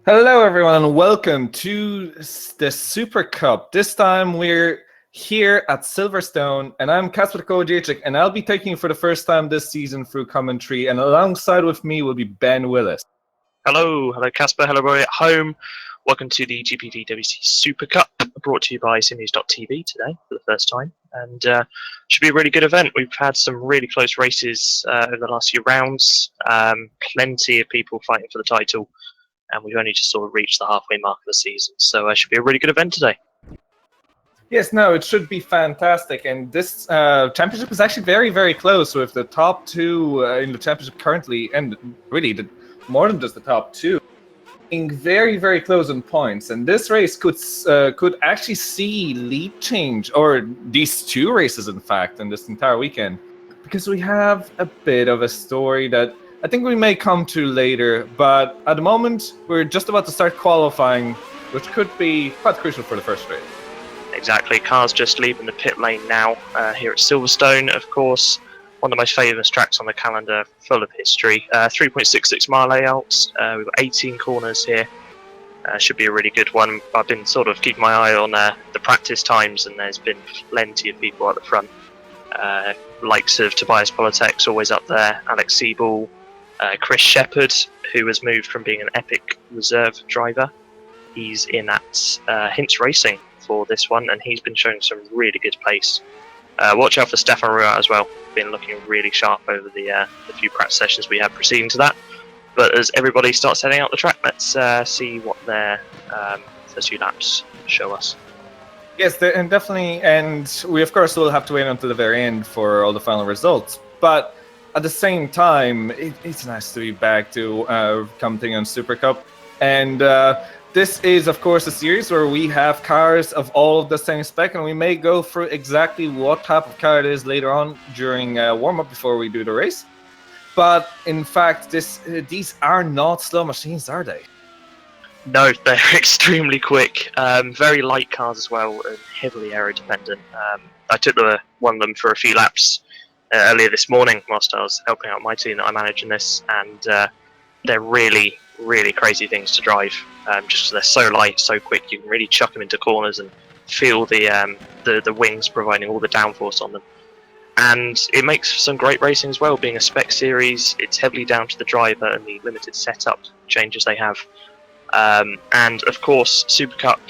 Hello, everyone, and welcome to the Super Cup. This time we're here at Silverstone, and I'm Kacper Kołodziejczyk, and I'll be taking you for the first time this season through commentary, and alongside with me will be Ben Willis. Hello Kacper, hello everybody at home. Welcome to the GPVWC Supercup, brought to you by SimNews.TV today for the first time, and should be a really good event. We've had some really close races over the last few rounds, plenty of people fighting for the title, and we've only just sort of reached the halfway mark of the season, so it should be a really good event today. Yes, no, it should be fantastic, and this championship is actually very, very close with the top two in the championship currently, and really more than just the top two, being very, very close on points. And this race could actually see lead change, or these two races, in fact, in this entire weekend, because we have a bit of a story that I think we may come to later, but at the moment we're just about to start qualifying, which could be quite crucial for the first race. Exactly, cars just leaving the pit lane now here at Silverstone, of course, one of the most famous tracks on the calendar, full of history. 3.66 mile layouts, we've got 18 corners here, should be a really good one. I've been sort of keeping my eye on the practice times, and there's been plenty of people at the front, likes of Tobias Politek's always up there, Alex Siebel, Chris Shepherd, who has moved from being an Epic reserve driver. He's in at Hints Racing for this one, and he's been showing some really good pace. Watch out for Stefan Ruat as well, been looking really sharp over the few practice sessions we had preceding to that. But as everybody starts heading out the track, let's see what their first few laps show us. Yes, and definitely, and we of course will have to wait until the very end for all the final results, but at the same time, it's nice to be back to commenting on Super Cup, and this is, of course, a series where we have cars of all of the same spec, and we may go through exactly what type of car it is later on during warm-up before we do the race. But in fact, these are not slow machines, are they? No, they're extremely quick, very light cars as well, and heavily aero-dependent. I took one of them for a few laps earlier this morning whilst I was helping out my team that I manage in this, and they're really, really crazy things to drive. Just they're so light, so quick, you can really chuck them into corners and feel the wings providing all the downforce on them. And it makes for some great racing as well. Being a spec series, it's heavily down to the driver and the limited setup changes they have. And of course, Super Cup,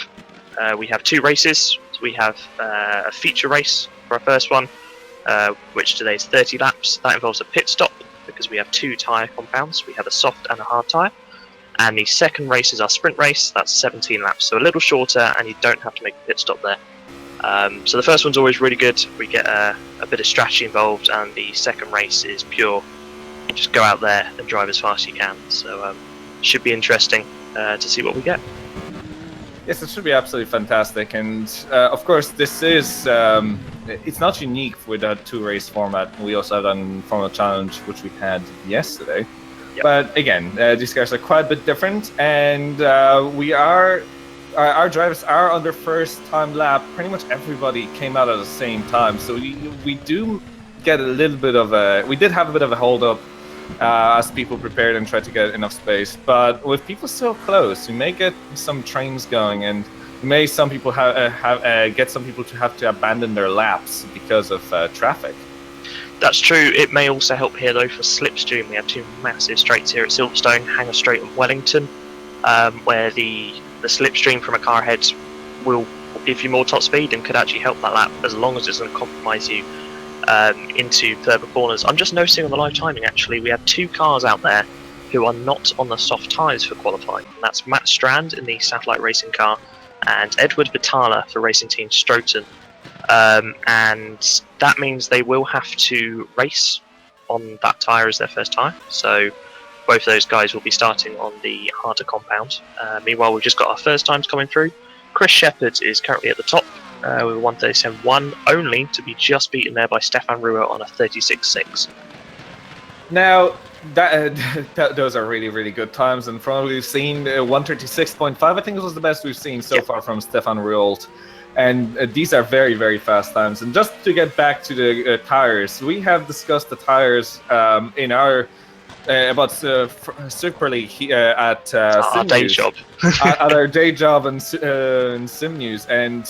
we have two races. We have a feature race for our first one, which today is 30 laps. That involves a pit stop because we have two tyre compounds. We have a soft and a hard tyre. And the second race is our sprint race. That's 17 laps, so a little shorter, and you don't have to make a pit stop there. So the first one's always really good. We get a bit of strategy involved, and the second race is pure. You just go out there and drive as fast as you can. So should be interesting to see what we get. Yes, it should be absolutely fantastic, and of course this is it's not unique with a two-race format. We also have done Formula Challenge, which we had yesterday. Yep. But again, these cars are quite a bit different, and our drivers are on their first time lap. Pretty much everybody came out at the same time, so we do get a little bit of we did have a bit of a hold up as people prepared and tried to get enough space. But with people so close, we may get some trains going, and we may get some people to have to abandon their laps because of traffic. That's true. It may also help here though for slipstream. We have two massive straights here at Silverstone, Hanger Straight and Wellington, where the slipstream from a car ahead will give you more top speed and could actually help that lap, as long as it doesn't compromise you into further corners. I'm just noticing on the live timing, actually, we have two cars out there who are not on the soft tyres for qualifying. And that's Matt Strand in the Satellite Racing car and Edward Vitala for Racing Team Stroton. And that means they will have to race on that tyre as their first tyre. So both of those guys will be starting on the harder compound. Meanwhile, we've just got our first times coming through. Chris Shepherd is currently at the top with a 1:37.1, only to be just beaten there by Stefan Ruat on a 36.6. Now, those are really, really good times, and from what we've seen, 1:36.5, I think this was the best we've seen so far from Stefan Ruat. And these are very, very fast times. And just to get back to the tires, we have discussed the tires in our about Super League at Our day SimNews. job. At our day job in SimNews, and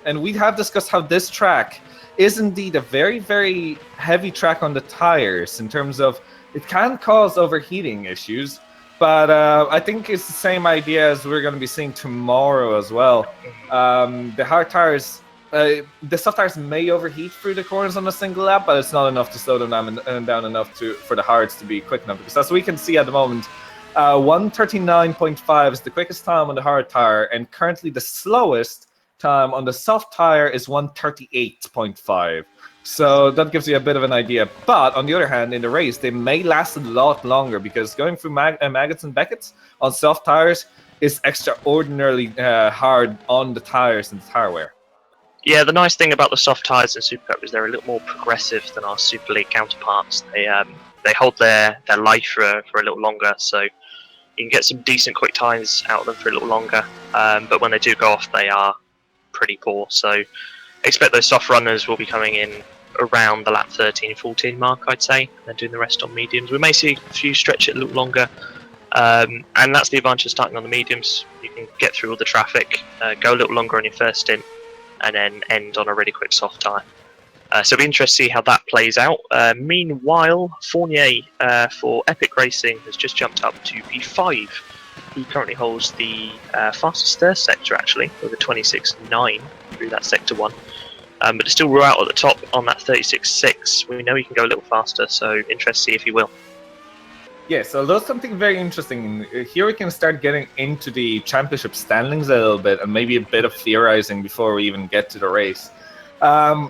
and we have discussed how this track is indeed a very, very heavy track on the tires in terms of it can cause overheating issues, but I think it's the same idea as we're going to be seeing tomorrow as well. The hard tires, the soft tires may overheat through the corners on a single lap, but it's not enough to slow them down enough for the hards to be quick enough, because as we can see at the moment, 1:39.5 is the quickest time on the hard tire, and currently the slowest time on the soft tire is 1:38.5. So that gives you a bit of an idea. But on the other hand, in the race, they may last a lot longer, because going through Maggots and Beckett's on soft tires is extraordinarily hard on the tires and the tire wear. Yeah, the nice thing about the soft tyres in Supercup is they're a little more progressive than our Super League counterparts. They hold their life for a little longer, so you can get some decent quick times out of them for a little longer. But when they do go off, they are pretty poor. So expect those soft runners will be coming in around the lap 13-14 mark, I'd say, and then doing the rest on mediums. We may see a few stretch it a little longer, and that's the advantage of starting on the mediums. You can get through all the traffic, go a little longer on your first stint, and then end on a really quick soft tyre. So it'll be interesting to see how that plays out. Meanwhile, Fournier for Epic Racing has just jumped up to P5. He currently holds the fastest third sector, actually, with a 26.9 through that sector 1. But it's still out at the top on that 36.6. We know he can go a little faster, so interested to see if he will. Yes, although something very interesting, here we can start getting into the championship standings a little bit, and maybe a bit of theorizing before we even get to the race.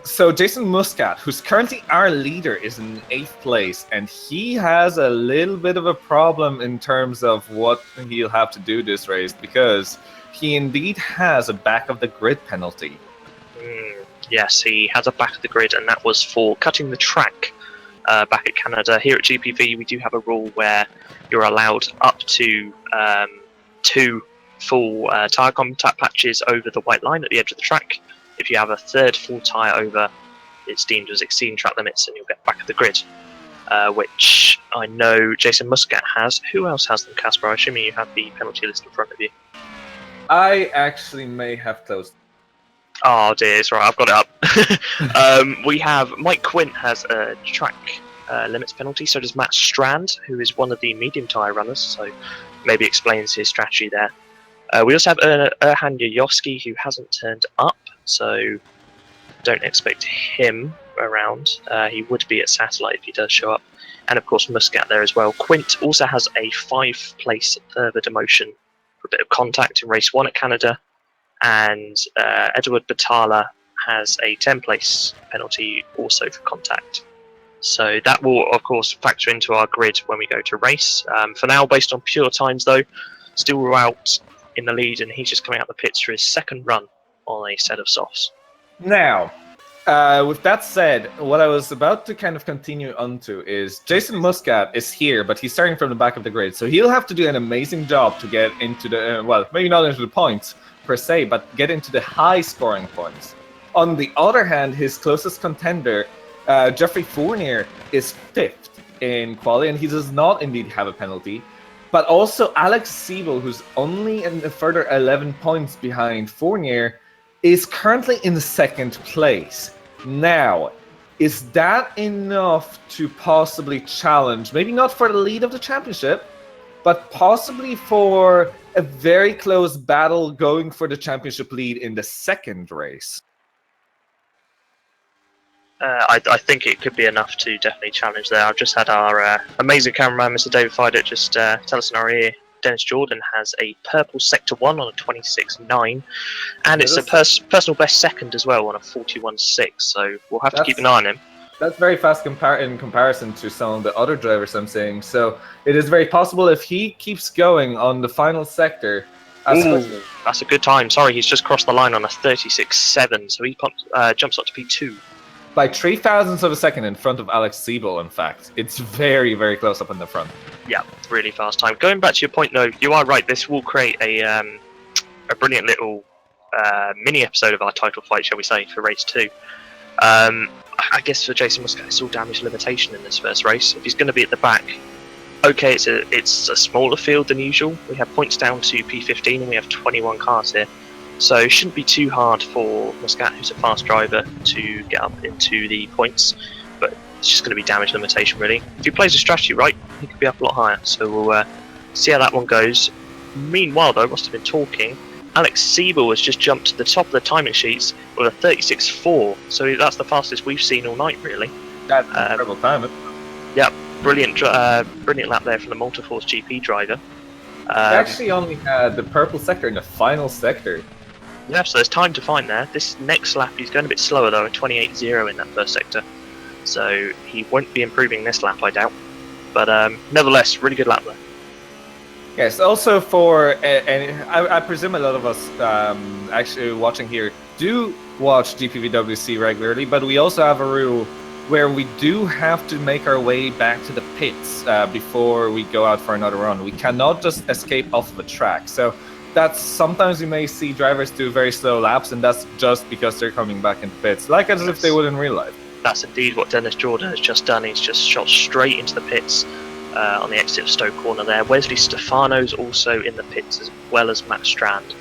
So Jason Muscat, who's currently our leader, is in 8th place, and he has a little bit of a problem in terms of what he'll have to do this race, because he indeed has a back of the grid penalty. Yes, he has a back of the grid, and that was for cutting the track back at Canada. Here at GPV, we do have a rule where you're allowed up to 2 full tyre contact patches over the white line at the edge of the track. If you have a third full tyre over, it's deemed as exceeding track limits, and you'll get back of the grid, which I know Jason Muscat has. Who else has them, Kacper? I assume you have the penalty list in front of you. I actually may have closed. Oh dear, it's right, I've got it up. We have Mike Quint has a track limits penalty, so does Matt Strand, who is one of the medium tyre runners, so maybe explains his strategy there. We also have Erhan Yayovsky, who hasn't turned up, so don't expect him around. He would be at Satellite if he does show up. And of course Muscat there as well. Quint also has a 5-place further demotion for a bit of contact in race 1 at Canada. And Edward Batala has a 10-place penalty also for contact. So that will of course factor into our grid when we go to race. For now, based on pure times though, still out in the lead, and he's just coming out the pits for his second run on a set of softs. Now, with that said, what I was about to kind of continue onto is Jason Muscat is here, but he's starting from the back of the grid, so he'll have to do an amazing job to get into the, well, maybe not into the points per se, but get into the high scoring points. On the other hand, his closest contender, Geoffrey Fournier, is 5th in quali, and he does not indeed have a penalty. But also Alex Siebel, who's only in a further 11 points behind Fournier, is currently in 2nd place. Now, is that enough to possibly challenge, maybe not for the lead of the championship, but possibly for a very close battle going for the championship lead in the second race? I think it could be enough to definitely challenge there. I've just had our amazing cameraman, Mr. David Fidock, just tell us in our ear. Dennis Jordan has a purple Sector 1 on a 26.9, and it's a personal best second as well on a 41.6, so we'll have to keep an eye on him. That's very fast in comparison to some of the other drivers I'm seeing, so it is very possible if he keeps going on the final sector. That's a good time. Sorry, he's just crossed the line on a 36.7, so he jumps up to P2. By 0.003 of a second in front of Alex Siebel, in fact. It's very, very close up in the front. Yeah, really fast time. Going back to your point, though, you are right. This will create a brilliant little mini episode of our title fight, shall we say, for race 2. I I guess for Jason Muscat, it's all damage limitation in this first race. If he's going to be at the back, okay, it's a smaller field than usual. We have points down to P15 and we have 21 cars here. So it shouldn't be too hard for Muscat, who's a fast driver, to get up into the points. But it's just going to be damage limitation, really. If he plays a strategy right, he could be up a lot higher. So we'll see how that one goes. Meanwhile, though, I must have been talking. Alex Siebel has just jumped to the top of the timing sheets with a 36.4. So that's the fastest we've seen all night, really. That's an incredible time. Yeah, brilliant lap there from the Multiforce GP driver. He actually only had the purple sector in the final sector. Yeah, so there's time to find there. This next lap he's going a bit slower though, at 28.0 in that first sector. So he won't be improving this lap, I doubt. But nevertheless, really good lap there. Yes, also for, and I presume a lot of us actually watching here do watch GPVWC regularly, but we also have a rule where we do have to make our way back to the pits before we go out for another run. We cannot just escape off of a track. So that's sometimes you may see drivers do very slow laps, and that's just because they're coming back into pits, like as if they would in real life. That's indeed what Dennis Jordan has just done. He's just shot straight into the pits on the exit of Stoke Corner there. Wesley Stefano's also in the pits, as well as Matt Strand.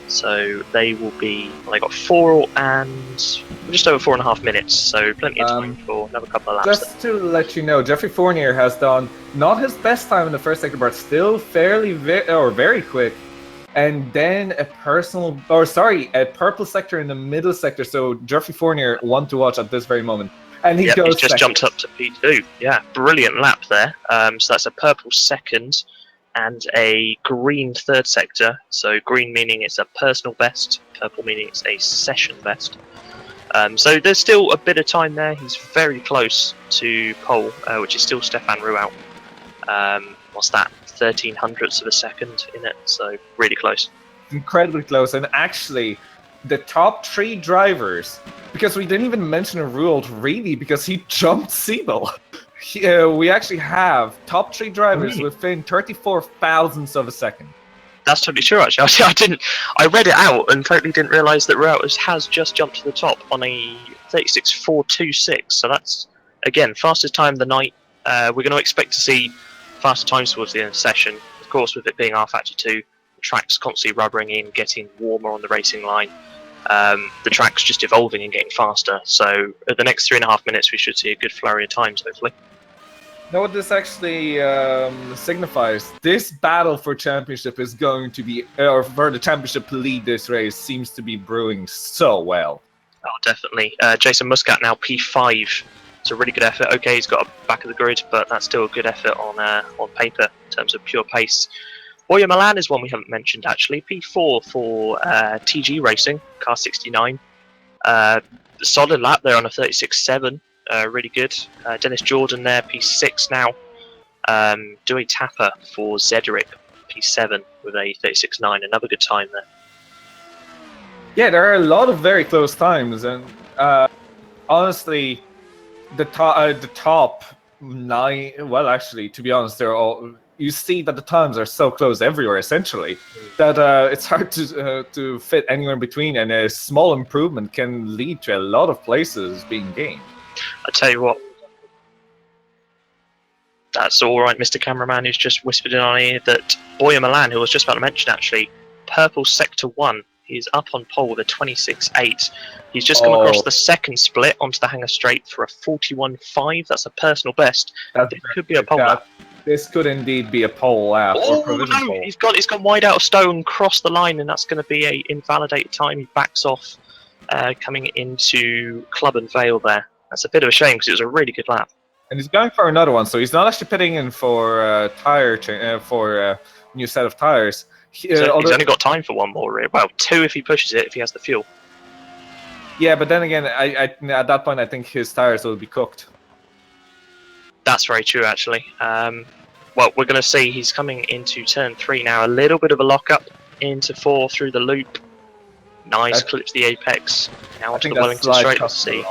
So they will be, well, they got 4 and just over 4.5 minutes, so plenty of time for another couple of laps. Just to let you know, Jeffrey Fournier has done not his best time in the first sector, but still fairly very quick. And then a purple sector in the middle sector. So Jeffrey Fournier, one to watch at this very moment. And he's just second. Jumped up to P2. Yeah, brilliant lap there. So that's a purple second and a green third sector. So green meaning it's a personal best, purple meaning it's a session best. So there's still a bit of time there. He's very close to pole, which is still Stefan Ruaut. What's that? 1300ths of a second in it, so really close. Incredibly close, and actually the top 3 drivers, because we didn't even mention Ruault really, because he jumped Siebel. We actually have top 3 drivers within 34 thousandths of a second. That's totally true, actually. I read it out and totally didn't realise that Ruault has just jumped to the top on a 36.426. So that's, again, fastest time of the night. We're going to expect to see faster times towards the end of the session. Of course, with it being R-Factor 2, the track's constantly rubbering in, getting warmer on the racing line. The track's just evolving and getting faster. So at the next 3.5 minutes, we should see a good flurry of times, hopefully. You know what this actually signifies? This battle for championship is going to be, or for the championship to lead this race, seems to be brewing so well. Oh, definitely. Jason Muscat now P5. It's a really good effort. Okay, he's got a back of the grid, but that's still a good effort on paper in terms of pure pace. Boya Milan is one we haven't mentioned, actually. P4 for TG Racing, car 69. Solid lap there on a 36.7. Really good. Dennis Jordan there, P6 now. Dewey Tapper for Zederick, P7 with a 36.9. Another good time there. Yeah, there are a lot of very close times, and honestly, the top 9. Well, actually, to be honest, they're all. You see that the times are so close everywhere, essentially, that it's hard to fit anywhere in between, and a small improvement can lead to a lot of places being gained. I tell you what, that's all right, Mr. Cameraman, who's just whispered in our ear that Boya Milan, who I was just about to mention, actually, purple sector 1, he's up on pole with a 26.8. He's just come across the second split onto the hanger straight for a 41.5. That's a personal best. It could be a pole lap. This could indeed be a pole lap. Oh no! He's gone wide out of stone, crossed the line, and that's going to be a invalidated time. He backs off, coming into Club and Vale there. That's a bit of a shame because it was a really good lap. And he's going for another one, so he's not actually pitting in for a new set of tires. He's only got time for one more. Well, 2 if he pushes it, if he has the fuel. Yeah, but then again, I at that point I think his tires will be cooked. That's very true, actually. Well, we're going to see he's coming into turn 3 now. A little bit of a lock-up into 4 through the loop. Nice, clips the apex. Now onto the Wellington straight. Let's see.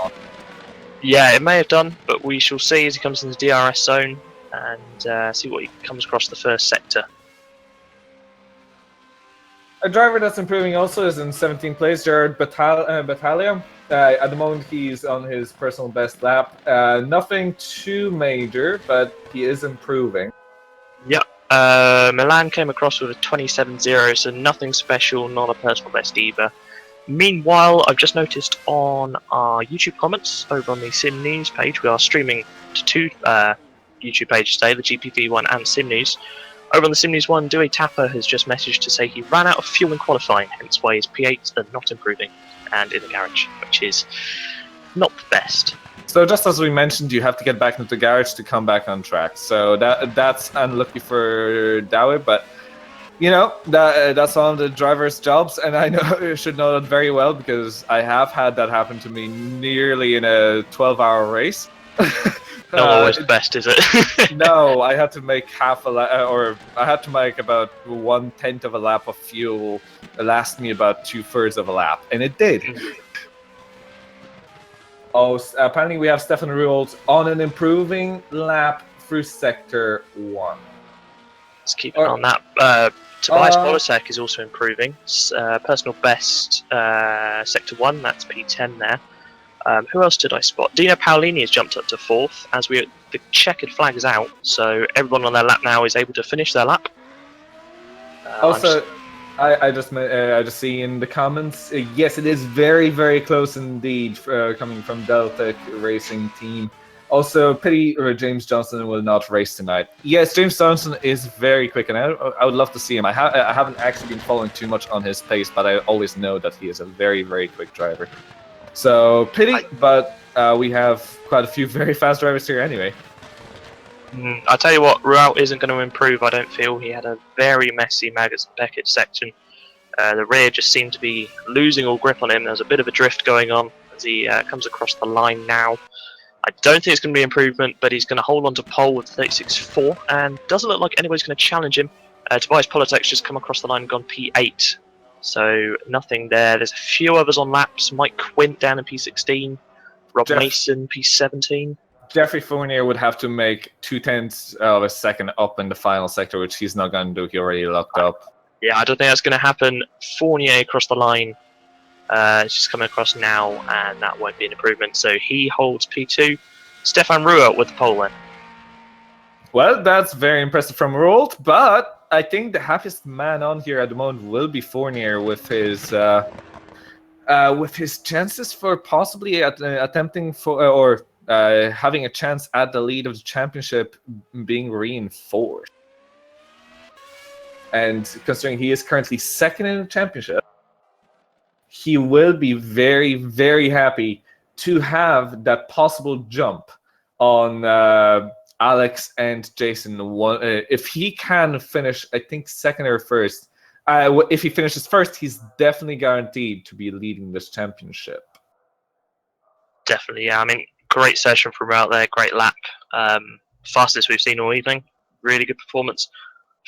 Yeah, it may have done, but we shall see as he comes into the DRS zone and see what he comes across the first sector. A driver that's improving also is in 17th place, Jared Battaglia. At the moment, he's on his personal best lap. Nothing too major, but he is improving. Yep. Milan came across with a 27.0, so nothing special, not a personal best either. Meanwhile, I've just noticed on our YouTube comments over on the Sim News page, we are streaming to two YouTube pages today, the GPV1 and Sim News. Over on the Sim News 1, Dewey Tapper has just messaged to say he ran out of fuel in qualifying, hence why his P8s are not improving and in the garage, which is not the best. So just as we mentioned, you have to get back into the garage to come back on track. So that's unlucky for Dowie, but you know that's one of the driver's jobs, and I know should know that very well because I have had that happen to me nearly in a 12-hour race. Not always the best, is it? No, I had to make half a lap, or I had to make about 1/10 of a lap of fuel last me about 2/3 of a lap, and it did. Oh, apparently we have Stefan Ruold on an improving lap through Sector 1. Let's keep an eye on that. Tobias Polosek is also improving. Personal best, Sector 1, that's P10 there. Who else did I spot? Dino Paolini has jumped up to 4th as the checkered flag is out, so everyone on their lap now is able to finish their lap. Also, I just see in the comments, yes, it is very, very close indeed, coming from Delta Racing Team. Also, pity James Johnson will not race tonight. Yes, James Johnson is very quick, and I would love to see him. I haven't actually been following too much on his pace, but I always know that he is a very, very quick driver. So, pity, but we have quite a few very fast drivers here anyway. I'll tell you what, Rual isn't going to improve, I don't feel. He had a very messy Maggots and Beckett section. The rear just seemed to be losing all grip on him. There's a bit of a drift going on as he comes across the line now. I don't think it's going to be improvement, but he's going to hold on to pole with 36.4, and doesn't look like anybody's going to challenge him. Tobias Politek's just come across the line and gone P8, so nothing there. There's a few others on laps. Mike Quint down in P16, Rob Mason P17. Jeffrey Fournier would have to make 0.2 of a second up in the final sector, which he's not going to do. He already locked up. Yeah, I don't think that's going to happen. Fournier across the line. It's just coming across now, and that won't be an improvement. So he holds P2. Stefan Ruhr with the pole then. Well, that's very impressive from Rold, but I think the happiest man on here at the moment will be Fournier with his chances for possibly attempting for or having a chance at the lead of the championship being reinforced. And considering he is currently second in the championship, he will be very, very happy to have that possible jump on Alex and Jason. If he can finish, I think, second or first. If he finishes first, he's definitely guaranteed to be leading this championship. Definitely, yeah. I mean, great session from out there, great lap. Fastest we've seen all evening. Really good performance.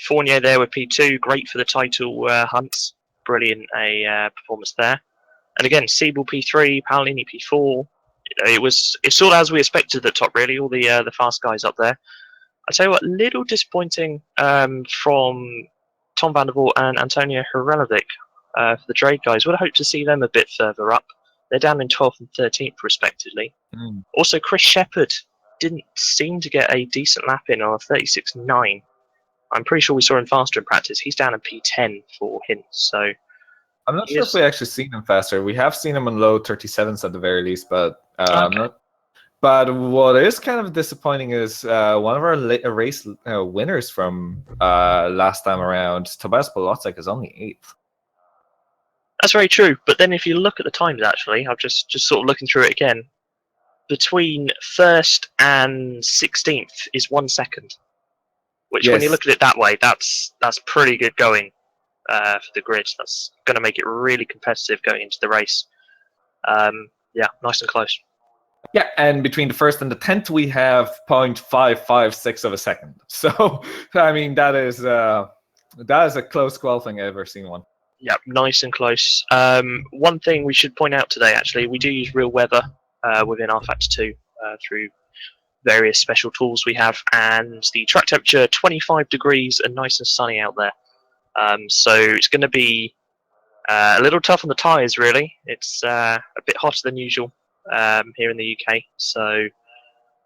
Fournier there with P2, great for the title hunts. Brilliant performance there. And again, Siebel P3, Paolini P4. It's sort of as we expected at the top, really. All the fast guys up there. I tell you what, a little disappointing from Tom van der Voort and Antonio Hrelovic for the Drake guys. Would have hoped to see them a bit further up. They're down in 12th and 13th, respectively. Also, Chris Shepherd didn't seem to get a decent lap in on a 36.9. I'm pretty sure we saw him faster in practice. He's down in P10 for hints, so... I'm not sure if we actually seen him faster. We have seen him on low 37s at the very least, but I'm not. But what is kind of disappointing is one of our race winners from last time around, Tobias Polosek, is only 8th. That's very true. But then if you look at the times, actually, I've just sort of looking through it again. Between 1st and 16th is 1 second. Which, when you look at it that way, that's pretty good going for the grid. That's going to make it really competitive going into the race. Yeah, nice and close. Yeah, and between the 1st and the 10th, we have 0.556 of a second. So, I mean, that is a close qualifying I've ever seen one. Yeah, nice and close. One thing we should point out today, actually, we do use real weather within rFactor 2 through various special tools we have, and the track temperature 25 degrees and nice and sunny out there. So it's going to be A little tough on the tyres, really. It's a bit hotter than usual here in the UK, so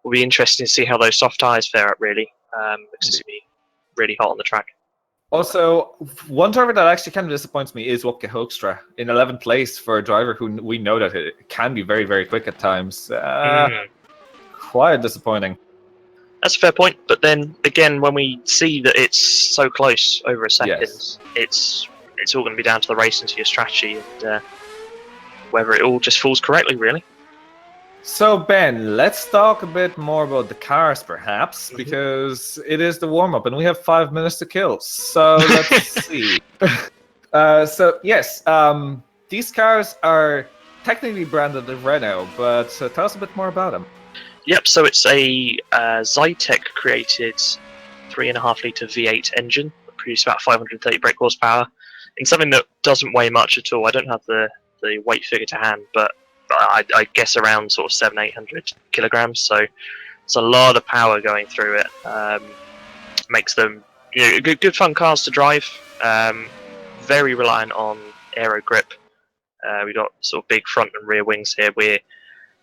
will be interesting to see how those soft tyres fare up, really, because it's going to be really hot on the track. Also, one driver that actually kind of disappoints me is Wopke Hoekstra in 11th place for a driver who we know that it can be very, very quick at times. Quite disappointing. That's a fair point, but then again, when we see that it's so close over a second, it's all going to be down to the race and to your strategy and whether it all just falls correctly, really. So Ben, let's talk a bit more about the cars, perhaps, because it is the warm-up and we have 5 minutes to kill. So let's see. So yes, these cars are technically branded as Renault, but tell us a bit more about them. Yep, so it's a Zytec-created 3.5-litre V8 engine that produces about 530 brake horsepower in something that doesn't weigh much at all. I don't have the weight figure to hand, but I guess around sort of 700-800 kilograms. So it's a lot of power going through it. Makes them good fun cars to drive. Very reliant on aero grip. We've got sort of big front and rear wings here.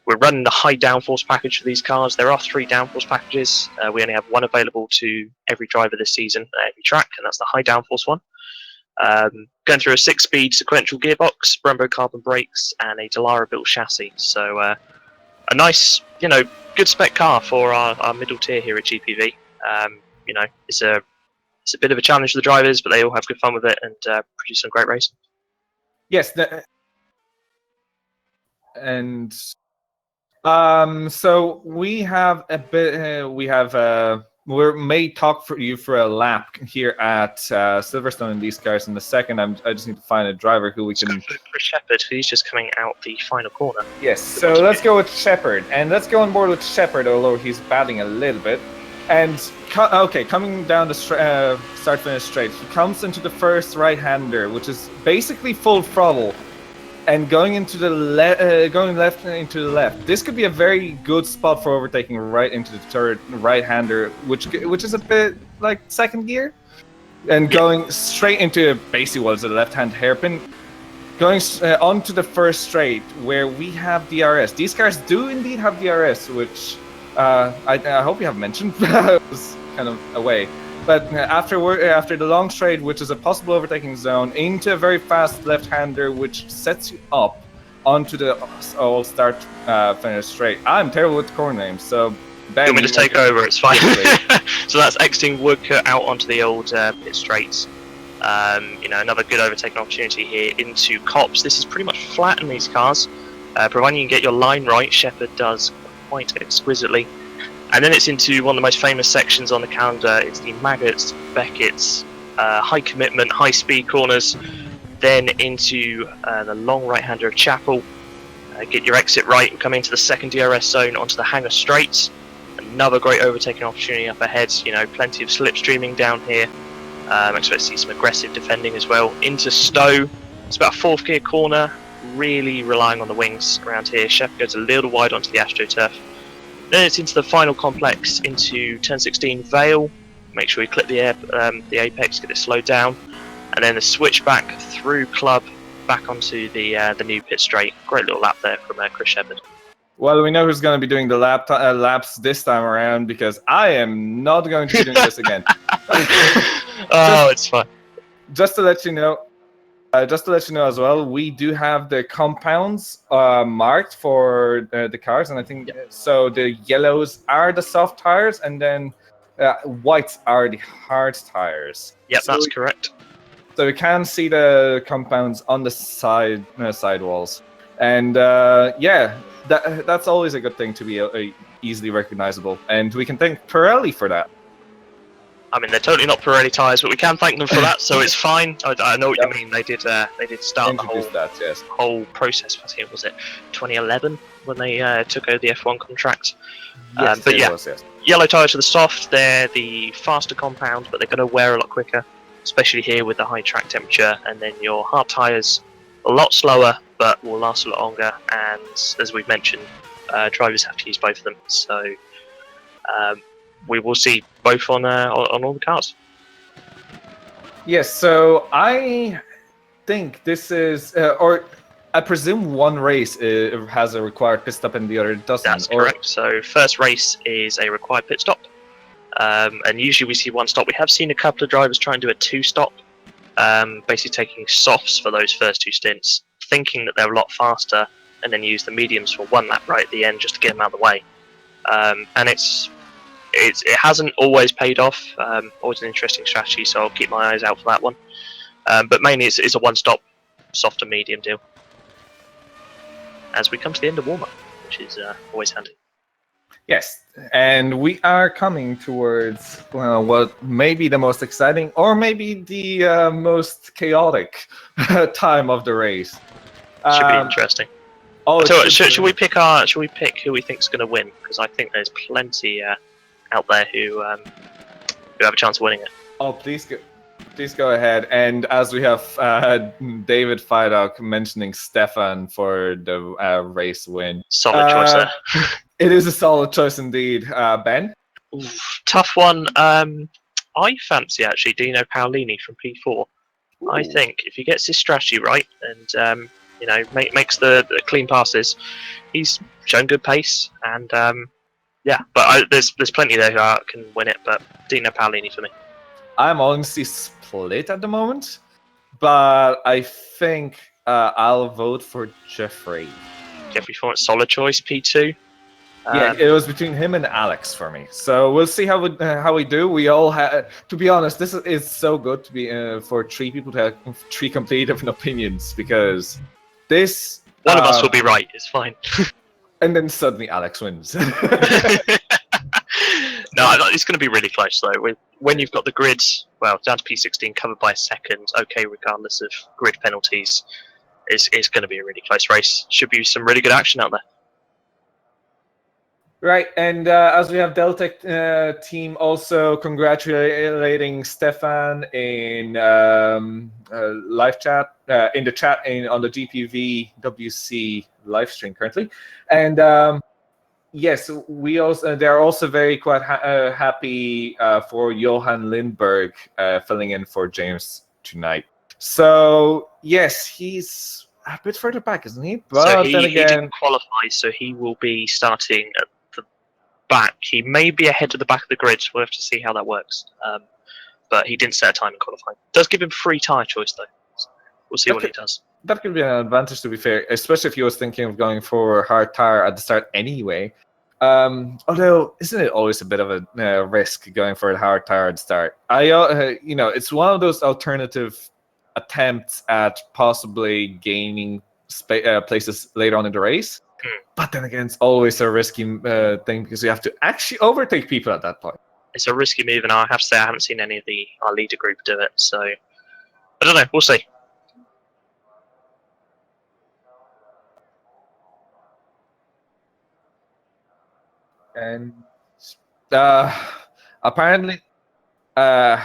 We're running the high downforce package for these cars. There are 3 downforce packages. We only have one available to every driver this season at every track, and that's the high downforce one. Going through a 6-speed sequential gearbox, Brembo carbon brakes, and a Dallara built chassis. So a nice, good spec car for our middle tier here at GPV. It's a bit of a challenge for the drivers, but they all have good fun with it and produce some great racing. Yes, and so we have a bit. We may talk for you for a lap here at Silverstone in these cars in a second. I just need to find a driver who we can. Chris Shepherd, who's just coming out the final corner. Yes, so let's go with Shepherd, and let's go on board with Shepherd, although he's batting a little bit. And coming down the start-finish straight, he comes into the first right-hander, which is basically full throttle. And going into the going left into the left. This could be a very good spot for overtaking right into the third right-hander, which is a bit like second gear, and going straight into basically what is a left-hand hairpin, going onto the first straight where we have DRS. These cars do indeed have DRS, which I hope you have mentioned. It was kind of away. But after the long straight, which is a possible overtaking zone, into a very fast left-hander, which sets you up onto the all start-finish straight. I'm terrible with corner names, so Ben, you want me to take over? It's fine. So that's exiting Woodcote out onto the old pit straights. Another good overtaking opportunity here into Copse. This is pretty much flat in these cars, providing you can get your line right. Shepherd does quite exquisitely. And then it's into one of the most famous sections on the calendar. It's the Maggots, Beckett's, high commitment, high speed corners. Then into the long right-hander of Chapel. Get your exit right and come into the second DRS zone onto the Hangar Straights. Another great overtaking opportunity up ahead. Plenty of slipstreaming down here. I expect to see some aggressive defending as well. Into Stowe. It's about a 4th gear corner. Really relying on the wings around here. Shepherd goes a little wide onto the AstroTurf. Then it's into the final complex, into turn 16 Vale. Make sure you clip the apex, get it slowed down, and then the switch back through Club, back onto the new pit straight. Great little lap there from Chris Shepherd. Well, we know who's going to be doing the laps this time around, because I am not going to be doing this again. It's fine. Just to let you know. As well, we do have the compounds marked for the cars, and I think so. The yellows are the soft tires, and then whites are the hard tires. Yep, so that's correct. So we can see the compounds on the side walls, and that's always a good thing to be easily recognizable, and we can thank Pirelli for that. I mean, they're totally not Pirelli tyres, but we can thank them for that, so it's fine. I know what you mean. They did start the whole process. I think, was it 2011 when they took over the F1 contract? Yes, yellow tyres are the soft. They're the faster compound, but they're going to wear a lot quicker, especially here with the high track temperature. And then your hard tyres, a lot slower, but will last a lot longer. And as we've mentioned, drivers have to use both of them. So we will see both on all the cars. Yes, so I think this is, or I presume one race has a required pit stop and the other doesn't. That's correct. So first race is a required pit stop, and usually we see one stop. We have seen a couple of drivers try and do a two-stop, basically taking softs for those first two stints, thinking that they're a lot faster, and then use the mediums for one lap right at the end just to get them out of the way. And it hasn't always paid off. Always an interesting strategy, so I'll keep my eyes out for that one. But mainly it's a one-stop, soft and medium deal. As we come to the end of warm-up, which is always handy. Yes, and we are coming towards what may be the most exciting, or maybe the most chaotic time of the race. Should be interesting. Oh, so should we pick who we think's going to win? Because I think there's plenty out there who have a chance of winning it. Oh, please go ahead. And as we have David Fidock mentioning Stefan for the race win. Solid choice there. It is a solid choice indeed. Ben? Oof, tough one. I fancy actually Dino Paolini from P4. Ooh. I think if he gets his strategy right and makes the clean passes, he's shown good pace and but there's plenty there who can win it, but Dino Paolini for me. I'm honestly split at the moment, but I think I'll vote for Jeffrey. Jeffrey Ford, solid choice, P2. Yeah, it was between him and Alex for me. So we'll see how we do. We all have, to be honest, this is so good to be for three people to have three complete different opinions, because this one of us will be right. It's fine. And then suddenly Alex wins. No, it's going to be really close though. When you've got the grid, well, down to P16 covered by a second, okay, regardless of grid penalties, it's going to be a really close race. Should be some really good action out there. Right, and as we have Deltec team also congratulating Stefan in live chat, in the chat on the GPVWC live stream currently, and yes, we also they're also very quite happy for Johan Lindberg filling in for James tonight. So yes, he's a bit further back, isn't he? But so then again, he didn't qualify, so he will be starting at the back. He may be ahead of the back of the grid. We'll have to see how that works. But he didn't set a time in qualifying. Does give him free tyre choice though. So we'll see what he does. That could be an advantage, to be fair, especially if he was thinking of going for hard tyre at the start anyway. Although, isn't it always a bit of a risk going for a hard tyre at the start? It's one of those alternative attempts at possibly gaining places later on in the race. But then again, it's always a risky thing because you have to actually overtake people at that point. It's a risky move, and I have to say I haven't seen any of our leader group do it. So I don't know. We'll see. And apparently, wow,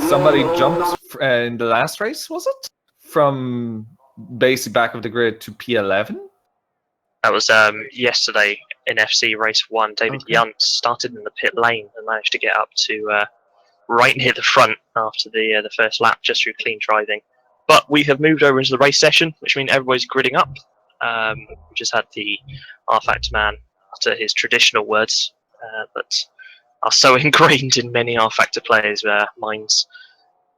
somebody jumped in the last race, was it? From basic back of the grid to P11? That was yesterday in FC Race 1. David Yunt started in the pit lane and managed to get up to right near the front after the first lap, just through clean driving. But we have moved over into the race session, which means everybody's gridding up. We just had the R-Factor man utter his traditional words that are so ingrained in many R-Factor players' minds.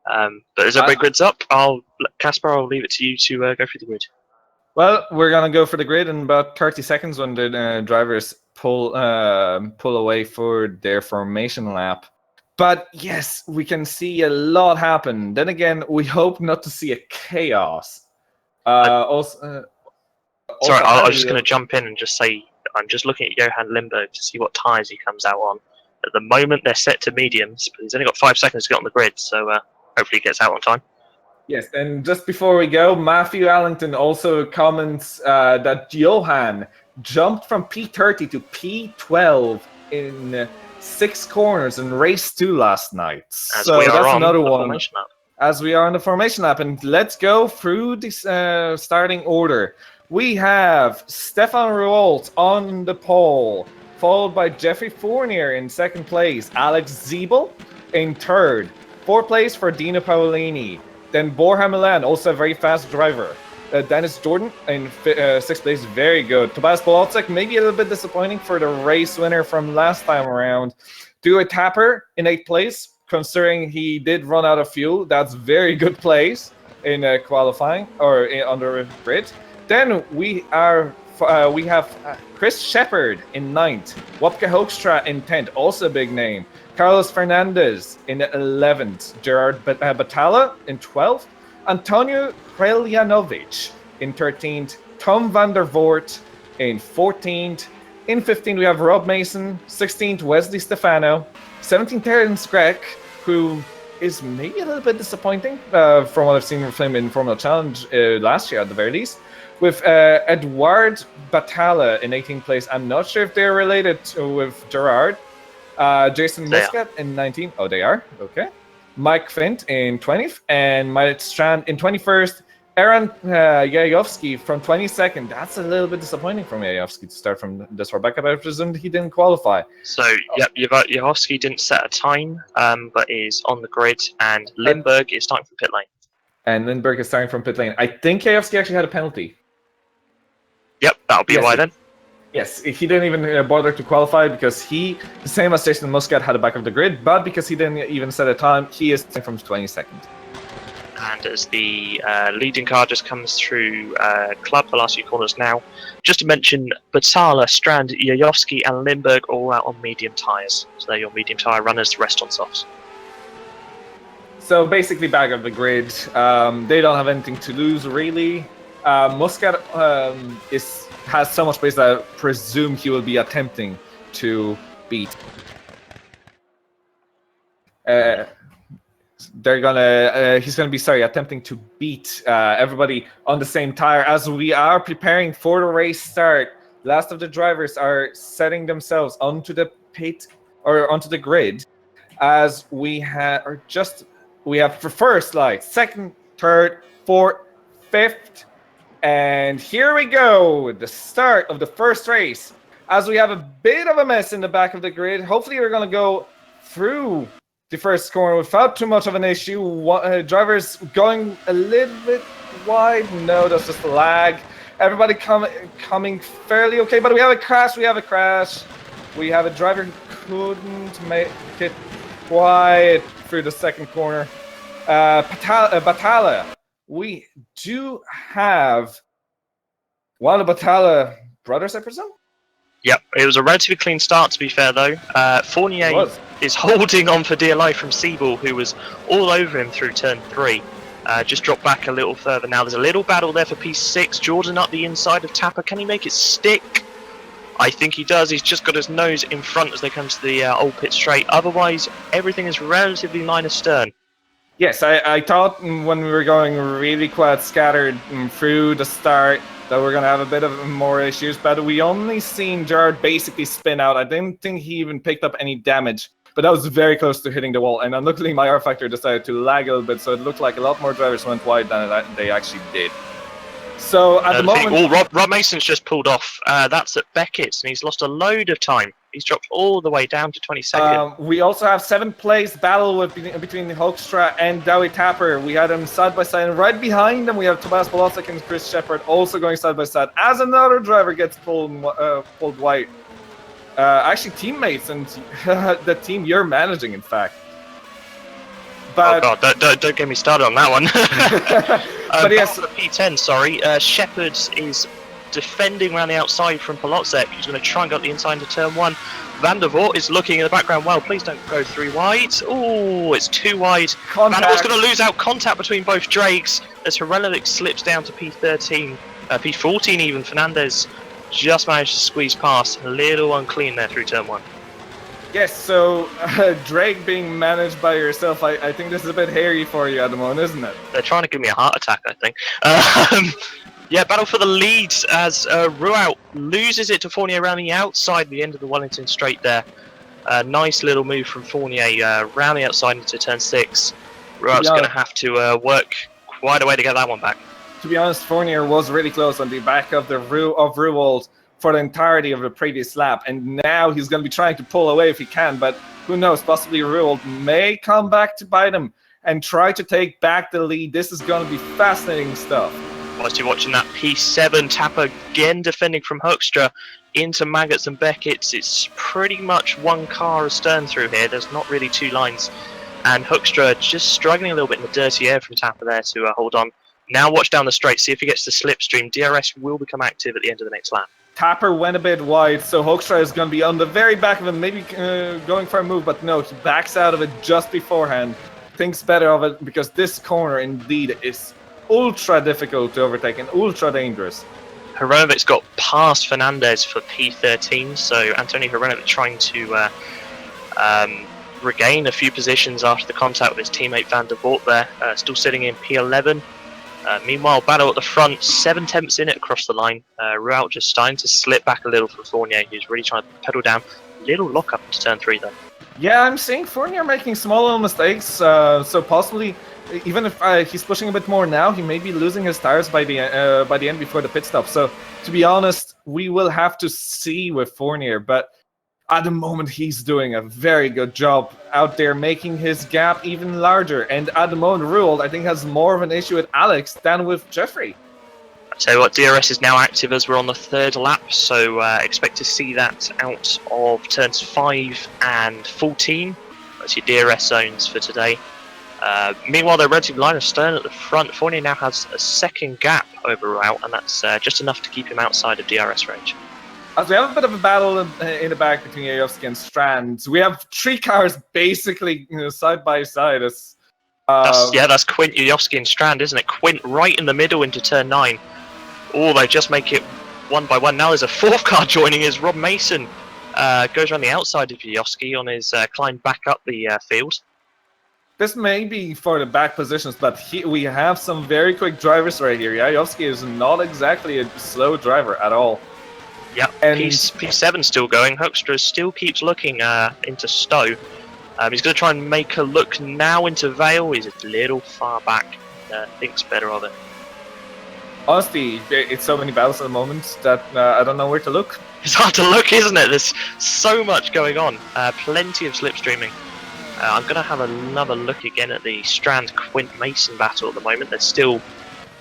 But as everybody grids up, Kacper, I'll leave it to you to go through the grid. Well, we're gonna go for the grid in about 30 seconds when the drivers pull away for their formation lap. But yes, we can see a lot happen. Then again, we hope not to see a chaos. Sorry, I was just going to jump in and just say I'm just looking at Johan Lindberg to see what tyres he comes out on. At the moment, they're set to mediums, but he's only got 5 seconds to get on the grid, so hopefully he gets out on time. Yes, and just before we go, Matthew Allington also comments that Johan jumped from P30 to P12 in 6 corners in race 2 last night. So that's another one. As we are on the formation lap, and let's go through this starting order. We have Stefan Ruolt on the pole, followed by Jeffrey Fournier in second place, Alex Ziebel in third, 4th place for Dino Paolini. Then Borja Milan, also a very fast driver. Dennis Jordan in 6th place, very good. Tobias Bolocek, maybe a little bit disappointing for the race winner from last time around. David Kacper in 8th place, considering he did run out of fuel. That's very good place in qualifying or on the grid. Then we have Chris Shepard in 9th, Wopke Hoekstra in 10th, also a big name. Carlos Fernandez in 11th, Gerard Batalla in 12th, Antonio Kreljanovic in 13th, Tom van der Voort in 14th. In 15th, we have Rob Mason, 16th, Wesley Stefano, 17th, Terence Grech, who is maybe a little bit disappointing from what I've seen from him in Formula Challenge last year at the very least. With Eduard Batalla in 18th place. I'm not sure if they're related with Gerard. Jason Muscat in 19th. Oh, they are? Okay. Mike Fint in 20th, and Mike Strand in 21st. Aaron Yayovsky from 22nd. That's a little bit disappointing from Yayovsky to start from this far back, but I presumed he didn't qualify. So, yep, Yayovsky didn't set a time, but is on the grid, and Lindbergh is starting from pit lane. And Lindbergh is starting from pit lane. I think Yayovsky actually had a penalty. Yep, that'll be why then. Yes, he didn't even bother to qualify because he, the same as Jason Muscat, had the back of the grid, but because he didn't even set a time, he is from 22nd. And as the leading car just comes through Club, the last few corners now, just to mention, Batalla, Strand, Yayovsky and Lindbergh all out on medium tyres. So they're your medium tyre runners, the rest on softs. So basically back of the grid, they don't have anything to lose really. Muscat has so much space that I presume he will be attempting to beat. He's gonna be attempting to beat everybody on the same tire as we are preparing for the race start. Last of the drivers are setting themselves onto the pit or onto the grid as we have for first light, second, third, fourth, fifth. And here we go, the start of the first race. As we have a bit of a mess in the back of the grid, hopefully we're going to go through the first corner without too much of an issue. Drivers going a little bit wide. No, that's just a lag. Everybody coming fairly okay, but we have a crash. We have a driver who couldn't make it quite through the second corner. Batalla. We do have one of the Batalla brothers, I presume? Yep, it was a relatively clean start, to be fair, though. Fournier is holding on for dear life from Siebel, who was all over him through turn 3. Just dropped back a little further now. There's a little battle there for P6. Jordan up the inside of Tapper. Can he make it stick? I think he does. He's just got his nose in front as they come to the old pit straight. Otherwise, everything is relatively line astern. Yes, I thought when we were going really quite scattered through the start that we're going to have a bit of more issues, but we only seen Gerard basically spin out. I didn't think he even picked up any damage, but that was very close to hitting the wall, and unluckily my R factor decided to lag a little bit, so it looked like a lot more drivers went wide than they actually did. So at the moment... Rob Mason's just pulled off. That's at Beckett's, and he's lost a load of time. He's dropped all the way down to 22nd. We also have 7th place battle between Hoekstra and David Tapper. We had them side by side, and right behind them we have Tobias Bolocek and Chris Shepard also going side by side as another driver gets pulled wide. Actually, teammates and the team you're managing, in fact. But, oh god, don't get me started on that one. But yes, the P10, sorry. Shepard is defending around the outside from Polozek. He's going to try and get the inside into turn 1. Van der Voort is looking in the background. Well, please don't go 3 wide. Oh, it's 2 wide. Van der Voort's going to lose out contact between both Drakes as Herelevic slips down to P13, P14 even. Fernandez just managed to squeeze past. A little unclean there through turn 1. Yes, so Drake being managed by yourself, I think this is a bit hairy for you at the moment, isn't it? They're trying to give me a heart attack, I think. Yeah, battle for the lead as Ruaut loses it to Fournier around the outside, the end of the Wellington straight there. Nice little move from Fournier round the outside into turn 6. Ruaut's going to have to work quite a way to get that one back. To be honest, Fournier was really close on the back of the Ruwald for the entirety of the previous lap, and now he's going to be trying to pull away if he can, but who knows, possibly Ruold may come back to bite him and try to take back the lead. This is going to be fascinating stuff. Whilst you're watching that P7, Kacper again defending from Hoekstra into Maggots and Beckett. It's pretty much one car astern through here. There's not really two lines. And Hoekstra just struggling a little bit in the dirty air from Kacper there to hold on. Now watch down the straight, see if he gets the slipstream. DRS will become active at the end of the next lap. Kacper went a bit wide, so Hoekstra is going to be on the very back of him, maybe going for a move, but no, he backs out of it just beforehand. Thinks better of it, because this corner indeed is ultra difficult to overtake and ultra dangerous. Hronovic's got past Fernandez for P13, so Antonio Hronovic trying to regain a few positions after the contact with his teammate Van der Voort there, still sitting in P11. Meanwhile, battle at the front, 7 tenths in it across the line. Ruout just starting to slip back a little for Fournier, who's really trying to pedal down. Little lock up into turn 3 though. Yeah, I'm seeing Fournier making small little mistakes, so possibly, even if he's pushing a bit more now, he may be losing his tires by the end before the pit stop. So, to be honest, we will have to see with Fournier, but at the moment he's doing a very good job out there, making his gap even larger. And at the moment, Ruold, I think, has more of an issue with Alex than with Jeffrey. I'll tell you what, DRS is now active as we're on the 3rd lap, so expect to see that out of turns 5 and 14. That's your DRS zones for today. Meanwhile, they're relatively line of stern at the front. Fournier now has a second gap over Ruout, and that's just enough to keep him outside of DRS range. As we have a bit of a battle in the back between Yayovsky and Strand, we have 3 cars basically side by side. That's Quint, Yayovsky and Strand, isn't it? Quint right in the middle into turn 9. Oh, they just make it one by one. Now there's a 4th car joining as Rob Mason goes around the outside of Yayovsky on his climb back up the field. This may be for the back positions, but we have some very quick drivers right here. Yayovsky is not exactly a slow driver at all. Yeah, P7 still going. Hoekstra still keeps looking into Stowe. He's going to try and make a look now into Vale. He's a little far back. Thinks better of it. Honestly, it's so many battles at the moment that I don't know where to look. It's hard to look, isn't it? There's so much going on. Plenty of slipstreaming. I'm going to have another look again at the Strand Quint Mason battle at the moment. They're still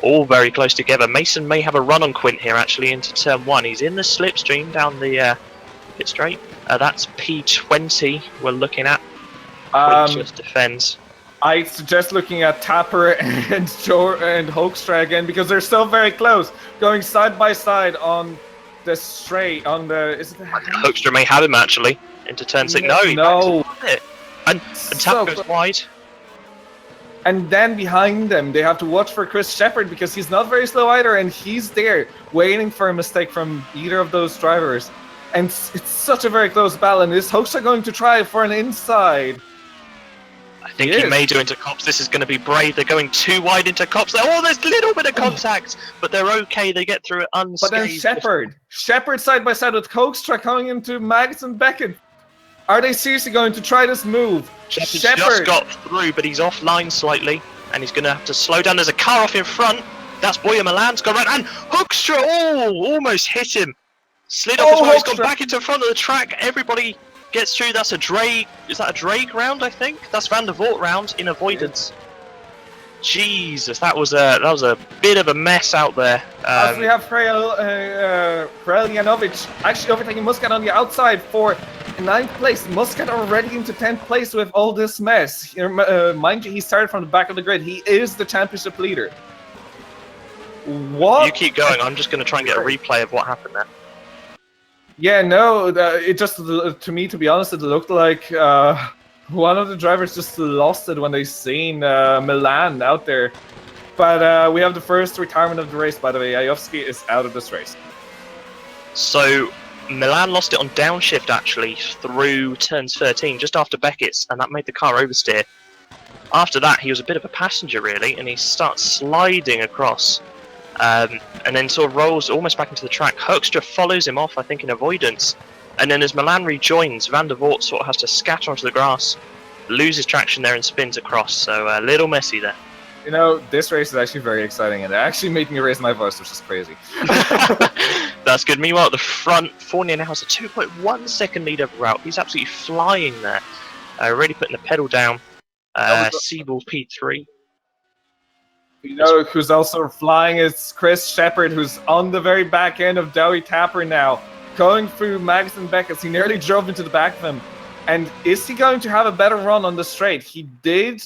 all very close together. Mason may have a run on Quint here actually into turn 1. He's in the slipstream down the pit straight. That's P20 we're looking at. Quint just defends. I suggest looking at Kacper and Hoekstra again, because they're still very close, going side by side on the straight. Hoekstra may have him actually into turn 6. No, no. And Kacper goes wide. And then behind them, they have to watch for Chris Shepherd, because he's not very slow either, and he's there waiting for a mistake from either of those drivers. And it's such a very close battle, and is Hoekstra going to try for an inside? I think he may do into Cops. This is going to be brave. They're going too wide into Cops. Oh, there's a little bit of contact, but they're okay. They get through it unscathed. But then Shepherd side by side with Hoekstra coming into Maggots and Beckett. Are they seriously going to try this move? Shepherd's just got through, but he's offline slightly, and he's going to have to slow down. There's a car off in front. That's Boya Milan's gone around, and Hoekstra, almost hit him. Slid off as well. He's gone back into the front of the track. Everybody gets through. That's a Drake. Is that a Drake round? I think that's Van der Voort round in avoidance. Jesus, that was a bit of a mess out there. As we have Janovic actually overtaking Muscat on the outside for 9th place. Muscat already into 10th place with all this mess. Mind you, he started from the back of the grid. He is the championship leader. What? You keep going. I'm just going to try and get a replay of what happened there. Yeah, no, it just, to me, to be honest, it looked like one of the drivers just lost it when they seen Milan out there. But we have the first retirement of the race, by the way. Yayovsky is out of this race. So Milan lost it on downshift, actually, through turns 13, just after Beckett's, and that made the car oversteer. After that, he was a bit of a passenger, really, and he starts sliding across. And then sort of rolls almost back into the track. Hoekstra follows him off, I think, in avoidance. And then as Milan rejoins, Van der Voort sort of has to scatter onto the grass, loses traction there and spins across. So a little messy there. You know, this race is actually very exciting, and it actually made me raise my voice, which is crazy. That's good. Meanwhile, at the front, Fournier now has a 2.1 second lead over Rout. He's absolutely flying there. Really putting the pedal down. Seabull P3. You know who's also flying is Chris Shepard, who's on the very back end of Dowie Tapper now. Going through Magnus and Beckett. He nearly drove into the back of him. And is he going to have a better run on the straight? He did.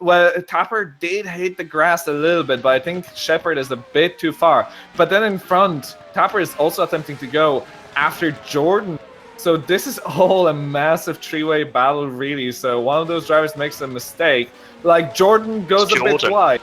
Well, Tapper did hit the grass a little bit, but I think Shepard is a bit too far. But then in front, Tapper is also attempting to go after Jordan. So this is all a massive three-way battle, really. So one of those drivers makes a mistake. Like, Jordan goes a bit wide.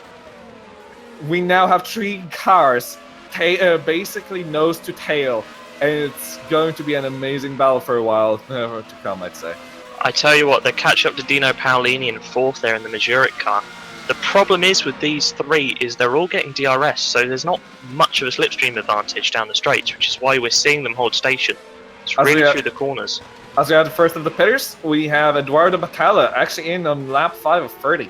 We now have 3 cars, basically nose to tail. And it's going to be an amazing battle for a while to come, I'd say. I tell you what, they catch up to Dino Paolini in 4th there in the Mazurek car. The problem is with these 3 is they're all getting DRS, so there's not much of a slipstream advantage down the straights, which is why we're seeing them hold station. It's really through the corners. As we have the first of the pitters, we have Eduardo Batalla actually in on lap 5 of 30.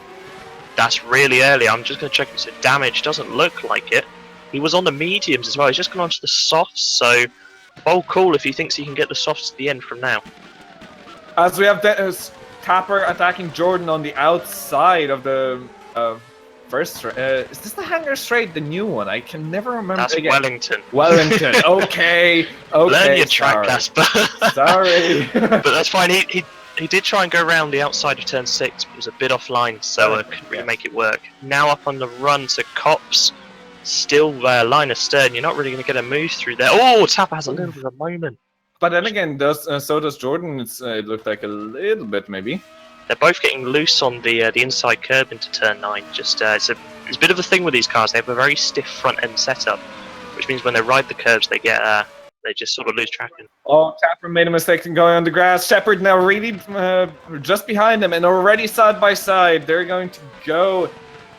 That's really early. I'm just going to check if it's damage. Doesn't look like it. He was on the mediums as well. He's just gone onto the softs, so bold call if he thinks he can get the softs to the end from now. As we have Tapper attacking Jordan on the outside of the first. Is this the hangar straight, the new one? I can never remember. That's again. Wellington. Wellington. Okay. Learn your track, Kacper. Sorry. But that's fine. He did try and go around the outside of turn 6, but was a bit offline, so couldn't really make it work. Now up on the run to Cops. Still line astern. You're not really going to get a move through there. Oh, Tapper has a little bit of a moment. But then again, so does Jordan. It looked like a little bit, maybe. They're both getting loose on the inside curb into turn 9. Just it's a bit of a thing with these cars. They have a very stiff front end setup, which means when they ride the curbs, they just sort of lose track. Oh, Tapper made a mistake in going on the grass. Shepard now really just behind them and already side by side. They're going to go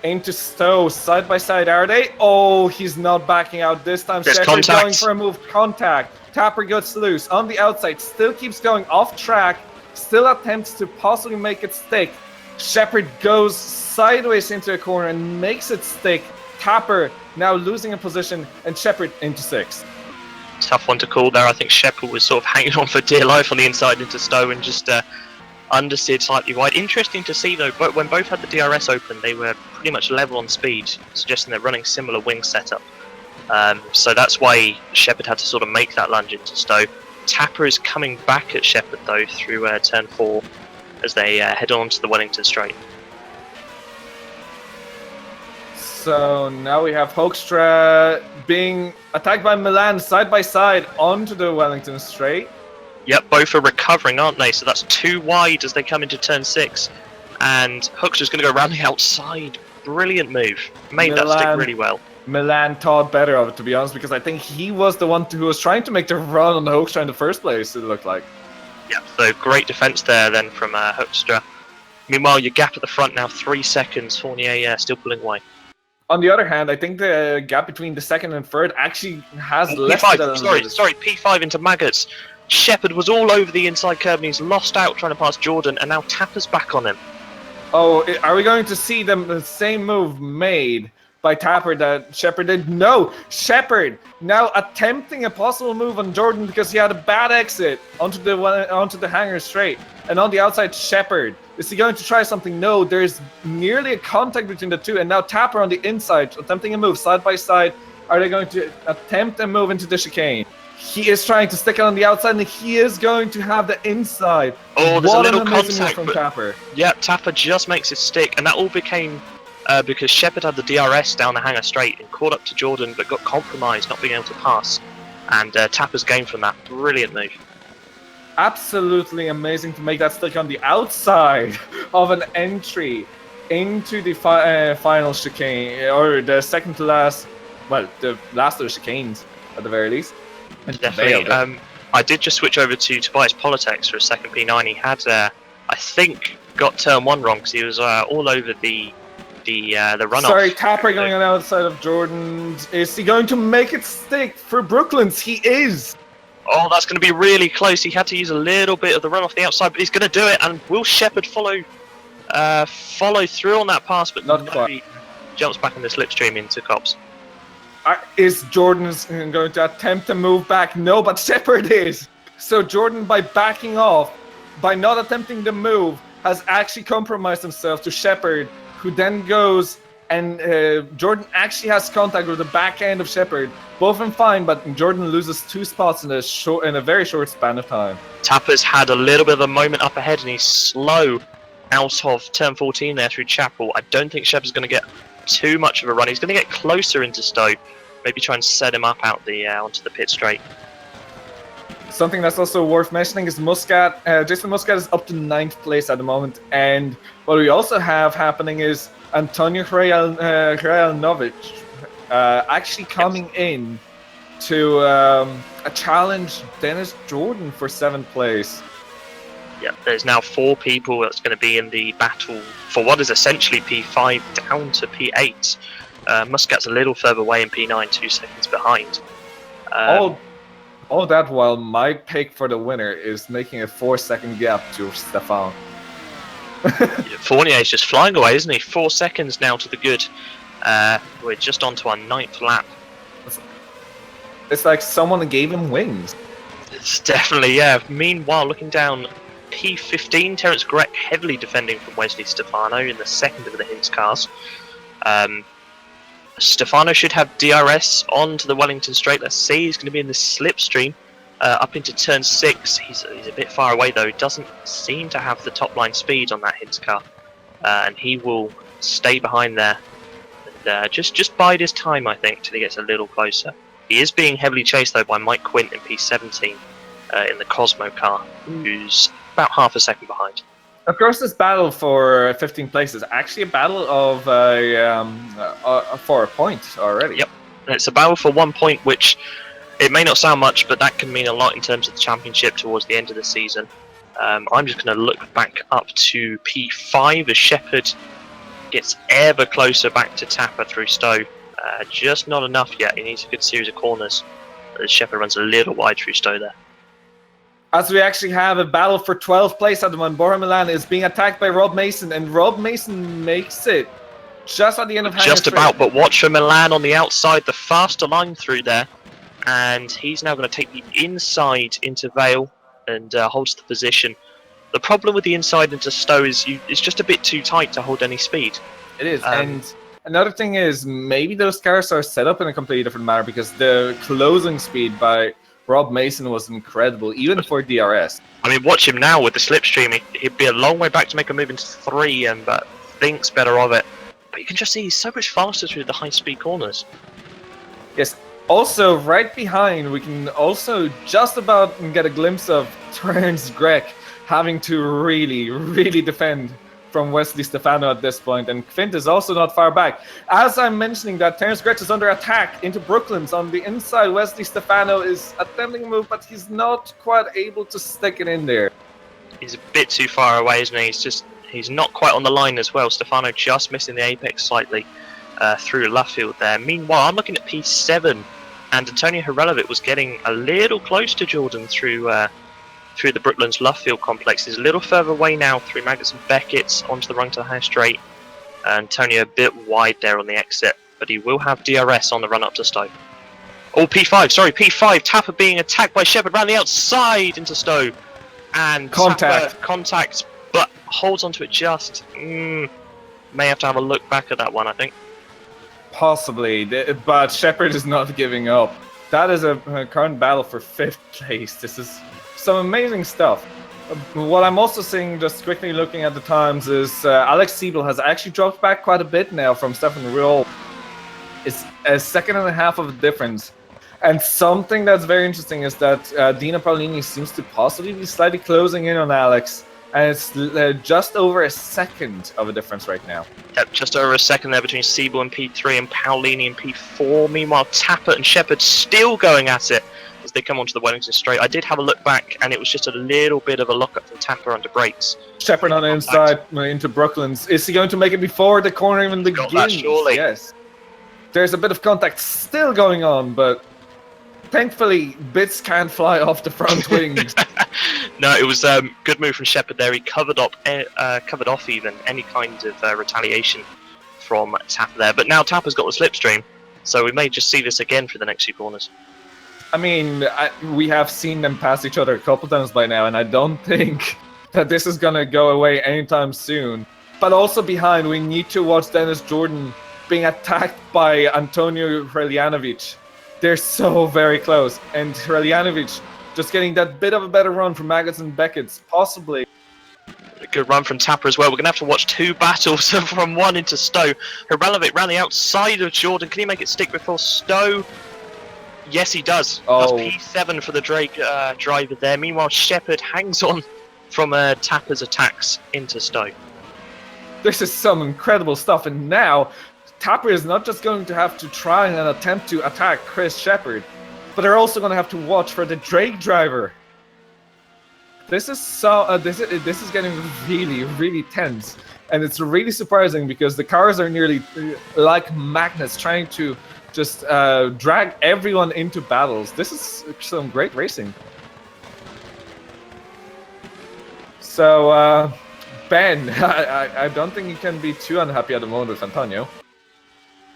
into Stowe side by side, are they? Oh, he's not backing out this time. Shepard going for a move. Contact. Tapper gets loose on the outside, still keeps going off track, still attempts to possibly make it stick. Shepard goes sideways into a corner and makes it stick. Tapper now losing a position and Shepard into 6th. Tough one to call there. I think Shepard was sort of hanging on for dear life on the inside into Stowe and just understeered slightly wide. Interesting to see though, but when both had the DRS open, they were pretty much level on speed, suggesting they're running similar wing setup. So that's why Shepard had to sort of make that lunge into Stowe. Tapper is coming back at Shepard though through turn 4 as they head on to the Wellington straight. So now we have Hoekstra being attacked by Milan side by side onto the Wellington straight. Yep, both are recovering, aren't they? So that's 2 wide as they come into turn 6. And Hoekstra's going to go around the outside. Brilliant move. Made that stick really well. Milan thought better of it, to be honest, because I think he was the one who was trying to make the run on the Hoekstra in the first place, it looked like. Yeah, so great defense there then from Hoekstra. Meanwhile, your gap at the front now, 3 seconds. Fournier still pulling away. On the other hand, I think the gap between the second and third actually has less. Sorry, P5 into Maggots. Shepard was all over the inside curb and he's lost out trying to pass Jordan, and now Tapper's back on him. Oh, are we going to see the same move made by Tapper that Shepard did? No, Shepard now attempting a possible move on Jordan because he had a bad exit onto the hangar straight. And on the outside, Shepard. Is he going to try something? No, there's nearly a contact between the two. And now Tapper on the inside, attempting a move side by side. Are they going to attempt a move into the chicane? He is trying to stick it on the outside, and he is going to have the inside. Oh, there's a little contact from Tapper. Yeah, Tapper just makes it stick, and that all became because Shepard had the DRS down the hangar straight and caught up to Jordan, but got compromised, not being able to pass. And Tapper's gained from that. Brilliant move. Absolutely amazing to make that stick on the outside of an entry into the final chicane, or the second to last, well, the last of the chicanes at the very least. Definitely. I did just switch over to Tobias Politex for a second P9. He had, I think, got turn 1 wrong because he was all over the runoff. Sorry, Tapper going on the outside of Jordan. Is he going to make it stick for Brooklands? He is. Oh, that's going to be really close. He had to use a little bit of the run off the outside, but he's going to do it. And will Shepard follow through on that pass? But not quite. He jumps back in the slipstream into Cops. Is Jordan going to attempt to move back? No, but Shepard is. So Jordan, by backing off, by not attempting to move, has actually compromised himself to Shepard, who then goes and Jordan actually has contact with the back end of Shepard. Both of them fine, but Jordan loses 2 spots in a very short span of time. Tapper's had a little bit of a moment up ahead, and he's slow out of turn 14 there through Chapel. I don't think Shepard's going to get too much of a run. He's going to get closer into Stowe, maybe try and set him up out the onto the pit straight. Something that's also worth mentioning is Muscat. Jason Muscat is up to 9th place at the moment, and what we also have happening is Antonio Hrajanovic actually coming in to challenge Dennis Jordan for 7th place. Yeah, there's now 4 people that's going to be in the battle for what is essentially P5 down to P8. Muscat's a little further away in P9, 2 seconds behind. All that while my pick for the winner is making a 4-second gap to Stefan. Fournier's just flying away, isn't he? 4 seconds now to the good. We're just on to our 9th lap. It's like someone gave him wings. It's definitely, yeah. Meanwhile, looking down, P15, Terence Grech heavily defending from Wesley Stefano in the second of the Hints cars. Stefano should have DRS on to the Wellington straight. Let's see, he's going to be in the slipstream up into turn 6. He's a bit far away though. He doesn't seem to have the top line speed on that Hints car, and he will stay behind there and just bide his time, I think, till he gets a little closer. He is being heavily chased though by Mike Quint in P17 in the Cosmo car, who's about half a second behind. Of course, this battle for 15th place is actually a battle of for a point already. Yep, it's a battle for 1 point, which it may not sound much, but that can mean a lot in terms of the championship towards the end of the season. I'm just going to look back up to P5 as Shepard gets ever closer back to Tapper through Stowe. Just not enough yet. He needs a good series of corners as Shepard runs a little wide through Stowe there. As we actually have a battle for 12th place at the moment, Borja Milan is being attacked by Rob Mason, and Rob Mason makes it just at the end of just about, but watch for Milan on the outside, the faster line through there, and he's now going to take the inside into Vale and holds the position. The problem with the inside into Stowe is it's just a bit too tight to hold any speed. It is, and another thing is maybe those cars are set up in a completely different manner, because the closing speed by Rob Mason was incredible, even for DRS. I mean, watch him now with the slipstream. He'd be a long way back to make a move into 3, and thinks better of it. But you can just see he's so much faster through the high-speed corners. Yes. Also, right behind, we can also just about get a glimpse of Terence Grech having to really defend from Wesley Stefano at this point, and Quint is also not far back. As I'm mentioning that, Terence Grech is under attack into Brooklands on the inside. Wesley Stefano is attempting a move, but he's not quite able to stick it in there. He's a bit too far away, isn't he? He's not quite on the line as well. Stefano just missing the apex slightly through Luffield there. Meanwhile, I'm looking at P7, and Antonio Hrajanovic was getting a little close to Jordan through the Brooklands Luffield complex. He's a little further away now through Maggots and Beckett's onto the run to the high straight. Antonio a bit wide there on the exit, but he will have DRS on the run up to Stowe. Oh, P5, Tapper being attacked by Shepard round the outside into Stowe. And contact, but holds onto it just. May have to have a look back at that one, I think. Possibly, but Shepard is not giving up. That is a current battle for 5th place. This is some amazing stuff. What I'm also seeing, just quickly looking at the times, is Alex Siebel has actually dropped back quite a bit now from Stefan Riol. It's a second and a half of a difference. And something that's very interesting is that Dino Paolini seems to possibly be slightly closing in on Alex, and it's just over a second of a difference right now. Yep, just over a second there between Siebel in P3 and Paolini in P4. Meanwhile, Tapper and Shepard still going at it as they come onto the Wellington straight. I did have a look back, and it was just a little bit of a lock-up from Tapper under brakes. Shepard on the inside into Brooklands. Is he going to make it before the corner even begins? Got that, surely. Yes. There's a bit of contact still going on, but thankfully bits can't fly off the front wings. No, it was a good move from Shepard there. He covered off even any kind of retaliation from Tapper there. But now Tapper's got the slipstream. So we may just see this again for the next few corners. I mean, we have seen them pass each other a couple times by now, and I don't think that this is going to go away anytime soon. But also behind, we need to watch Dennis Jordan being attacked by Antonio Hreljaninovic. They're so very close, and Hreljaninovic just getting that bit of a better run from Maggots and Beckett's, possibly. A good run from Tapper as well. We're going to have to watch two battles from one into Stowe. Hreljaninovic ran the outside of Jordan. Can he make it stick before Stowe? Yes, he does. Oh. That's P7 for the Drake driver there. Meanwhile, Shepherd hangs on from Tapper's attacks into Stowe. This is some incredible stuff, and now Tapper is not just going to have to try and attempt to attack Chris Shepherd, but they're also going to have to watch for the Drake driver. This is so. This is getting really, really tense, and it's really surprising because the cars are nearly like magnets, trying to just drag everyone into battles. This is some great racing. So, Ben, I don't think you can be too unhappy at the moment with Antonio.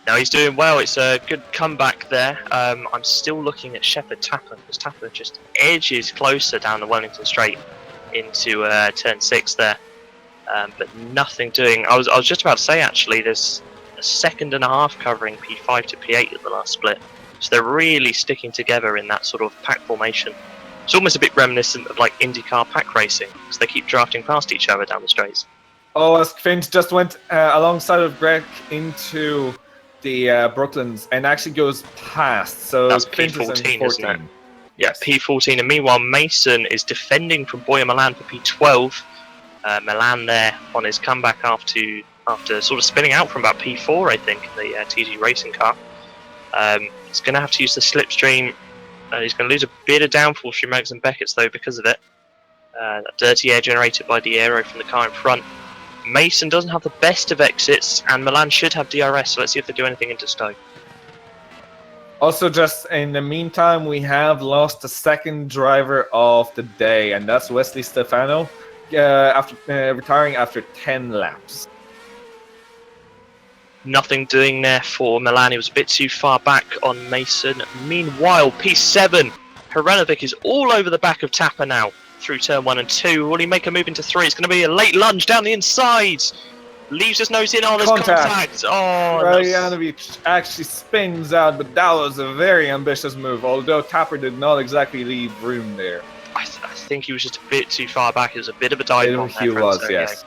No, he's doing well. It's a good comeback there. I'm still looking at Shepherd Tapper, because Tapper just edges closer down the Wellington Straight into turn 6 there. But nothing doing. I was just about to say, actually, there's a second and a half covering P5 to P8 at the last split. So they're really sticking together in that sort of pack formation. It's almost a bit reminiscent of like IndyCar pack racing, because they keep drafting past each other down the straights. Oh, as Quint just went alongside of Greg into the Brooklands and actually goes past. So that's Quint P14, is isn't it? Yes, P14. And meanwhile, Mason is defending from Boyer Milan for P12. Milan there on his comeback after sort of spinning out from about P4, I think, in the TG racing car. He's going to have to use the slipstream. He's going to lose a bit of downforce from Maggots and Beckett's, though, because of it. That dirty air generated by the aero from the car in front. Mason doesn't have the best of exits, and Milan should have DRS, so let's see if they do anything into Stowe. Also, just in the meantime, we have lost the second driver of the day, and that's Wesley Stefano, after retiring after 10 laps. Nothing doing there for Milan. He was a bit too far back on Mason. Meanwhile, P7, Hreljaninovic is all over the back of Tapper now through turn 1 and 2. Will he make a move into 3? It's going to be a late lunge down the inside. Leaves his nose in. Oh, there's contact. Oh, Hreljaninovic actually spins out, but that was a very ambitious move, although Tapper did not exactly leave room there. I think he was just a bit too far back. It was a bit of a dive bomb there. He was, yes.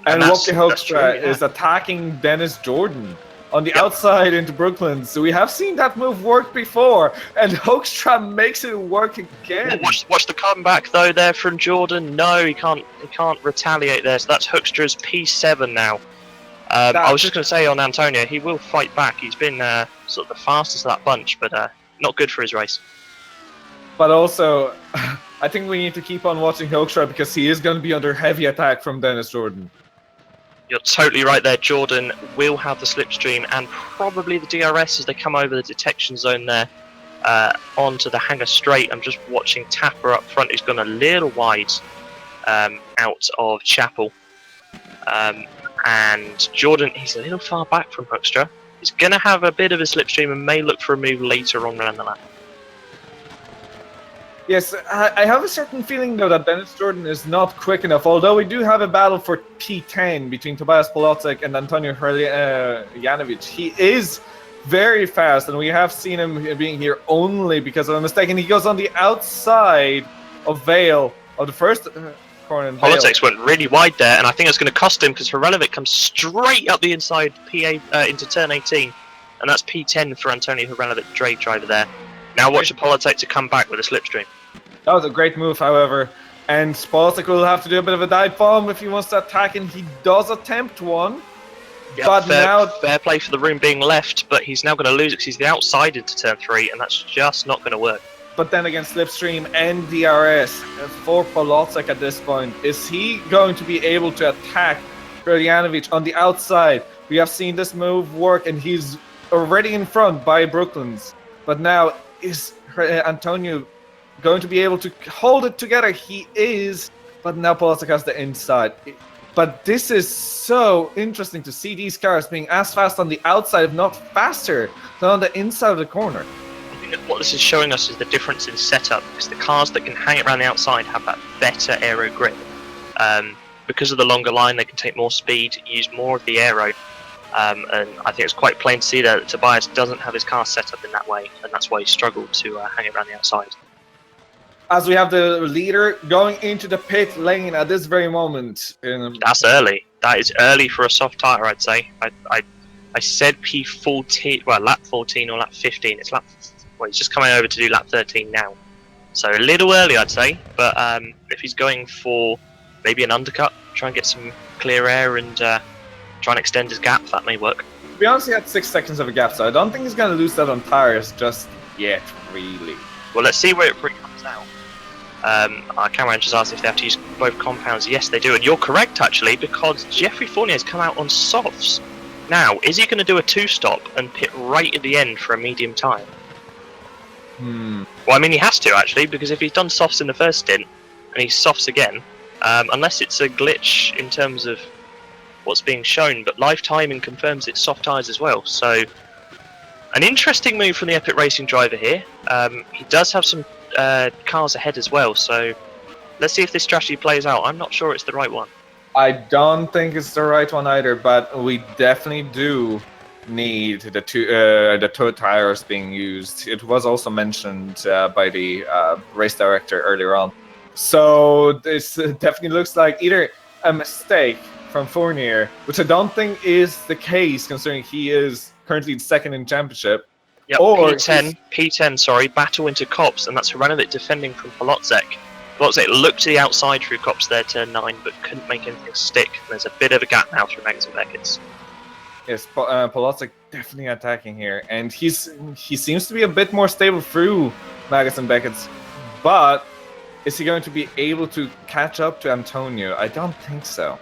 And Woki Hoekstra is attacking Dennis Jordan on the outside into Brooklyn. So we have seen that move work before, and Hoekstra makes it work again. Watch the comeback though there from Jordan. No, he can't retaliate there. So that's Hoekstra's P7 now. I was just going to say on Antonio, he will fight back. He's been sort of the fastest of that bunch, but not good for his race. But also, I think we need to keep on watching Hoekstra because he is going to be under heavy attack from Dennis Jordan. You're totally right there. Jordan will have the slipstream and probably the DRS as they come over the detection zone there onto the hangar straight. I'm just watching Tapper up front, who's gone a little wide out of Chapel. And Jordan, he's a little far back from Hoekstra. He's going to have a bit of a slipstream and may look for a move later on around the lap. Yes, I have a certain feeling, though, that Dennis Jordan is not quick enough, although we do have a battle for P10 between Tobias Polacek and Antonio Hreljaninovic. He is very fast, and we have seen him being here only because of a mistake, and he goes on the outside of Vale, of the first corner. Polacek went really wide there, and I think it's going to cost him because Hreljaninovic comes straight up the inside into turn 18, and that's P10 for Antonio Hreljaninovic, the Drake driver there. Now watch Polacek to come back with a slipstream. That was a great move, however, and Polacek will have to do a bit of a dive bomb if he wants to attack, and he does attempt one. Yep, but now fair play for the room being left, but he's now going to lose it because he's the outside into turn 3, and that's just not going to work. But then again, slipstream and DRS for Polacek at this point. Is he going to be able to attack Hreljaninovic on the outside? We have seen this move work, and he's already in front by Brooklands. But now, is Antonio going to be able to hold it together? He is, but now Polacek has the inside. But this is so interesting to see these cars being as fast on the outside, if not faster, than on the inside of the corner. I think that what this is showing us is the difference in setup, because the cars that can hang it around the outside have that better aero grip. Because of the longer line, they can take more speed, use more of the aero. And I think it's quite plain to see that Tobias doesn't have his car set up in that way, and that's why he struggled to hang it around the outside. As we have the leader going into the pit lane at this very moment. That's early. That is early for a soft tyre, I'd say. I said P14, well, lap 14 or lap 15. It's lap, well, he's just coming over to do lap 13 now. So a little early, I'd say. But if he's going for maybe an undercut, try and get some clear air and try and extend his gap, that may work. To be honest, he had 6 seconds of a gap, so I don't think he's going to lose that on tyres just yet, really. Well, let's see where it comes out. Our camera just asked if they have to use both compounds. Yes, they do, and you're correct, actually, because Jeffrey Fournier's come out on softs. Now, is he going to do a 2-stop and pit right at the end for a medium tyre? Well, I mean, he has to, actually, because if he's done softs in the first stint, and he softs again, unless it's a glitch in terms of what's being shown, but live timing confirms it's soft tyres as well, so an interesting move from the Epic Racing driver here. He does have some cars ahead as well, so let's see if this strategy plays out. I'm not sure it's the right one. I don't think it's the right one either, but we definitely do need the two tires being used. It was also mentioned by the race director earlier on. So this definitely looks like either a mistake from Fournier, which I don't think is the case considering he is currently second in championship. Yep, or P10, sorry, battle into Kops, and that's Hranovic defending from Kołodziejczyk. Kołodziejczyk looked to the outside through Kops there, turn 9, but couldn't make anything stick. There's a bit of a gap now through Magnussen Beckett's. Yes, Kołodziejczyk definitely attacking here, and he seems to be a bit more stable through Magnussen Beckett's, but is he going to be able to catch up to Antonio? I don't think so.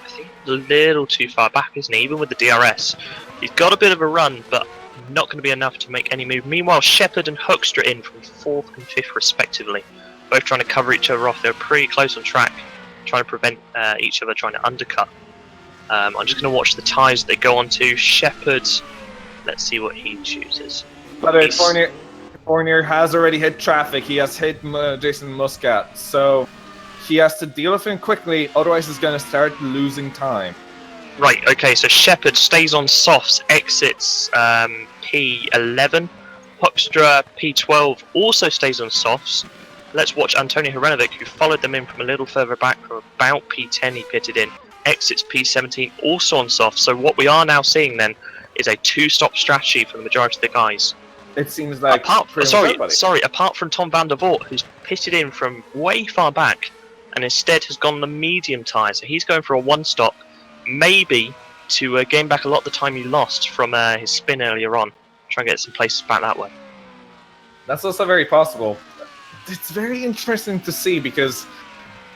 I think a little too far back, isn't he? Even with the DRS. He's got a bit of a run, but not going to be enough to make any move. Meanwhile, Shepard and Hoekstra in from 4th and 5th respectively, both trying to cover each other off. They're pretty close on track, trying to prevent each other trying to undercut. I'm just going to watch the tyres they go on to. Shepard, let's see what he chooses. But Fournier has already hit traffic. He has hit Jason Muscat, so he has to deal with him quickly, otherwise he's going to start losing time. Right, okay, so Shepard stays on softs, exits P11. Hoekstra, P12, also stays on softs. Let's watch Antonio Hranovic, who followed them in from a little further back from about P10 he pitted in. Exits P17, also on softs. So what we are now seeing then is a 2-stop strategy for the majority of the guys. It seems like apart from Tom van der Voort, who's pitted in from way far back and instead has gone the medium tyre. So he's going for a 1-stop, maybe to gain back a lot of the time he lost from his spin earlier on. Try and get some places back that way. That's also very possible. It's very interesting to see because,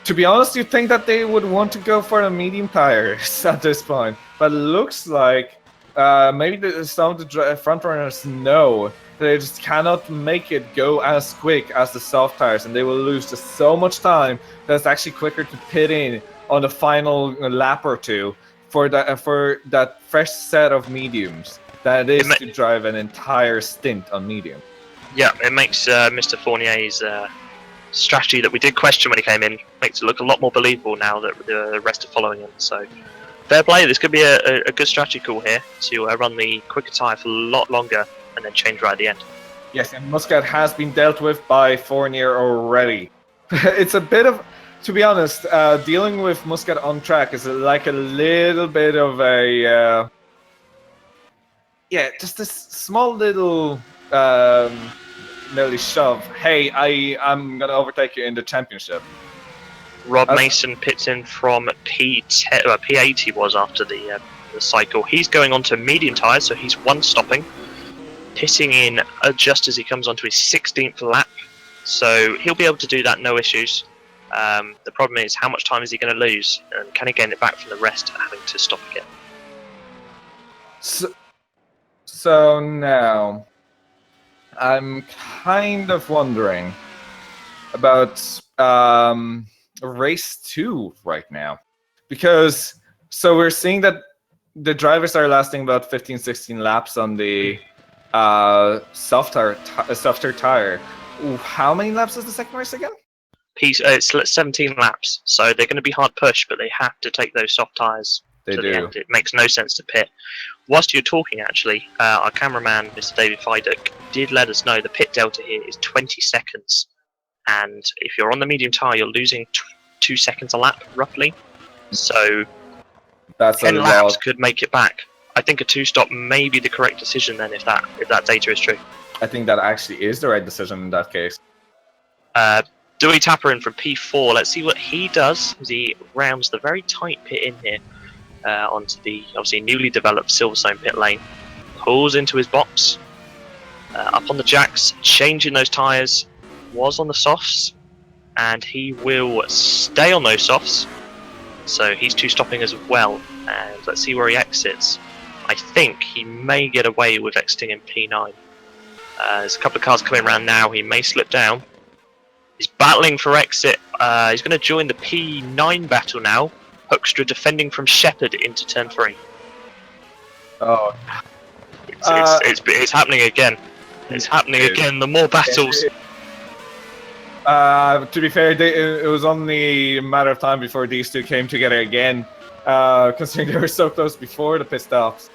to be honest, you'd think that they would want to go for the medium tires at this point. But it looks like maybe some of the front runners know that they just cannot make it go as quick as the soft tires, and they will lose just so much time that it's actually quicker to pit in on the final lap or two for that fresh set of mediums that is to drive an entire stint on medium. Yeah, it makes Mr. Fournier's strategy that we did question when he came in, makes it look a lot more believable now that the rest are following him. So, fair play. This could be a good strategy call here to run the quicker tyre for a lot longer and then change right at the end. Yes, and Muscat has been dealt with by Fournier already. It's a bit of, to be honest, dealing with Muscat on track is like a little bit of a, just this small little nearly shove. Hey, I'm gonna overtake you in the championship. Rob Mason pits in from P10, P8 he was after the cycle. He's going on to medium tyres, so he's 1-stopping. Pitting in just as he comes onto his 16th lap. So he'll be able to do that, no issues. The problem is, how much time is he going to lose? And can he gain it back from the rest having to stop again? So now, I'm kind of wondering about race 2 right now. because so we're seeing that the drivers are lasting about 15-16 laps on the softer tire. How many laps is the second race again? It's 17 laps, so they're going to be hard pushed, but they have to take those soft tyres to the end. It makes no sense to pit. Whilst you're talking, actually, our cameraman, Mr. David Fidock, did let us know the pit delta here is 20 seconds. And if you're on the medium tyre, you're losing 2 seconds a lap, roughly. So that's 10 laps could make it back. I think a 2-stop may be the correct decision then, if that data is true. I think that actually is the right decision in that case. Dewey Tapper in from P4. Let's see what he does as he rounds the very tight pit in here onto the obviously newly developed Silverstone pit lane. Pulls into his box, up on the jacks, changing those tyres. Was on the softs, and he will stay on those softs. So he's 2-stopping as well. And let's see where he exits. I think he may get away with exiting in P9. There's a couple of cars coming around now. He may slip down. He's battling for exit. He's going to join the P9 battle now. Hoekstra defending from Shepherd into turn 3. Oh, it's happening again. It's happening again. The more battles. To be fair, it was only a matter of time before these two came together again, considering they were so close before the pit stops.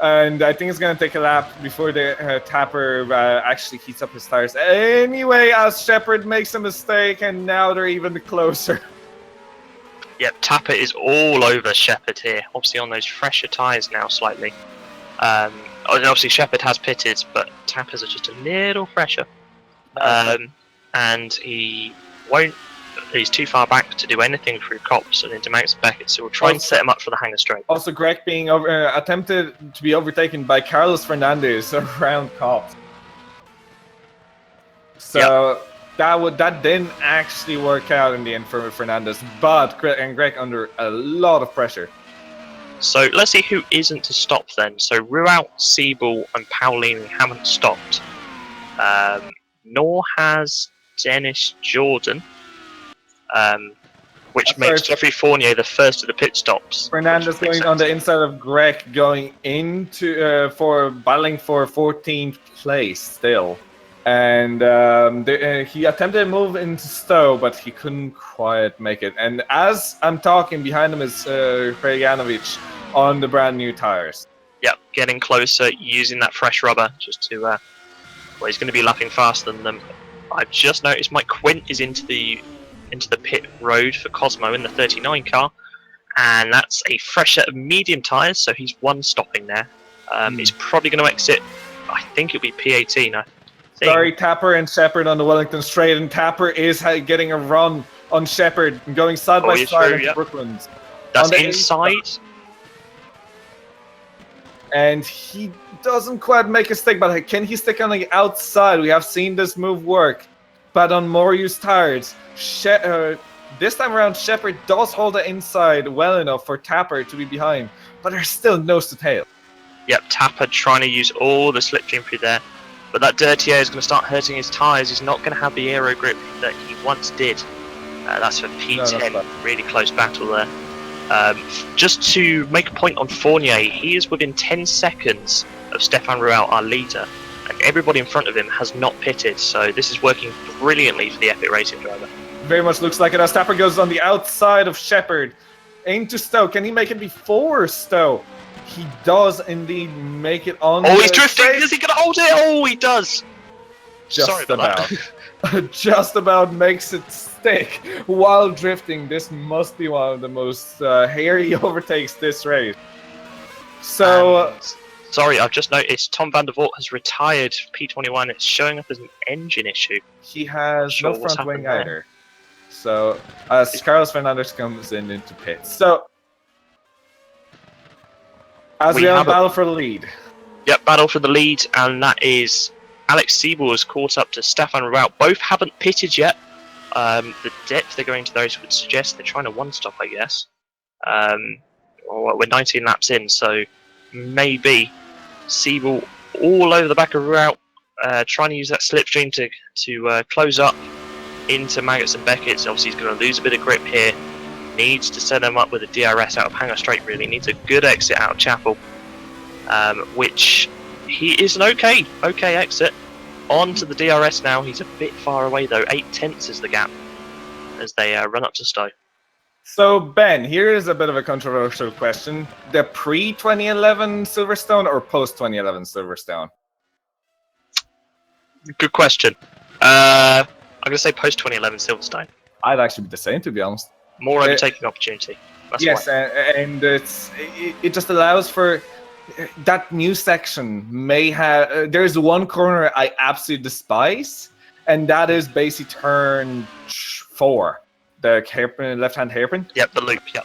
And I think it's going to take a lap before the Tapper actually heats up his tires. Anyway, as Shepherd makes a mistake, and now they're even closer. Yep, Tapper is all over Shepherd here. Obviously on those fresher tyres now slightly. Obviously Shepherd has pitted, but Tappers are just a little fresher. And he's too far back to do anything through Cops and into Max Beckett, so we'll try and set him up for the hangar straight. Also, Greg being attempted to be overtaken by Carlos Fernandez around Cops. So that didn't actually work out in the end for Fernandez, but Greg under a lot of pressure. So let's see who isn't to stop then. So Ruout, Siebel, and Pauline haven't stopped. Nor has Dennis Jordan. Which makes Jeffrey Fournier the first of the pit stops. Fernandez going on the inside of Greg, going into for battling for 14th place still, and he attempted to move into Stowe, but he couldn't quite make it. And as I'm talking, behind him is Krejanovic on the brand new tires. Yep, getting closer, using that fresh rubber just to. Well, he's going to be lapping faster than them. I've just noticed Mike Quint is into the pit road for Cosmo in the 39 car, and that's a fresh set of medium tyres, so he's 1-stopping there. He's probably going to exit, I think it'll be P18. Sorry, Tapper and Shepherd on the Wellington straight, and Tapper is getting a run on Shepherd and going side by side into Brooklands. That's inside. And he doesn't quite make a stick, but can he stick on the outside? We have seen this move work, but on more used tires. This time around, Shepherd does hold the inside well enough for Tapper to be behind, but there's still nose to tail. Yep, Tapper trying to use all the slipstream through there, but that dirty air is going to start hurting his tyres. He's not going to have the aero grip that he once did. That's for P10, no, really close battle there. Just to make a point on Fournier, he is within 10 seconds of Stefan Ruout, our leader, and everybody in front of him has not pitted, so this is working brilliantly for the Epic Racing driver. Very much looks like it as Tapper goes on the outside of Shepherd into Stowe. Can he make it before Stowe? He does indeed make it on. Oh, he's drifting! Is he going to hold it? Oh, he does! Sorry about that. Just about makes it stick while drifting. This must be one of the most hairy overtakes this race. So, sorry, I've just noticed Tom van der Voort has retired P21. It's showing up as an engine issue. He has no front wing either. So, as Carlos Fernandez comes into pit. So, as we have a battle for the lead. Yep, battle for the lead, and that is Alex Siebel has caught up to Stefan Ruout. Both haven't pitted yet. The depth they're going to those would suggest they're trying to one-stop, I guess. We're 19 laps in, so maybe Siebel all over the back of Ruout, trying to use that slipstream to close up into Maggots and Beckett. Obviously, he's going to lose a bit of grip here needs to set him up with a DRS out of Hangar Straight, really. Needs a good exit out of Chapel, which he is an okay exit. On to the DRS now. He's a bit far away, though. 8/10 is the gap as they run up to Stowe. So, Ben, here is a bit of a controversial question. The pre-2011 Silverstone or post-2011 Silverstone? Good question. I'm going to say post-2011 Silverstone. I'd actually be the same, to be honest. More overtaking opportunity. That's yes, why. and it just allows for that new section. May have there's one corner I absolutely despise, and that is basically turn 4, the hairpin, left-hand hairpin. Yep, the loop. Yep.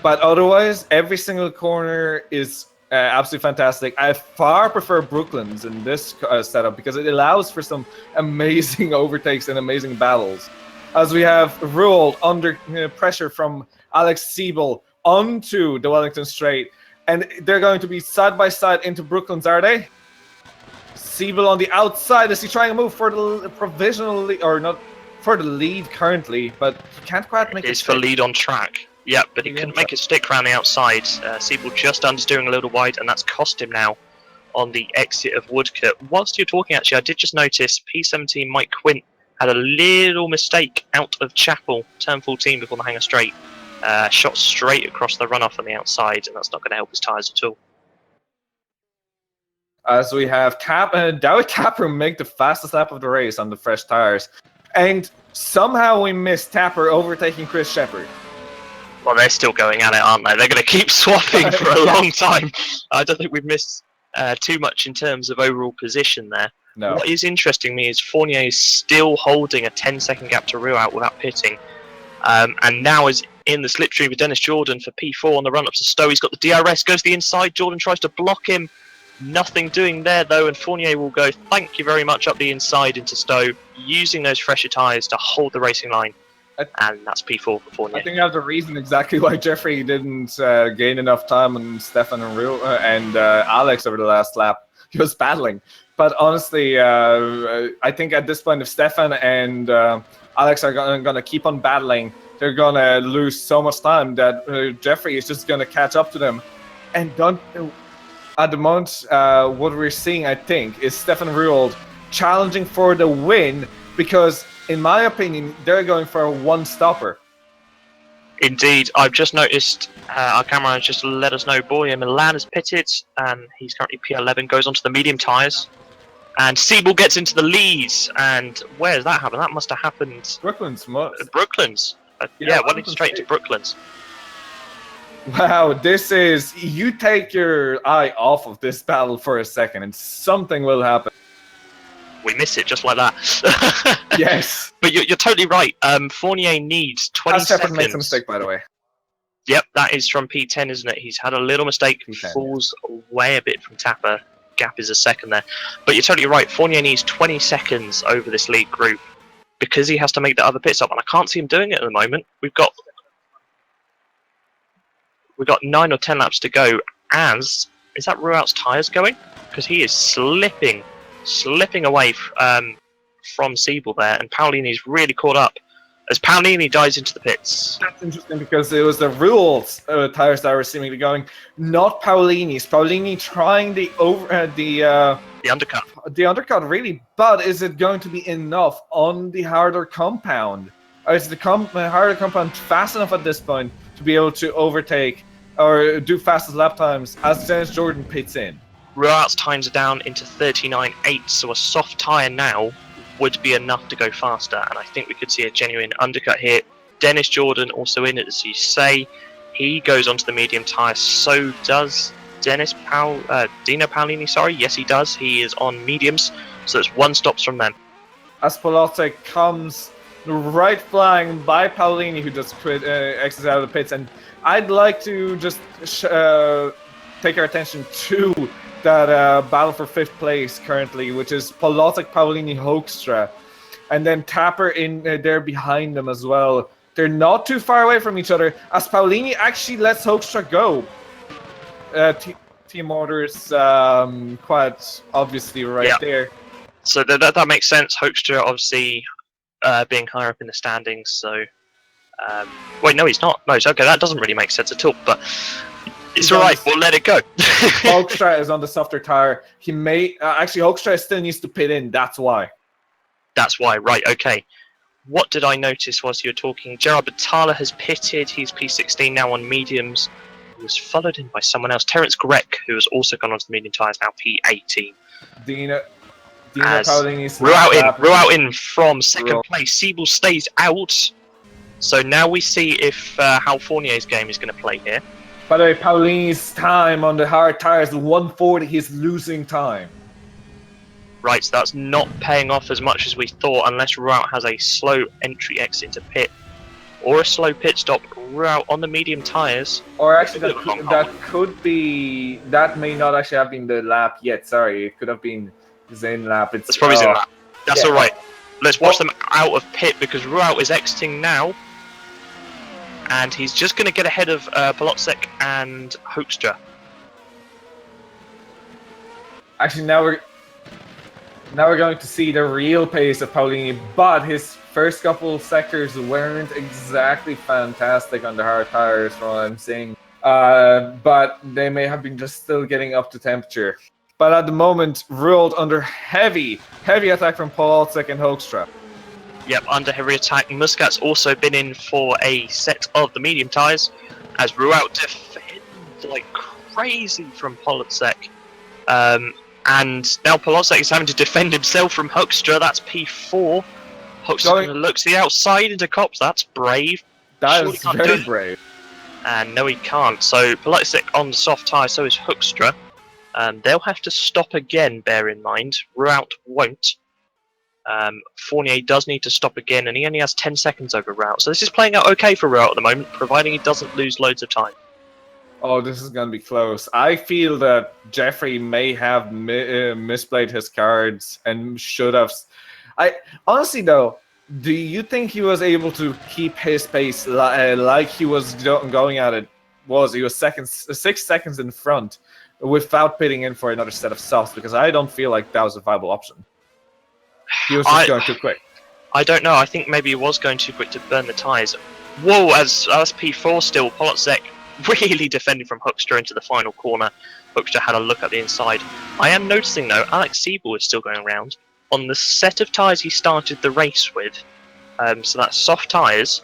But otherwise, every single corner is absolutely fantastic. I far prefer Brooklands in this setup because it allows for some amazing overtakes and amazing battles. As we have ruled under pressure from Alex Siebel onto the Wellington Straight, and they're going to be side by side into Brooklands, are they? Siebel on the outside. Is he trying to move for the provisional lead, or not for the lead currently? But he can't quite make it. It's for lead on track. Yeah, but he couldn't make it stick around the outside. Siebel just understeering a little wide, and that's cost him now on the exit of Woodcote. Whilst you're talking, actually, I did just notice P17 Mike Quint had a little mistake out of Chapel, turn 14 before the Hangar Straight. Shot straight across the runoff on the outside, and that's not going to help his tyres at all. As we have David Kacper make the fastest lap of the race on the fresh tyres. And somehow we missed Tapper overtaking Chris Shepherd. Well, they're still going at it, aren't they? They're going to keep swapping for a long time. I don't think we've missed too much in terms of overall position there. No. What is interesting me is Fournier is still holding a 10-second gap to Ruout without pitting. And now is in the slipstream with Dennis Jordan for P4 on the run-up to Stowe. He's got the DRS, goes to the inside. Jordan tries to block him. Nothing doing there, though, and Fournier will go, thank you very much, up the inside into Stowe, using those fresher tyres to hold the racing line. And that's P4 for Fournier. I think that's the reason exactly why Jeffrey didn't gain enough time on Stefan and Alex over the last lap. He was battling. But honestly, I think at this point, if Stefan and Alex are going to keep on battling, they're going to lose so much time that Jeffrey is just going to catch up to them. And at the moment, what we're seeing, I think, is Stefan Ruold challenging for the win because, in my opinion, they're going for a one-stopper. Indeed. I've just noticed our camera has just let us know Boya Milan has pitted, and he's currently P11, goes onto the medium tyres. And Siebel gets into the lead, and where does that happen? That must have happened... Brooklands. Brooklands. Yeah, Wellington Straight to Brooklands. Wow, this is... You take your eye off of this battle for a second, and something will happen. We miss it just like that. Yes. But you're totally right. Fournier needs 20 seconds. Shepard makes a mistake, by the way. Yep, that is from P10, isn't it? He's had a little mistake. P10, falls away a bit from Tapper. Gap is a second there. But you're totally right. Fournier needs 20 seconds over this lead group because he has to make the other pit stop, and I can't see him doing it at the moment. We've got 9 or 10 laps to go. Is that Ruout's tyres going? Because he is slipping away from Siebel there, and Paolini's really caught up as Paolini dives into the pits. That's interesting because it was the Ruold's tyres that were seemingly going, not Paolini's. Paolini trying the undercut. The undercut, really, but is it going to be enough on the harder compound? Or is the harder compound fast enough at this point to be able to overtake or do fastest lap times as Dennis Jordan pits in? Ruout's times are down into 39.8, so a soft tyre now would be enough to go faster, and I think we could see a genuine undercut here. Dennis Jordan also in it, as you say. He goes onto the medium tyre, so does Dino Paolini, sorry. Yes, he does. He is on mediums, so it's one stops from them. As Polottek comes right flying by Paolini, who just exits out of the pits, and I'd like to just take our attention to that battle for 5th place currently, which is Polottek, Paolini, Hoekstra, and then Tapper in there behind them as well. They're not too far away from each other, as Paolini actually lets Hoekstra go. Team orders quite obviously there. So that makes sense. Hoekstra obviously being higher up in the standings, so Wait, no, he's not. No, it's okay. That doesn't really make sense at all. But it's all right. We'll let it go. Hoekstra is on the softer tire. He may actually Hoekstra still needs to pit in. That's why. That's why. Right. Okay. What did I notice whilst you were talking? Gerard Batala has pitted. He's P16 now on mediums. He was followed in by someone else. Terence Grech, who has also gone onto the medium tyres, now P18. Dino Paolini's Ruau in from second place. Siebel stays out. So now we see if how Fournier's game is going to play here. By the way, Paolini's time on the hard tires is 140. He's losing time. Right, so that's not paying off as much as we thought, unless Ruau has a slow entry exit into pit. Or a slow pit stop. Ruau on the medium tyres. Or actually, that may not actually have been the lap yet. Sorry, it could have been Zen lap. It's probably Zen lap. That's all right. Let's watch them out of pit because Ruau is exiting now. And he's just going to get ahead of Polotczek and Hoekstra. Actually, now we're going to see the real pace of Paolini, but his first couple sectors weren't exactly fantastic on the hard tires, from what I'm seeing. But they may have been just still getting up to temperature. But at the moment, ruled under heavy attack from Polotczek and Hoekstra. Yep, under heavy attack. Muscat's also been in for a set of the medium tyres, as Ruau defends like crazy from Polotczek. And now Polotczek is having to defend himself from Hoekstra. That's P4. Hoekstra going to look to the outside into Kops. That's brave. That is very brave. And no, he can't. So Polotczek on the soft tyre, so is Hoekstra. They'll have to stop again, bear in mind. Ruau won't. Fournier does need to stop again, and he only has 10 seconds over Ruau. So this is playing out okay for Ruau at the moment, providing he doesn't lose loads of time. Oh, this is going to be close. I feel that Jeffrey may have misplayed his cards and should have. Honestly, though, do you think he was able to keep his pace like he was going at it? He was 6 seconds in front without pitting in for another set of softs? Because I don't feel like that was a viable option. He was just going too quick. I don't know. I think maybe he was going too quick to burn the tyres. Whoa, as P4 still, Polotczek really defending from Hoekstra into the final corner. Hoekstra had a look at the inside. I am noticing, though, Alex Siebel is still going around on the set of tyres he started the race with. So that's soft tyres.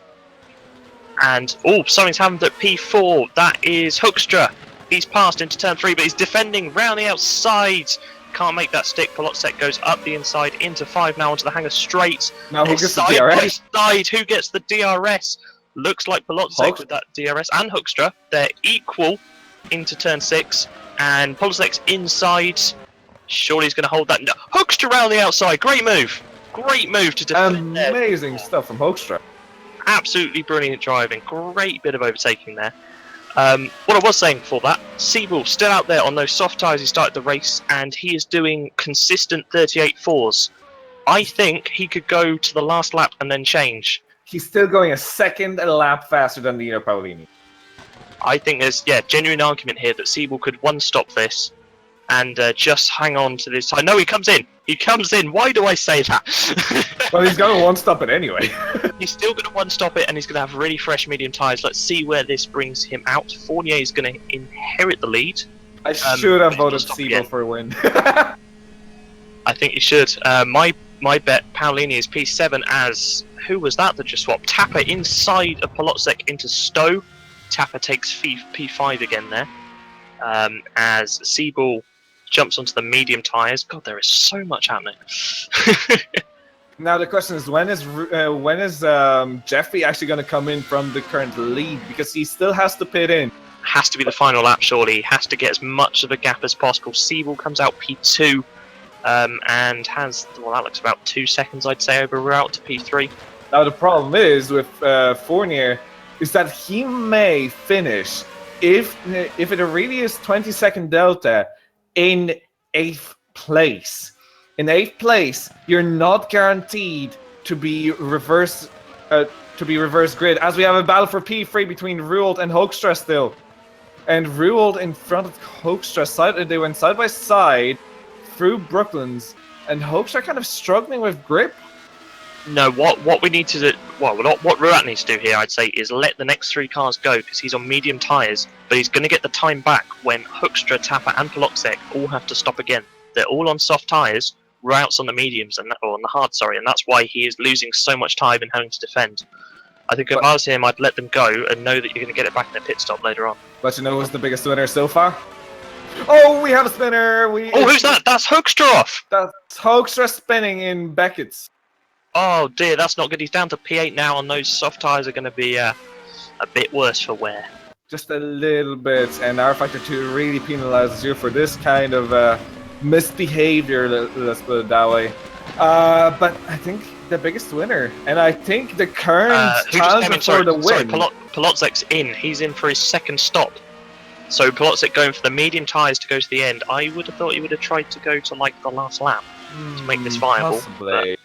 And, something's happened at P4. That is Hoekstra. He's passed into turn 3, but he's defending round the outside. Can't make that stick. Polotczek goes up the inside into 5 now onto the hanger straight. Now who gets the DRS? Who gets the DRS? Looks like Polotczek with that DRS and Hoekstra. They're equal into turn 6. And Polotczek's inside. Surely he's going to hold that. No. Hoekstra around the outside. Great move. Great move to defend. Amazing stuff from Hoekstra. Absolutely brilliant driving. Great bit of overtaking there. What I was saying before that, Siebel still out there on those soft tyres he started the race, and he is doing consistent 38.4s. I think he could go to the last lap and then change. He's still going a second a lap faster than Dino Paolini. I think there's genuine argument here that Siebel could one-stop this and just hang on to this. I know he comes in. He comes in. Why do I say that? Well, he's going to one-stop it anyway. He's still going to one-stop it, and he's going to have really fresh medium tyres. Let's see where this brings him out. Fournier is going to inherit the lead. I should have voted Siebel for a win. I think you should. My bet, Paolini is P7 as... Who was that just swapped? Tapper inside of Polotczek into Stowe. Tapper takes P5 again there. As Siebel jumps onto the medium tyres. God, there is so much happening. Now the question is, when is Jeffrey actually going to come in from the current lead? Because he still has to pit in. Has to be the final lap, surely. He has to get as much of a gap as possible. Siebel comes out P2 and has, well, that looks about 2 seconds, I'd say, over Ruau to P3. Now the problem is with Fournier is that he may finish, if it really is 20-second delta, in 8th place. In 8th place, you're not guaranteed to be reverse grid, as we have a battle for P3 between Ruold and Hoekstra still. And Ruold in front of Hoekstra, they went side by side through Brooklands, and Hoekstra kind of struggling with grip. No, what we need to do, well, what Ruat needs to do here, I'd say, is let the next 3 cars go because he's on medium tyres, but he's going to get the time back when Hoekstra, Tapper, and Polocek all have to stop again. They're all on soft tyres, Ruat's on the mediums or on the hard, sorry, and that's why he is losing so much time and having to defend. I think if I was him, I'd let them go and know that you're going to get it back in the pit stop later on. But you know who's the biggest winner so far? Oh, we have a spinner. Who's that? That's Hoekstra off. That's Hoekstra spinning in Beckett's. Oh dear, that's not good. He's down to P8 now, and those soft tyres are going to be a bit worse for wear. Just a little bit, and R Factor 2 really penalizes you for this kind of misbehavior, let's put it that way. But I think the biggest winner, and I think the current challenger for the win. Sorry, Polocek's in. He's in for his second stop. So Polocek going for the medium tyres to go to the end. I would have thought he would have tried to go to like the last lap to make this viable. Possibly.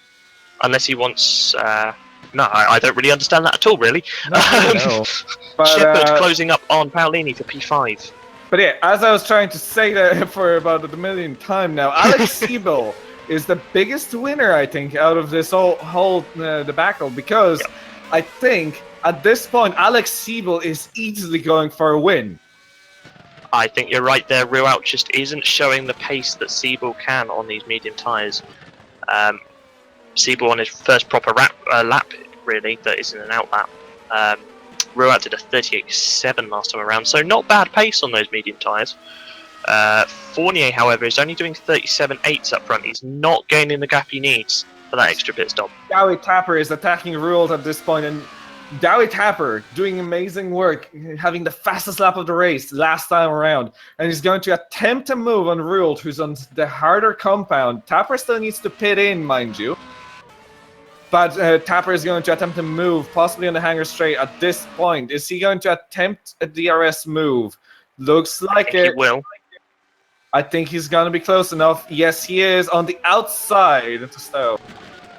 Unless he wants... no, I don't really understand that at all, really. No. But, Shepard closing up on Paolini for P5. But yeah, as I was trying to say that for about the millionth time now, Alex Siebel is the biggest winner, I think, out of this whole debacle, because I think at this point, Alex Siebel is easily going for a win. I think you're right there. Ruat just isn't showing the pace that Siebel can on these medium tyres. Siebel on his first proper lap, really, that isn't an out lap. Ruat did a 38.7 last time around, so not bad pace on those medium tyres. Fournier, however, is only doing 37.8s up front. He's not gaining the gap he needs for that extra pit stop. David Tapper is attacking Ruat at this point, and David Tapper doing amazing work, having the fastest lap of the race last time around, and he's going to attempt to move on Ruat, who's on the harder compound. Tapper still needs to pit in, mind you. But Tapper is going to attempt to move, possibly on the hanger straight at this point. Is he going to attempt a DRS move? Looks like it. He will. I think he's going to be close enough. Yes, he is on the outside to Stowe.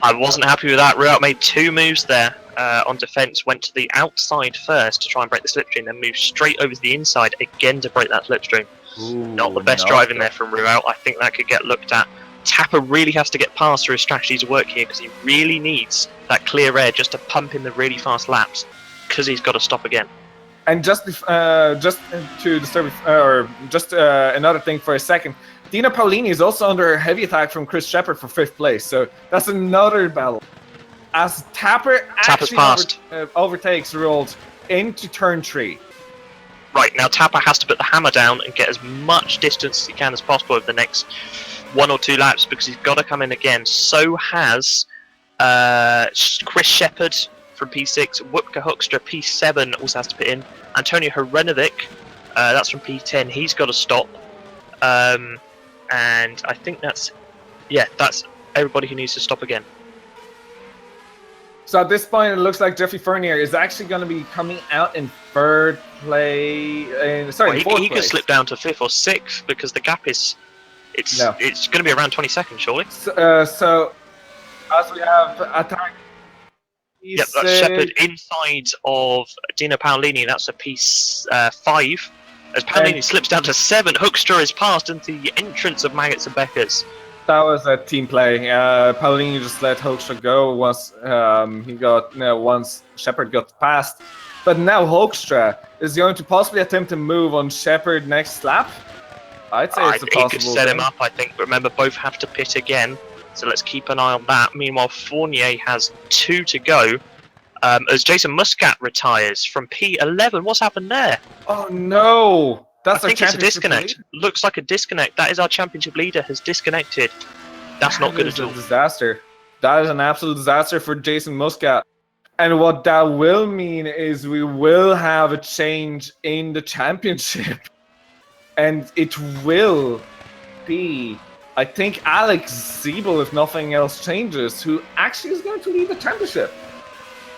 I wasn't happy with that. Ruat made 2 moves there on defence. Went to the outside first to try and break the slipstream, then moved straight over to the inside again to break that slipstream. Not the best driving there from Ruat. I think that could get looked at. Tapper really has to get past through his strategy to work here because he really needs that clear air just to pump in the really fast laps because he's got to stop again. And just to disturb, or just another thing for a second, Dino Paolini is also under a heavy attack from Chris Shepard for 5th place, so that's another battle. As Tapper actually overtakes Ruat into turn 3. Right, now Tapper has to put the hammer down and get as much distance as he can as possible over the next 1 or 2 laps because he's got to come in again. So has Chris Shepard from P6, Wupke Hoekstra P7 also has to put in. Antonio Hrenovic, that's from P10, he's got to stop. And I think that's everybody who needs to stop again. So at this point, it looks like Jeffrey Fournier is actually going to be coming out in 3rd place. He could slip down to 5th or 6th because the gap is it's going to be around 20 seconds, surely. So as we have attack. Yep, that's Shepard inside of Dino Paolini. That's a P5. As Paolini slips down to 7, Hoekstra is passed into the entrance of Maggots and Beckers. That was a team play. Paolini just let Hoekstra go once Shepard got past. But now Hoekstra is going to possibly attempt to move on Shepard next lap. I'd say it's a possible he could set him up, I think. But remember, both have to pit again. So let's keep an eye on that. Meanwhile, Fournier has 2 to go. As Jason Muscat retires from P11. What's happened there? Oh no! I think it's a disconnect. Looks like a disconnect. That is our championship leader has disconnected. That's not good at all. Disaster. That is an absolute disaster for Jason Muscat. And what that will mean is we will have a change in the championship. And it will be, I think, Alex Siebel, if nothing else changes, who actually is going to lead the championship.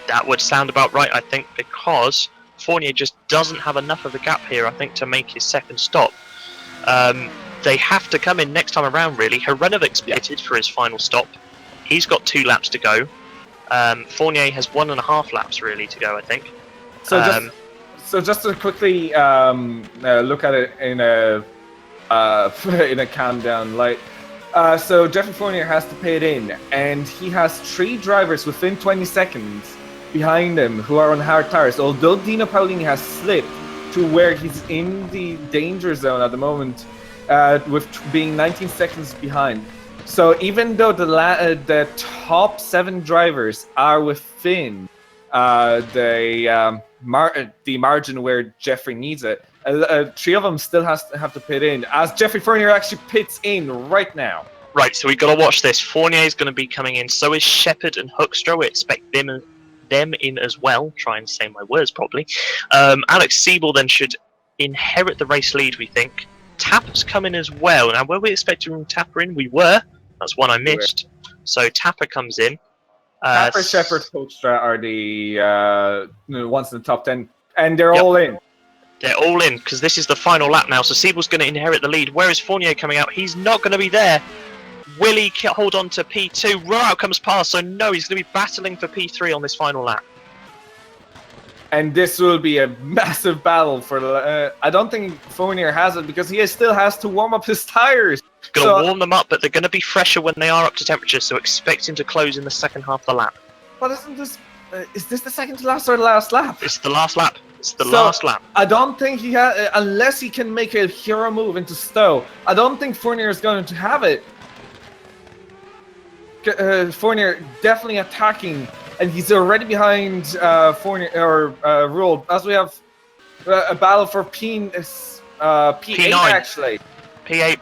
That would sound about right, I think, because Fournier just doesn't have enough of a gap here, I think, to make his second stop. They have to come in next time around, really. Hrenovic's pitted for his final stop. He's got 2 laps to go. Fournier has 1.5 laps, really, to go, I think. So just to quickly look at it in a calm down light, So Jeffrey Fournier has to pit in, and he has 3 drivers within 20 seconds behind him who are on hard tires. Although Dino Paolini has slipped to where he's in the danger zone at the moment, with being 19 seconds behind. So even though the top 7 drivers are within the margin where Jeffrey needs it, 3 of them still have to pit in, as Jeffrey Fournier actually pits in right now. Right, so we've got to watch this. Fournier is going to be coming in. So is Shepherd and Hoekstra. We expect them in as well. Try and say my words properly. Alex Siebel then should inherit the race lead, we think. Tapper's coming as well. Now, were we expecting Tapper in? We were. That's one I missed. So Tapper comes in. Tapper, Shepherd, Hoekstra are the ones in the top 10, and they're all in. They're all in, because this is the final lap now, so Siebel's going to inherit the lead. Where is Fournier coming out? He's not going to be there. Will he hold on to P2? Right, comes past, so no, he's going to be battling for P3 on this final lap. And this will be a massive battle for the... I don't think Fournier has it, because he still has to warm up his tires. Going to warm them up, but they're going to be fresher when they are up to temperature, so expect him to close in the second half of the lap. But isn't this... is this the second to last or the last lap? It's the last lap. It's the last lap. I don't think he has... unless he can make a hero move into Stowe, I don't think Fournier is going to have it. Fournier definitely attacking, and he's already behind Fournier or Rule, as we have a battle for P8 actually. P8,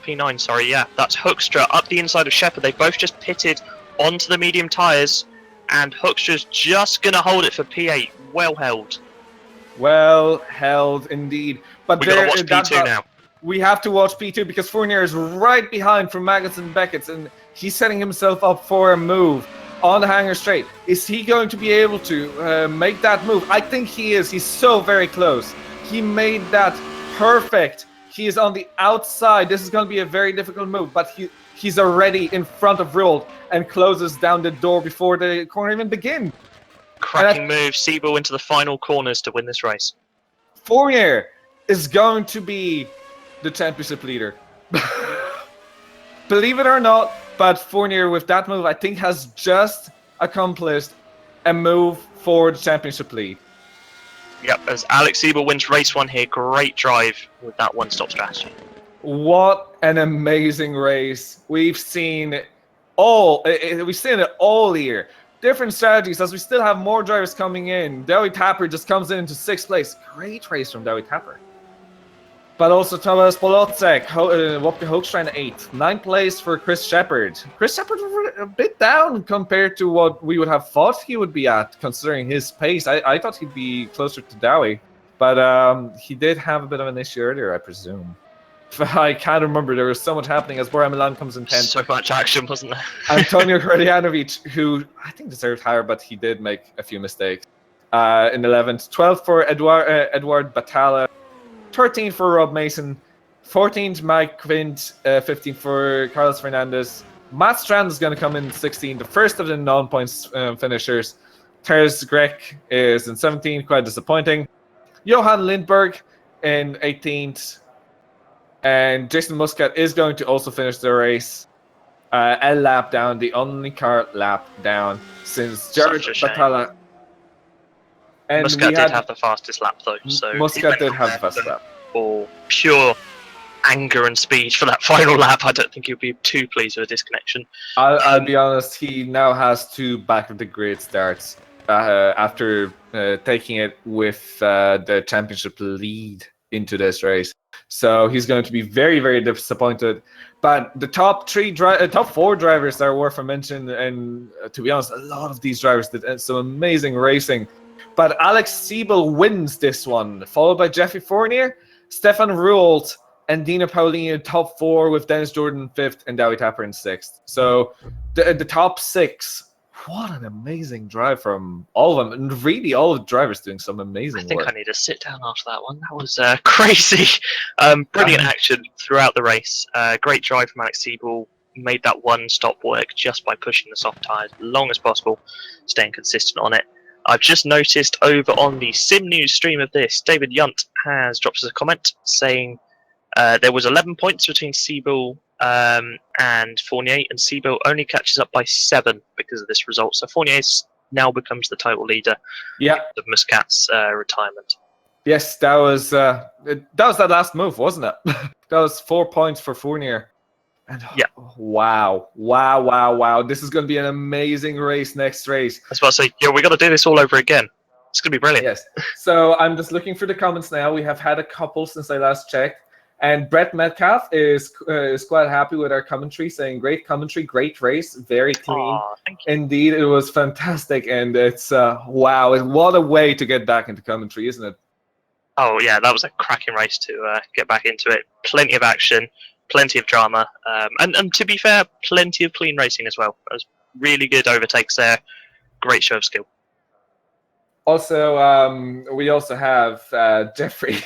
P9, sorry, yeah. That's Hoekstra up the inside of Shepherd. They both just pitted onto the medium tyres, and Hoekstra's just going to hold it for P8. Well held. Well held indeed. But we've got to watch P2 now. We have to watch P2 because Fournier is right behind from Maggots and Beckett's, and he's setting himself up for a move on the hanger straight. Is he going to be able to make that move? I think he is. He's so very close. He made that perfect. He is on the outside. This is going to be a very difficult move, but he's already in front of Ruld and closes down the door before the corner even begins. Cracking move. Siebel into the final corners to win this race. Fournier is going to be the championship leader. Believe it or not, but Fournier with that move, I think, has just accomplished a move for the championship lead. Yep, as Alex Siebel wins race 1 here, great drive with that one-stop strategy. What an amazing race. We've seen it all year. Different strategies, as we still have more drivers coming in. David Tapper just comes in into 6th place. Great race from David Tapper. But also Thomas Polocek, Wopke Hoekstra in 8th. 9th place for Chris Shepherd. Chris Shepherd was a bit down compared to what we would have thought he would be at, considering his pace. I thought he'd be closer to Dowie. But he did have a bit of an issue earlier, I presume. I can't remember. There was so much happening as Bora Milan comes in 10th. So much action, wasn't there? Antonio Hrdjanovic, who I think deserved higher, but he did make a few mistakes. In 11th. 12th for Edward Batalla. 13th for Rob Mason, 14th Mike Quint, 15th for Carlos Fernandez. Matt Strand is going to come in 16th, the first of the non-points finishers. Terence Grech is in 17th, quite disappointing. Johan Lindberg in 18th. And Jason Muscat is going to also finish the race a lap down, the only car lap down since Jared Batalla. And Muscat did have the fastest lap though, so Muscat did have the fastest lap. For pure anger and speed for that final lap, I don't think he'll be too pleased with a disconnection. I'll be honest, he now has 2 back of the grid starts after taking it with the championship lead into this race. So he's going to be very, very disappointed. But the top 4 drivers are worth a mention, and to be honest, a lot of these drivers did some amazing racing. But Alex Siebel wins this one, followed by Jeffrey Fournier, Stefan Rult, and Dino Paolini in top 4, with Dennis Jordan 5th and Dawie Tapper in 6th. So the top 6, what an amazing drive from all of them. And really, all of the drivers doing some amazing work. I think I need to sit down after that one. That was crazy. Brilliant action throughout the race. Great drive from Alex Siebel. Made that one-stop work just by pushing the soft tyres as long as possible, staying consistent on it. I've just noticed over on the Sim News stream of this, David Yunt has dropped us a comment saying There was 11 points between Siebel and Fournier, and Siebel only catches up by 7 because of this result. So Fournier now becomes the title leader of Muscat's retirement. Yes, that was that last move, wasn't it? That was 4 points for Fournier. And wow. This is going to be an amazing race next race. I was about to say, we got to do this all over again. It's going to be brilliant. Yes. So I'm just looking for the comments now. We have had a couple since I last checked. And Brett Metcalf is quite happy with our commentary, saying great commentary, great race, very clean. Thank you. Indeed, it was fantastic. And it's, wow, what a way to get back into commentary, isn't it? Oh, yeah, that was a cracking race to get back into it. Plenty of action, plenty of drama. And to be fair, plenty of clean racing as well. It was really good overtakes there. Great show of skill. Also, we also have Jeffrey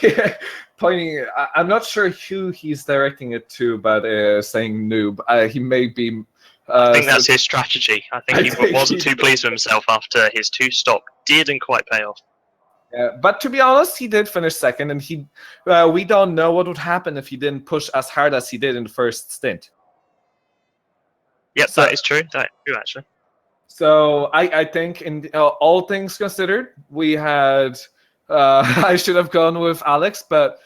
pointing. I'm not sure who he's directing it to, but saying noob. He may be. I think that's his strategy. I think he wasn't too pleased with himself after his 2-stop didn't quite pay off. Yeah, but to be honest, he did finish second, and we don't know what would happen if he didn't push as hard as he did in the first stint. Yep, that is true. That is true, actually. So I think, in all things considered, we had. I should have gone with Alex, but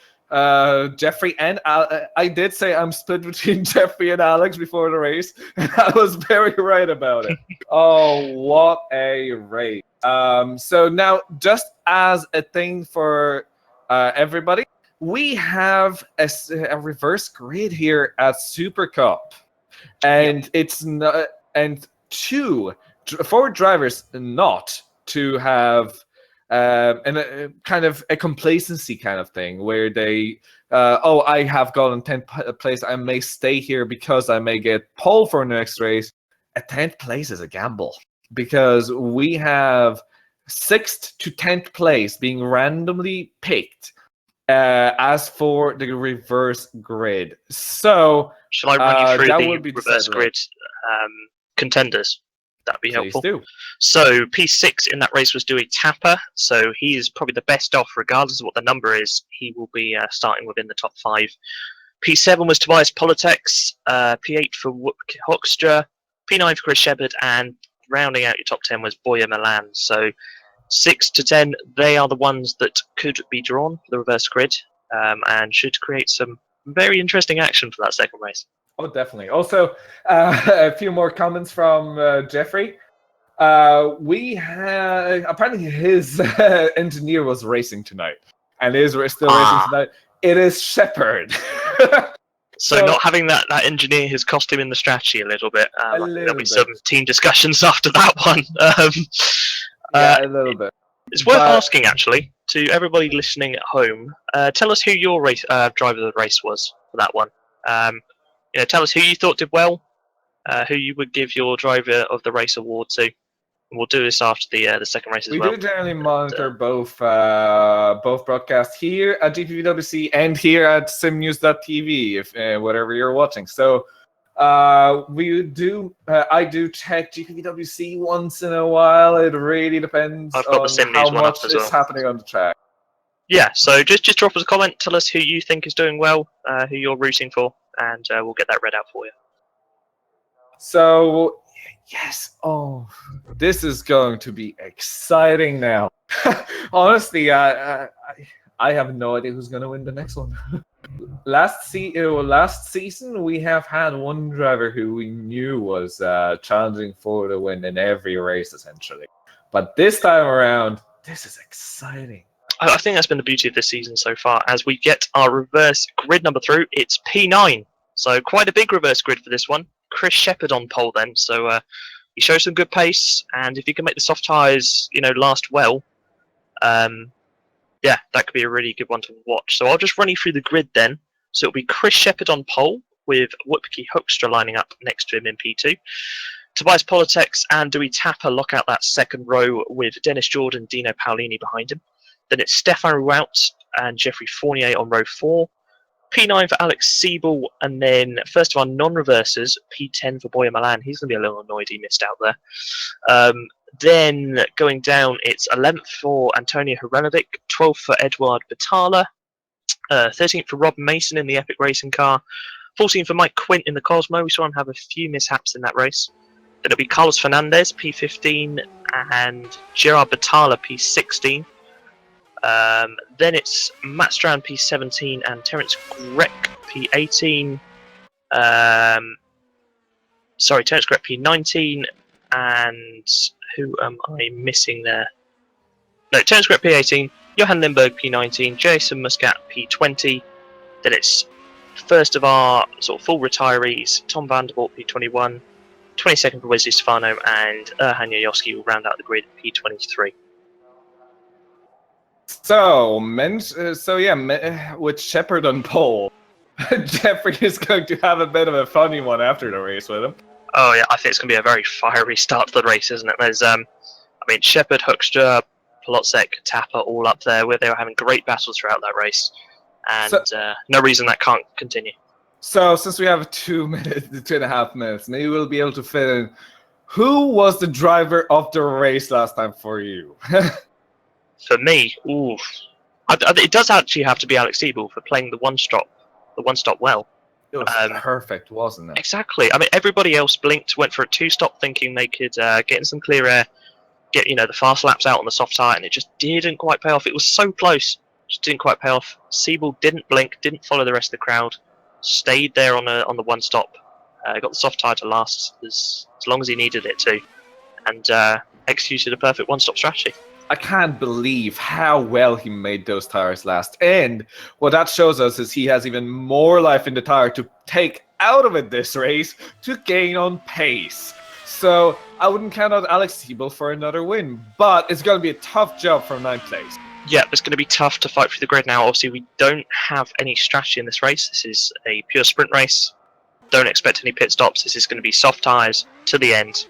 Jeffrey and I did say I'm split between Jeffrey and Alex before the race, and I was very right about it. Oh, what a race! So now, just as a thing for everybody, we have a reverse grid here at Supercup, and it's not for drivers not to have kind of a complacency kind of thing where they I have gotten 10th place, I may stay here because I may get pole for the next race. A 10th place is a gamble because we have 6th to 10th place being randomly picked as for the reverse grid. So shall I run you through the reverse decided. grid contenders? That'd be helpful. Please do. So P6 in that race was Dewey Tapper. So he is probably the best off, regardless of what the number is. He will be starting within the top 5. P7 was Tobias Politex. P8 for Whoopke Hoekstra. P9 for Chris Shepard, and rounding out your top 10 was Boyer Milan. So 6 to 10, they are the ones that could be drawn for the reverse grid, and should create some very interesting action for that second race. Oh, definitely. Also, a few more comments from Jeffrey. We had apparently his engineer was racing tonight, and is still racing tonight. It is Shepard. So not having that engineer has cost him in the strategy a little bit. There'll be some team discussions after that one. Yeah, a little bit. It's worth asking, actually, to everybody listening at home. Tell us who your driver of the race was for that one. Tell us who you thought did well, who you would give your driver of the race award to. And we'll do this after the second race as well. We do generally monitor both broadcasts here at GPVWC and here at SimNews.TV, if whatever you're watching. So we do. I do check GPVWC once in a while. It really depends on how much is happening on the track. Yeah, so just drop us a comment. Tell us who you think is doing well, who you're rooting for, and we'll get that read out for you. So, yes. Oh, this is going to be exciting now. Honestly, I have no idea who's going to win the next one. Last season, we have had one driver who we knew was challenging for the win in every race, essentially. But this time around, this is exciting. I think that's been the beauty of this season so far. As we get our reverse grid number through, it's P9. So quite a big reverse grid for this one. Chris Shepard on pole then. So he shows some good pace, and if he can make the soft tyres, last well, yeah, that could be a really good one to watch. So I'll just run you through the grid then. So it'll be Chris Shepard on pole with Whoopke Hoekstra lining up next to him in P2. Tobias Politex and Dewey Tapper lock out that second row with Dennis Jordan, Dino Paolini behind him. Then it's Stefan Rout and Jeffrey Fournier on row 4. P9 for Alex Siebel, and then first of our non-reversers, P10 for Boyer Milan. He's going to be a little annoyed he missed out there. Then going down, it's 11th for Antonio Hranovic, 12th for Eduard Batala, 13th for Rob Mason in the Epic Racing car. 14th for Mike Quint in the Cosmo. We saw him have a few mishaps in that race. Then it'll be Carlos Fernandez, P15, and Gerard Batala, P16. Then it's Matt Strand, P17, and Terence Grek, P18. Terence Grek, P19, and who am I missing there? No, Terence Grek, P18, Johan Lindberg, P19, Jason Muscat, P20. Then it's first of our sort of full retirees, Tom Vandervoort, P21, 22nd for Wesley Stefano, and Erhan Yayoski will round out the grid at P23. With Shepard on pole, Jeffrey is going to have a bit of a funny one after the race with him. Oh yeah, I think it's going to be a very fiery start to the race, isn't it? There's, Shepard, Hoekstra, Polotzek, Tapper, all up there, where they were having great battles throughout that race, and no reason that can't continue. So, since we have 2.5 minutes, maybe we'll be able to fit in. Who was the driver of the race last time for you? For me, it does actually have to be Alex Siebel for playing the one stop well. It was perfect, wasn't it? Exactly. I mean, everybody else blinked, went for a 2-stop, thinking they could get in some clear air, get the fast laps out on the soft tyre, and it just didn't quite pay off. It was so close, just didn't quite pay off. Siebel didn't blink, didn't follow the rest of the crowd, stayed there on the one stop, got the soft tyre to last as long as he needed it to, and executed a perfect one-stop strategy. I can't believe how well he made those tires last. And what that shows us is he has even more life in the tire to take out of it this race to gain on pace. So I wouldn't count out Alex Siebel for another win, but it's going to be a tough job from 9th place. Yeah, it's going to be tough to fight through the grid now. Obviously, we don't have any strategy in this race. This is a pure sprint race. Don't expect any pit stops. This is going to be soft tyres to the end.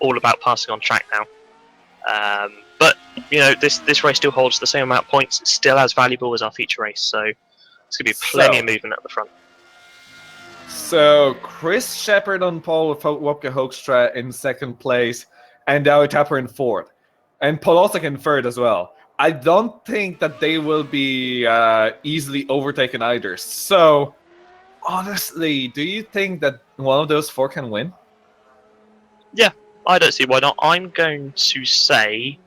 All about passing on track now. But this race still holds the same amount of points. It's still as valuable as our feature race, so it's going to be plenty of movement at the front. So Chris Shepard on pole with Wopke Hoekstra in 2nd place, and David Tapper in 4th, and Polotzek in 3rd as well. I don't think that they will be easily overtaken either. So honestly, do you think that one of those 4 can win? Yeah. I don't see why not. I'm going to say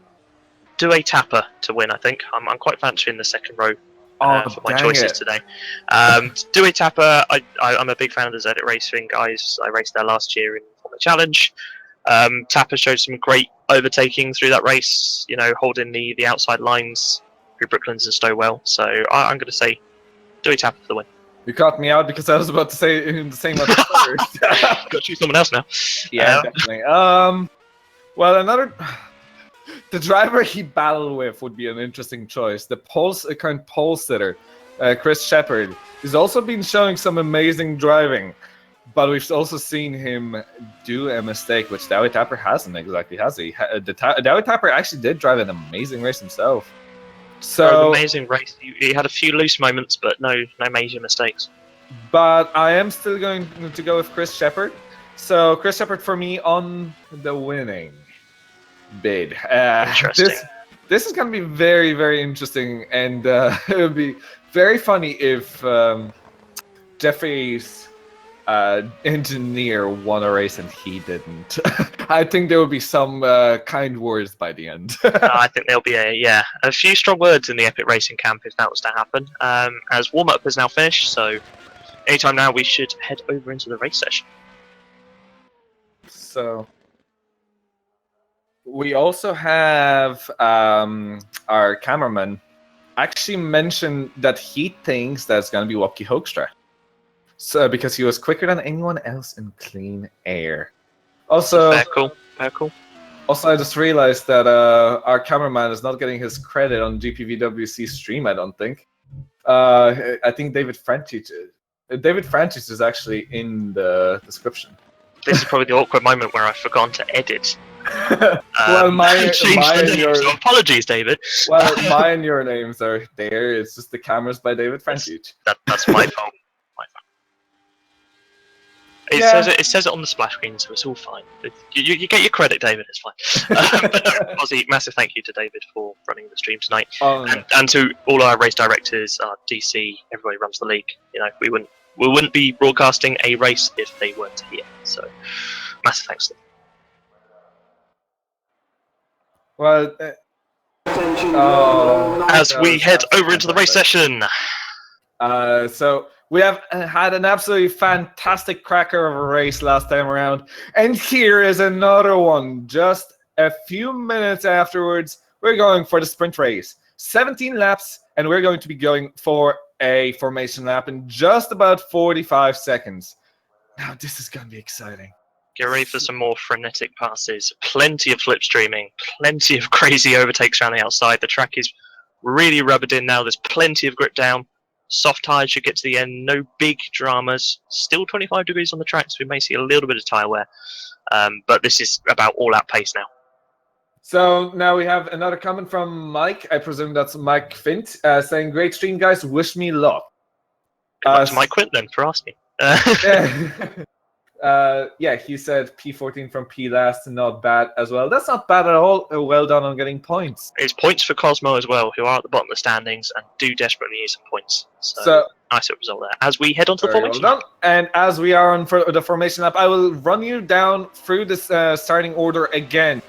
Due Tapper to win, I think. I'm quite fancying the 2nd row for my choices today. Due Tapper, I'm a big fan of the Zedit Racing guys. I raced there last year in the Challenge. Tapper showed some great overtaking through that race, holding the outside lines through Brooklands and Stowell. So I'm going to say Due Tapper for the win. You caught me out because I was about to say the same other first. Got to choose someone else now. Yeah, definitely. The driver he battled with would be an interesting choice. The current pole sitter, Chris Shepard, has also been showing some amazing driving, but we've also seen him do a mistake, which David Tapper hasn't exactly, has he? David Tapper actually did drive an amazing race himself. So amazing race. He had a few loose moments, but no major mistakes. But I am still going to go with Chris Shepard. So Chris Shepard for me on the winning bid. Interesting. This is going to be very, very interesting, and it would be very funny if Jeffrey's engineer won a race and he didn't. I think there will be some kind words by the end. I think there'll be a few strong words in the Epic Racing camp if that was to happen. As warm-up has now finished, so anytime now we should head over into the race session. So we also have our cameraman actually mentioned that he thinks that's going to be Wopke Hoekstra. So, because he was quicker than anyone else in clean air. Also, very cool. Also, I just realized that our cameraman is not getting his credit on GPVWC stream, I don't think. I think David Franchich is actually in the description. This is probably the awkward moment where I've forgotten to edit. Well, so apologies, David. Well, my and your names are there. It's just the cameras by David Franchich. That's my fault. It says it on the splash screen, so it's all fine. You get your credit, David. It's fine. But no, Ozzy, massive thank you to David for running the stream tonight, and to all our race directors, our DC, everybody who runs the league. You know, we wouldn't be broadcasting a race if they weren't here. So, massive thanks to them. Well, as we head over into the race session. So we have had an absolutely fantastic cracker of a race last time around, and here is another one. Just a few minutes afterwards, we're going for the sprint race. 17 laps, and we're going to be going for a formation lap in just about 45 seconds. Now, this is going to be exciting. Get ready for some more frenetic passes. Plenty of slipstreaming. Plenty of crazy overtakes around the outside. The track is really rubbered in now. There's plenty of grip down. Soft tyres should get to the end. No big dramas. Still 25 degrees on the track, so we may see a little bit of tyre wear. But this is about all-out pace now. So now we have another comment from Mike. I presume that's Mike Fint, saying, "Great stream, guys. Wish me luck." Good luck to Mike Quint then for asking. Yeah, he said P14 from P last, not bad as well. That's not bad at all. Well done on getting points. It's points for Cosmo as well, who are at the bottom of the standings and do desperately need some points. So nice result there. As we head on to the formation lap. And as we are on for the formation lap, I will run you down through this starting order again.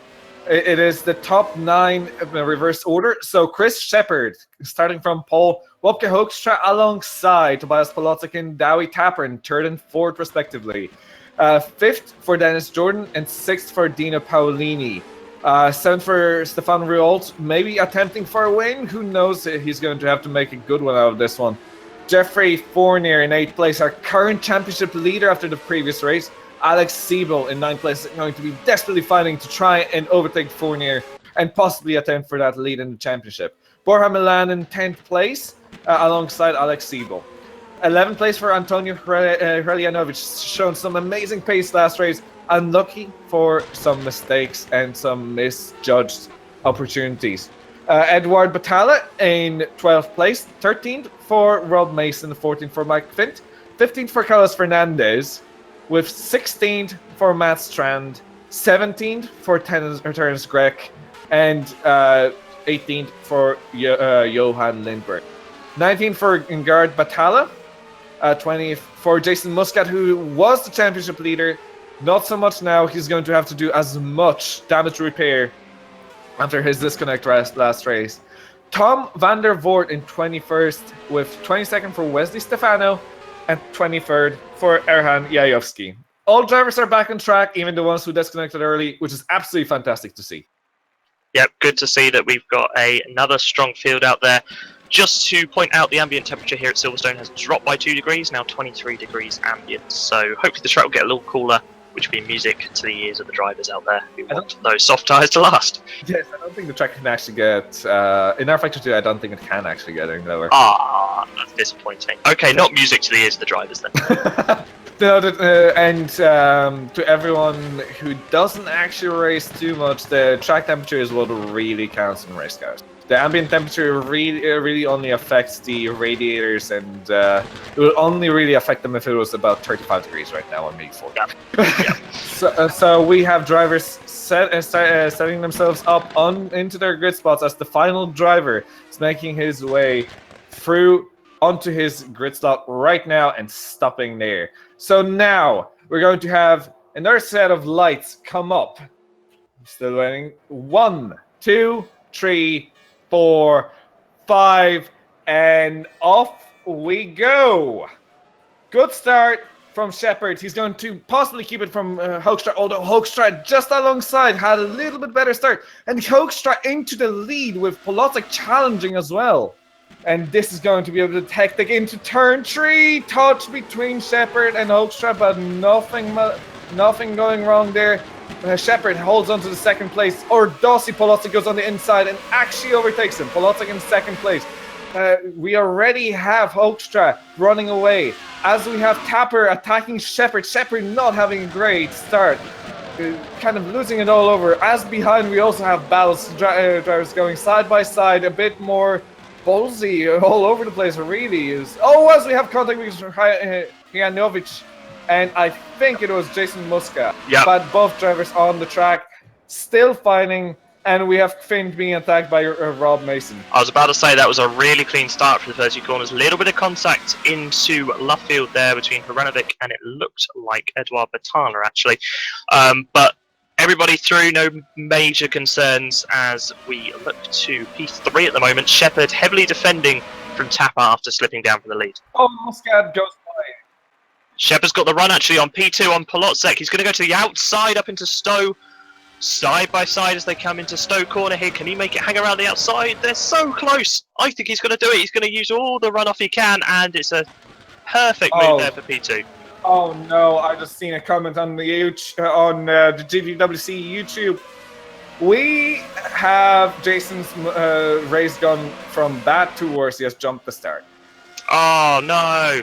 It is the top 9 reverse order. So Chris Shepard, starting from pole, Wopke Hoekstra alongside Tobias Polotzik and Douwe Tapper, 3rd and 4th respectively. 5th for Dennis Jordan and 6th for Dino Paolini. 7th for Stefan Riault, maybe attempting for a win. Who knows? He's going to have to make a good one out of this one. Jeffrey Fournier in 8th place, our current championship leader after the previous race. Alex Siebel in 9th place is going to be desperately fighting to try and overtake Fournier and possibly attempt for that lead in the championship. Borja Milan in 10th place alongside Alex Siebel. 11th place for Antonio Hreljanovic, shown some amazing pace last race. Unlucky for some mistakes and some misjudged opportunities. Edward Batalla in 12th place. 13th for Rob Mason, 14th for Mike Fint, 15th for Carlos Fernandez, with 16th for Matt Strand, 17th for Terence Grech, and 18th for Johan Lindberg. 19th for Ingard Batalla, 20th for Jason Muscat, who was the championship leader. Not so much now. He's going to have to do as much damage repair after his disconnect last race. Tom van der Voort in 21st, with 22nd for Wesley Stefano and 23rd for Erhan Yayovsky. All drivers are back on track, even the ones who disconnected early, which is absolutely fantastic to see. Yep, good to see that we've got another strong field out there. Just to point out, the ambient temperature here at Silverstone has dropped by 2 degrees, now 23 degrees ambient. So hopefully the track will get a little cooler, which will be music to the ears of the drivers out there who want those soft tyres to last. Yes, I don't think the track can actually get... in our Factor 2, I don't think it can actually get any lower. Ah, that's disappointing. Okay, not music to the ears of the drivers then. No, and to everyone who doesn't actually race too much, the track temperature is what really counts in race cars. The ambient temperature really only affects the radiators, and it will only really affect them if it was about 35 degrees right now on maybe 40. Yeah. So we have drivers setting themselves up into their grid spots as the final driver is making his way through onto his grid slot right now and stopping there. So now we're going to have another set of lights come up. Still waiting. 1, 2, 3, 4, 5, and off we go. Good start from Shepard. He's going to possibly keep it from Hoekstra, although Hoekstra just alongside had a little bit better start. And Hoekstra into the lead with Polotzik challenging as well. And this is going to be a bit hectic into turn 3. Touch between Shepard and Hoekstra, but nothing going wrong there. Shepard holds on to the 2nd place, or Dossi Polotzik goes on the inside and actually overtakes him. Polotzik in 2nd place. We already have Hoekstra running away, as we have Kacper attacking Shepard. Shepard not having a great start, kind of losing it all over. As behind we also have battles, drivers going side by side, a bit more ballsy all over the place. It really is. Oh, as we have contact with Hreljanovic and I think it was Jason Muscat. Yep. But both drivers on the track, still fighting, and we have Finn being attacked by Rob Mason. I was about to say that was a really clean start for the first few corners. A little bit of contact into Luffield there between Hranovic and it looked like Edouard Battaglia actually. But everybody through, no major concerns as we look to P3 at the moment. Shepherd heavily defending from Tapper after slipping down from the lead. Oh, Muscat goes by. Shepherd's got the run actually on P2 on Polotzek. He's going to go to the outside up into Stowe. Side by side as they come into Stowe corner here. Can he make it hang around the outside? They're so close. I think he's going to do it. He's going to use all the runoff he can, and it's a perfect move there for P2. Oh no! I just seen a comment on the GPVWC YouTube. We have Jason's race gun from bad to worse. He has jumped the start. Oh no!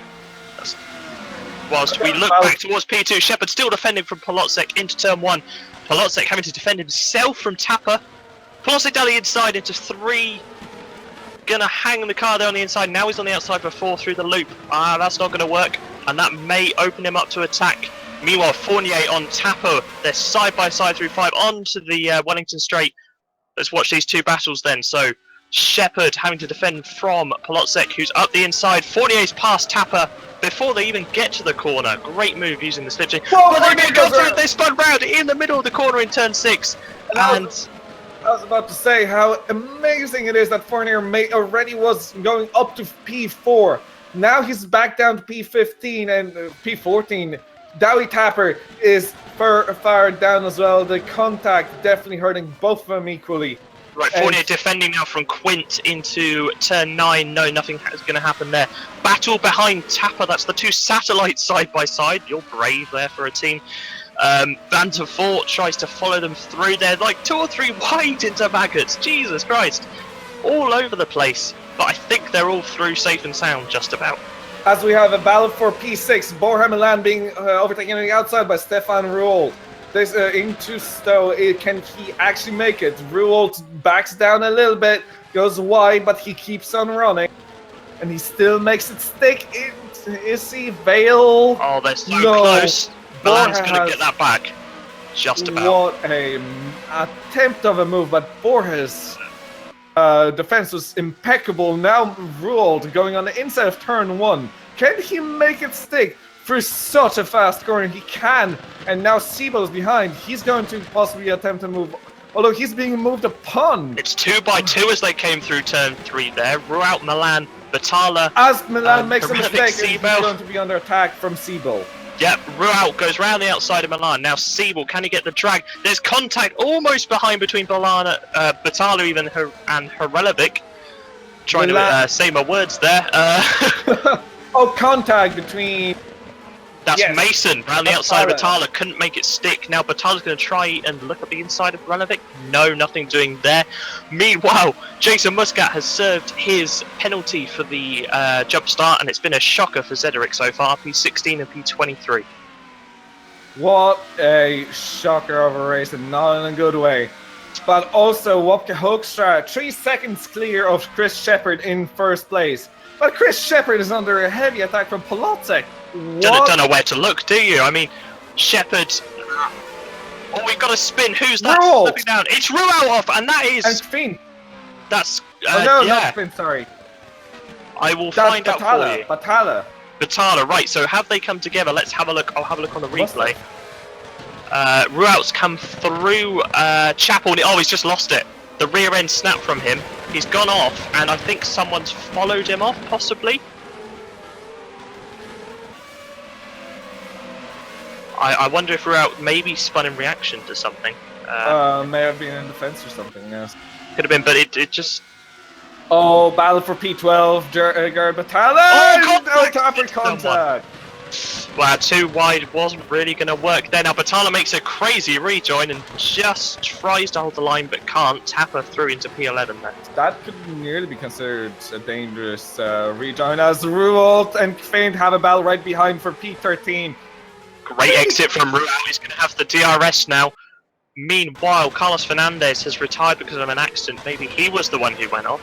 Whilst we look back towards P2, Shepherd still defending from Polotzek into turn 1. Polotzek having to defend himself from Tapper. Polotzek down the inside into 3. Gonna hang the car there on the inside. Now he's on the outside for 4 through the loop. That's not gonna work. And that may open him up to attack. Meanwhile, Fournier on Tapper. They're side by side through 5 onto the Wellington Straight. Let's watch these two battles then. So Shepherd having to defend from Polotzek, who's up the inside. Fournier's past Tapper before they even get to the corner. Great move using the slipstream. But they didn't go through it. They spun round in the middle of the corner in turn 6. And I was about to say how amazing it is that Fournier already was going up to P4. Now he's back down to P15 and P14. Dowie Tapper is far down as well. The contact definitely hurting both of them equally. Right, Fournier defending now from Quint into turn 9. No, nothing is going to happen there. Battle behind Tapper. That's the two satellites side by side. You're brave there for a team. Van der Voort tries to follow them through. They're like 2 or 3 wide into Maggots. Jesus Christ. All over the place. But I think they're all through safe and sound, just about. As we have a battle for P6, Borja Milan being overtaken on the outside by Stefan Ruold. This into Stowe. Can he actually make it? Ruold backs down a little bit, goes wide, but he keeps on running. And he still makes it stick. Is he Vale? Oh, they're so close. Milan's going to get that back. Just about. What a attempt of a move, but Borja's defense was impeccable. Now Ruold going on the inside of turn 1. Can he make it stick? Through such a fast corner, he can. And now Siebo's behind. He's going to possibly attempt to move, although he's being moved upon. It's 2 by 2 as they came through turn 3 there. Ruout, Milan, Battaglia. As Milan makes a mistake, he's going to be under attack from Siebo. Yep, Ruout goes round the outside of Milan. Now Siebel, can he get the drag? There's contact almost behind between Battaglia even and Hranovic. Trying to say my words there. Oh, contact between... That's Mason round the outside of Battaglia. Couldn't make it stick. Now Battaglia's going to try and look at the inside of Hranovic. No, nothing doing there. Meanwhile, Jason Muscat has served his penalty for the jump start, and it's been a shocker for Zederic so far. P16 and P23. What a shocker of a race, and not in a good way. But also, Wopke Hoekstra, 3 seconds clear of Chris Shepherd in first place. But Chris Shepherd is under a heavy attack from Polotzek. Don't know where to look, do you? I mean, Shepherd. Oh, we've got to spin. Who's that slipping down? It's Ruout off, and that is. And Finn. That's. Not Finn. Sorry. I will find out for you. Battaglia. Right. So have they come together? Let's have a look. I'll have a look on the replay. Ruout's come through Chapel. Oh, he's just lost it. The rear end snapped from him. He's gone off, and I think someone's followed him off, possibly. I wonder if Ruout maybe spun in reaction to something. May have been in defense or something, yes. Could have been, but it just... Oh, battle for P12, Gerard Battaglia! Oh, contact! Wow, 2 wide wasn't really going to work there. Now Battaglia makes a crazy rejoin and just tries to hold the line, but can't. Tapper through into P11 then. That could nearly be considered a dangerous rejoin, as Ruolt and Feint have a battle right behind for P13. Great exit from Ruout. He's going to have the DRS now. Meanwhile, Carlos Fernandez has retired because of an accident. Maybe he was the one who went off.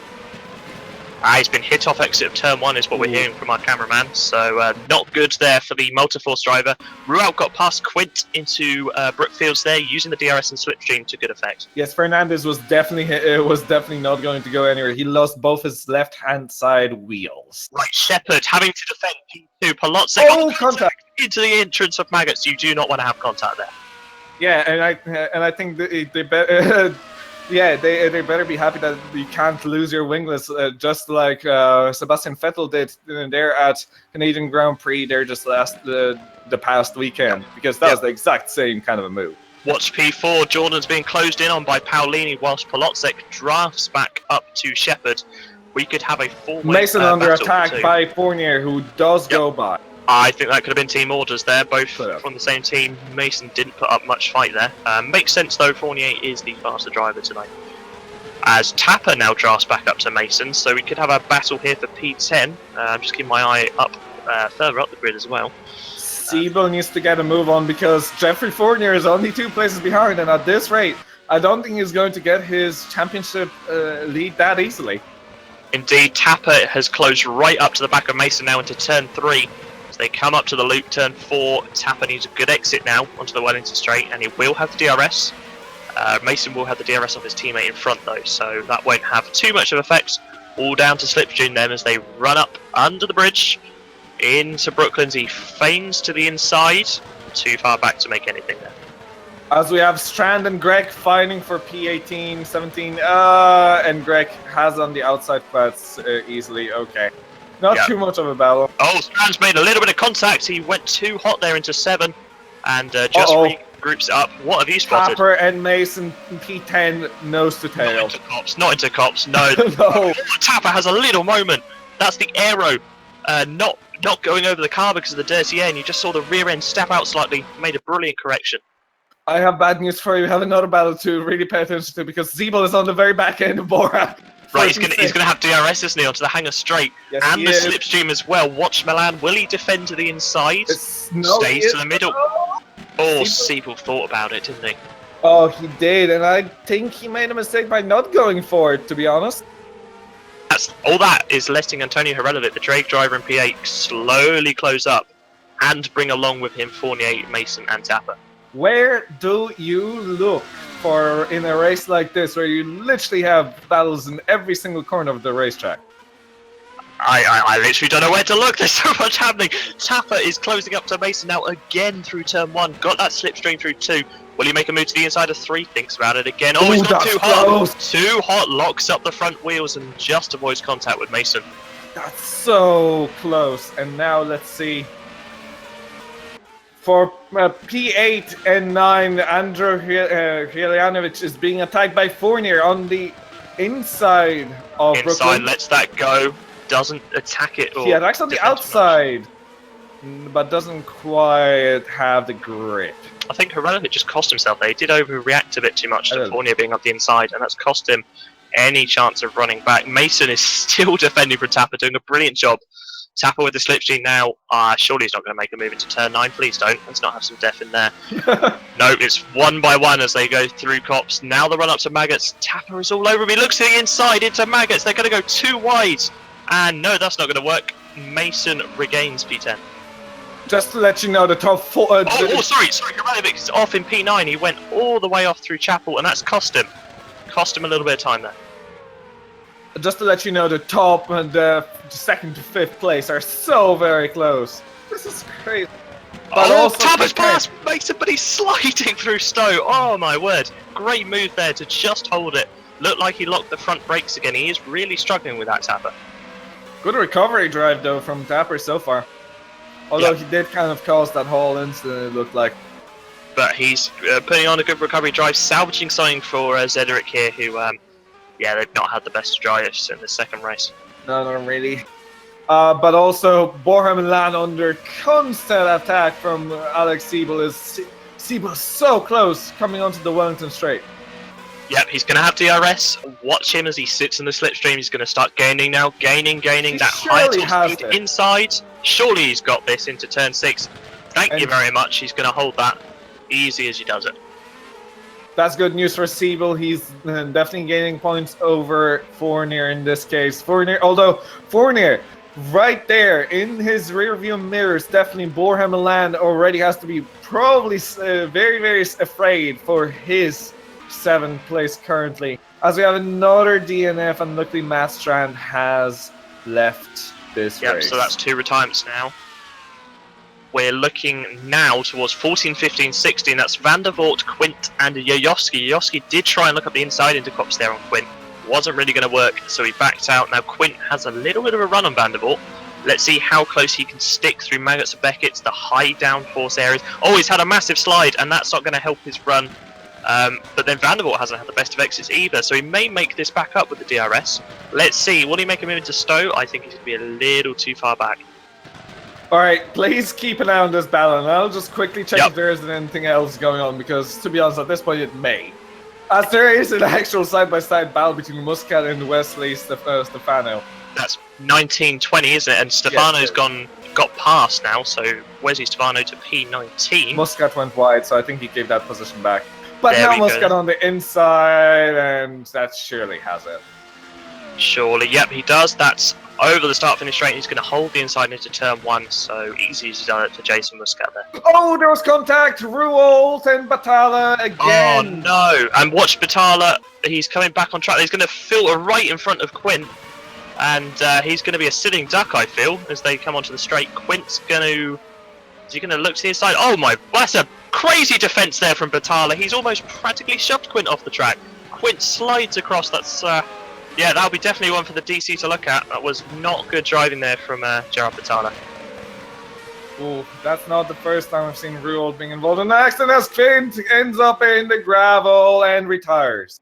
He's been hit off exit of turn 1 is what we're hearing from our cameraman, so not good there for the Multiforce driver. Ruel got past Quint into Brookfields there, using the DRS and slipstream to good effect. Yes, Fernandez was definitely not going to go anywhere. He lost both his left-hand side wheels. Right, Shepard having to defend P2. Polotzik contact into the entrance of Maggots. You do not want to have contact there. Yeah, and I think they better. Yeah, they better be happy that you can't lose your wingless, just like Sebastian Vettel did there at Canadian Grand Prix there just the past weekend, because that was the exact same kind of a move. Watch P4, Jordan's being closed in on by Paolini whilst Polotzik drafts back up to Shepard. We could have a four-way Mason under attack by Fournier, who does go by. I think that could have been team orders there, both from the same team. Mason didn't put up much fight there. Makes sense though, Fournier is the faster driver tonight. As Tapper now drafts back up to Mason, so we could have a battle here for P10. I'm just keeping my eye up further up the grid as well. Siebel needs to get a move on because Jeffrey Fournier is only 2 places behind, and at this rate, I don't think he's going to get his championship lead that easily. Indeed, Tapper has closed right up to the back of Mason now into turn 3. They come up to the loop, turn 4. Tapper needs a good exit now onto the Wellington straight, and he will have the DRS. Mason will have the DRS off his teammate in front though, so that won't have too much of effect. All down to Slipstream then as they run up under the bridge into Brooklands. He feigns to the inside, too far back to make anything there. As we have Strand and Greg fighting for P18, 17, and Greg has on the outside quads easily, okay. Not too much of a battle. Oh, Strand's made a little bit of contact. He went too hot there into 7 and just regroups it up. What have you spotted? Kacper and Mason P10 nose to tail. Not into cops, no. No. Tapper has a little moment. That's the aero not going over the car because of the dirty air, and you just saw the rear end step out slightly. Made a brilliant correction. I have bad news for you. We have another battle to really pay attention to because Siebel is on the very back end of Bora. Right, he's gonna have DRS, isn't he, onto the hangar straight, yes, and the slipstream as well. Watch Milan. Will he defend to the inside? Stays to the middle. Oh, Siebel thought about it, didn't he? Oh, he did, and I think he made a mistake by not going for it, to be honest. All that is letting Antonio Hrelovic, the Drake driver in P8, slowly close up and bring along with him Fournier, Mason, and Tapper. Where do you look for in a race like this, where you literally have battles in every single corner of the racetrack? I literally don't know where to look. There's so much happening. Tapper is closing up to Mason now again through turn 1. Got that slipstream through 2. Will he make a move to the inside of 3? Thinks about it again. Oh, he's not too hot. Too hot. Locks up the front wheels and just avoids contact with Mason. That's so close. And now let's see. For P8 and 9, Andrew Hryljanovic is being attacked by Fournier on the inside of Brooklyn. Lets that go. Doesn't attack it. He attacks on the outside, but doesn't quite have the grip. I think Hrelovic just cost himself there. He did overreact a bit too much to Fournier being up the inside, and that's cost him any chance of running back. Mason is still defending from Tapper, doing a brilliant job. Tapper with the slipstream now. Surely he's not going to make a move into turn 9. Please don't. Let's not have some death in there. No, it's one by one as they go through cops. Now the run up to Maggots. Tapper is all over me. Looks to the inside into Maggots. They're going to go too wide. And no, that's not going to work. Mason regains P10. Just to let you know, the top 4... sorry. Hrelovic is off in P9. He went all the way off through Chapel, and that's cost him. Cost him a little bit of time there. Just to let you know, the top and the 2nd to 5th place are so very close. This is crazy. But Tapper's past Mason, but he's sliding through Stowe. Oh my word. Great move there to just hold it. Looked like he locked the front brakes again. He is really struggling with that, Tapper. Good recovery drive, though, from Tapper so far. Although he did kind of cause that whole incident, it looked like. But he's putting on a good recovery drive, salvaging something for Zederic here, who, they've not had the best drives in the second race. No, not really. But also, Borja Milan under constant attack from Alex Siebel. Siebel so close coming onto the Wellington straight. Yep, he's going to have DRS. Watch him as he sits in the slipstream. He's going to start gaining now. Gaining that high top speed inside. Surely he's got this into turn 6. Thank you very much. He's going to hold that easy as he does it. That's good news for Siebel. He's definitely gaining points over Fournier in this case. Although Fournier, right there in his rearview mirrors, definitely Borja Milan already has to be probably very, very afraid for his 7th place currently. As we have another DNF, and luckily Matt Strand has left this race. So that's 2 retirements now. We're looking now towards 14, 15, 16. That's Van der Voort, Quint, and Jajowski. Jajowski did try and look up the inside into Kops there on Quint. Wasn't really going to work, so he backed out. Now Quint has a little bit of a run on Van der Voort. Let's see how close he can stick through Maggots and Beckett's, the high downforce areas. Oh, he's had a massive slide, and that's not going to help his run. But then Van der Voort hasn't had the best of exits either, so he may make this back up with the DRS. Let's see, will he make a move into Stowe? I think he's going to be a little too far back. Alright, please keep an eye on this battle, and I'll just quickly check if there isn't anything else going on, because to be honest, at this point it may. As there is an actual side-by-side battle between Muscat and Wesley Stefano. That's 19-20, isn't it? And Stefano's got past now, so Wesley Stefano to P19. Muscat went wide, so I think he gave that position back. But there now Muscat on the inside, and that surely has it. Surely, yep, he does. That's over the start-finish straight. He's going to hold the inside into turn 1, so easy as done it for Jason Muscat there. Oh, there was contact! Ruolt and Batalla again! Oh no! And watch Batalla, he's coming back on track. He's going to filter right in front of Quint, and he's going to be a sitting duck, I feel, as they come onto the straight. Quint's going to... Is he going to look to the inside? Oh my... That's a crazy defence there from Batalla. He's almost practically shoved Quint off the track. Quint slides across. That's... yeah, that'll be definitely one for the DC to look at. That was not good driving there from Gerard Batalla. Ooh, that's not the first time I've seen Ruold being involved in an accident, as Quint ends up in the gravel and retires.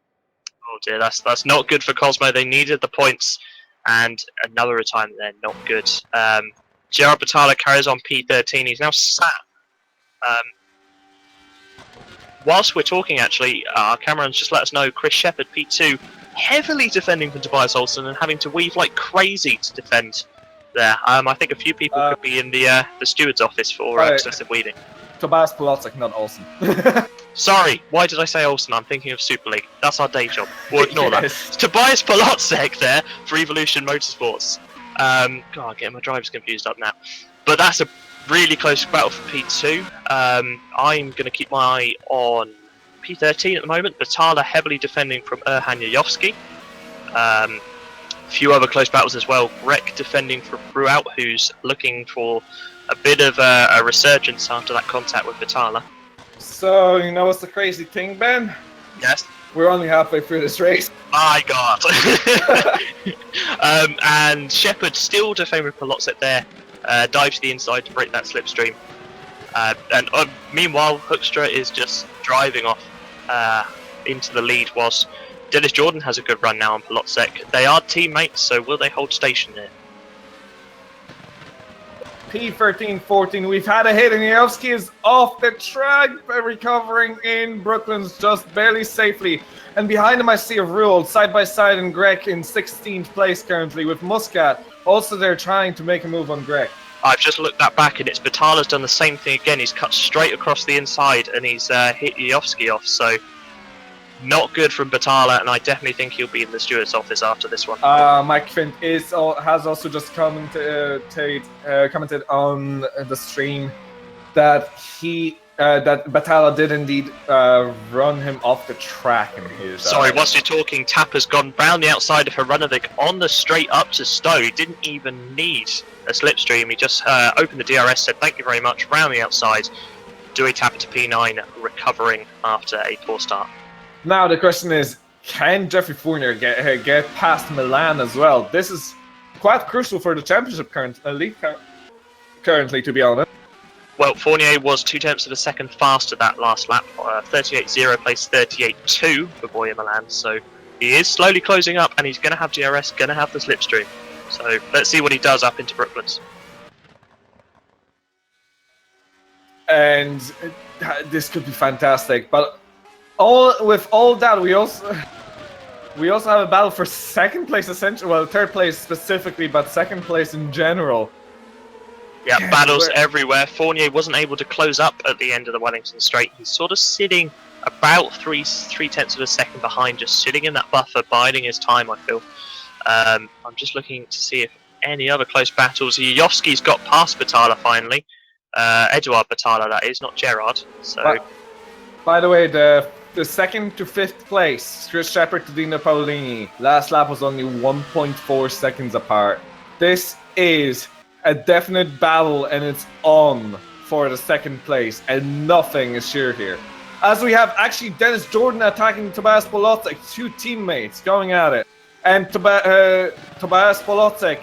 Oh dear, that's not good for Cosmo. They needed the points, and another retirement there, not good. Gerard Batalla carries on P13. He's now sat. Whilst we're talking, actually, our cameraman's just let us know Chris Shepherd, P2, heavily defending for Tobias Olsen and having to weave like crazy to defend there. I think a few people could be in the steward's office for excessive weaving. Tobias Polacek, not Olsen. Sorry, why did I say Olsen? I'm thinking of Super League. That's our day job. We'll ignore that. Tobias Polacek there for Evolution Motorsports. God, I'm getting my drivers confused up now. But that's a really close battle for P2. I'm going to keep my eye on P13 at the moment. Batalla heavily defending from Erhan Jajowski. A few other close battles as well. Grek defending from Ruout, who's looking for a bit of a resurgence after that contact with Batalla. So, you know what's the crazy thing, Ben? Yes? We're only halfway through this race. My God! And Shepherd still defending with Polotset there. Dives to the inside to break that slipstream. And meanwhile, Hoekstra is just driving off into the lead, whilst Dennis Jordan has a good run now on Polotset. They are teammates, so will they hold station there? P13-14, we've had a hit, and Jajowski is off the track, recovering in Brooklands just barely safely. And behind him I see a Ruold side by side, and Greg in 16th place currently with Muscat. Also, they're trying to make a move on Greg. I've just looked that back, and it's Batalla's done the same thing again. He's cut straight across the inside, and he's hit Jajowski off. So not good from Batalla, and I definitely think he'll be in the steward's office after this one. Mike Fint has also just commented on the stream that that Batalla did indeed run him off the track in his... Sorry, whilst you're talking, Tapper's gone round the outside of Hranovic on the straight up to Stowe. He didn't even need a slipstream. He just opened the DRS, said thank you very much, round the outside. Dewey Tapper to P9, recovering after a poor start. Now the question is, can Jeffrey Fournier get past Milan as well? This is quite crucial for the championship currently, to be honest. Well, Fournier was 0.2 of a second faster that last lap. 38.0 placed 38.2 for Boyer Milan. So he is slowly closing up, and he's going to have DRS, going to have the slipstream. So let's see what he does up into Brooklands. And this could be fantastic. But with all that, we also have a battle for second place, essentially. Well, third place specifically, but second place in general. Yeah, battles everywhere. Fournier wasn't able to close up at the end of the Wellington Straight. He's sort of sitting about three tenths of a second behind, just sitting in that buffer, biding his time, I feel. I'm just looking to see if any other close battles. Yovski's got past Batala finally. Eduard Batala, that is, not Gerard. So, by the way, the second to fifth place, Chris Shepard to Dino Paolini. Last lap was only 1.4 seconds apart. This is a definite battle, and it's on for the second place, and nothing is sure here. As we have actually Dennis Jordan attacking Tobias Polocek, two teammates going at it. And Tobias Polocek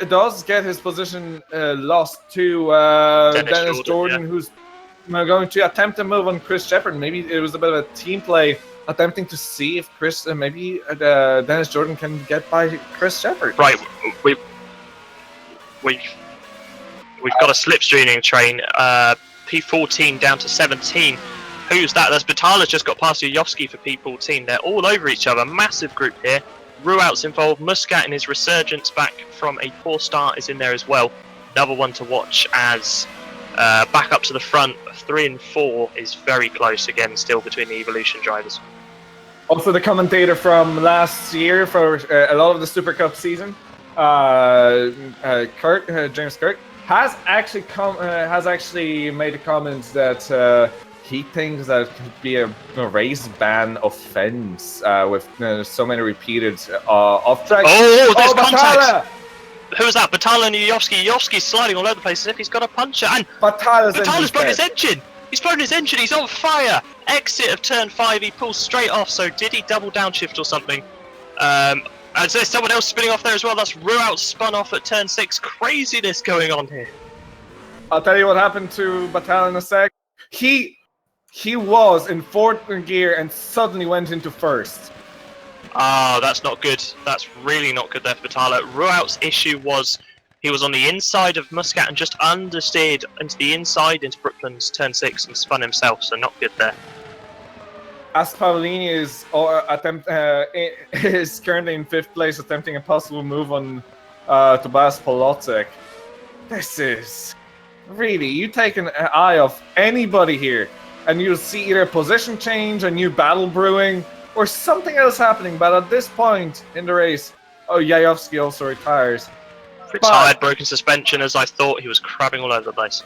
does get his position lost to Dennis Jordan, who's going to attempt to move on Chris Shepard. Maybe it was a bit of a team play, attempting to see if maybe Dennis Jordan can get by Chris Shepard. Right, we've got a slipstreaming train. P14 down to 17. Who's that? That's Batala's just got past Yovski for P14. They're all over each other. Massive group here. Ruout's involved. Muscat in his resurgence back from a poor start is in there as well. Another one to watch as back up to the front. 3 and 4 is very close again, still between the Evolution drivers. Also, the commentator from last year for a lot of the Super Cup season, James Kirk, has actually made a comment that he thinks that it could be a race ban offense with so many repeated off-track. Oh, there's contact! Who was that? Batala and Yovski. Yovski's sliding all over the place as if he's got a puncher. And Batala's blown his engine! He's blown his engine, he's on fire! Exit of turn 5, he pulls straight off, so did he double downshift or something? And there's someone else spinning off there as well. That's Ruout spun off at turn 6. Craziness going on here. I'll tell you what happened to Batala in a sec. He was in 4th gear and suddenly went into 1st. Oh, that's not good. That's really not good there for Batala. Ruout's issue was he was on the inside of Muscat and just understeered into the inside into Brooklands turn 6 and spun himself, so not good there. As Paolini is currently in 5th place, attempting a possible move on Tobias Polocek. This is really, you take an eye off anybody here, and you'll see either a position change, a new battle brewing, or something else happening. But at this point in the race, Yayovsky also retires. Retired, broken suspension, as I thought. He was crabbing all over the place.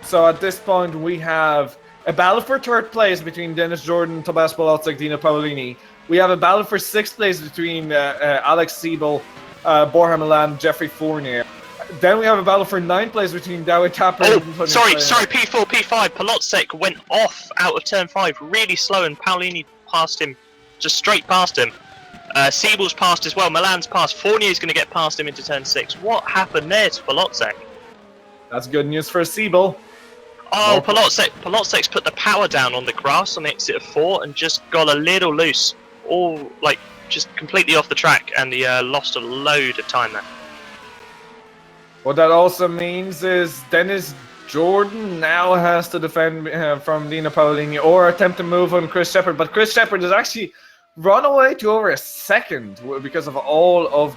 So at this point, we have a battle for 3rd place between Dennis Jordan, Tobias Polocek, Dino Paolini. We have a battle for 6th place between Alex Siebel, Borja Milan, Jeffrey Fournier. Then we have a battle for 9th place between David Kacper. Oh, sorry, P4, P5. Polocek went off out of turn 5 really slow, and Paolini passed him, just straight past him. Siebel's passed as well, Milan's passed. Fournier's going to get past him into turn 6. What happened there to Polocek? That's good news for Siebel. Oh, Polocek's put the power down on the grass on the exit of 4 and just got a little loose. All, like, just completely off the track, and he lost a load of time there. What that also means is Dennis Jordan now has to defend from Dino Paolini or attempt to move on Chris Shepard. But Chris Shepard has actually run away to over a second because of all of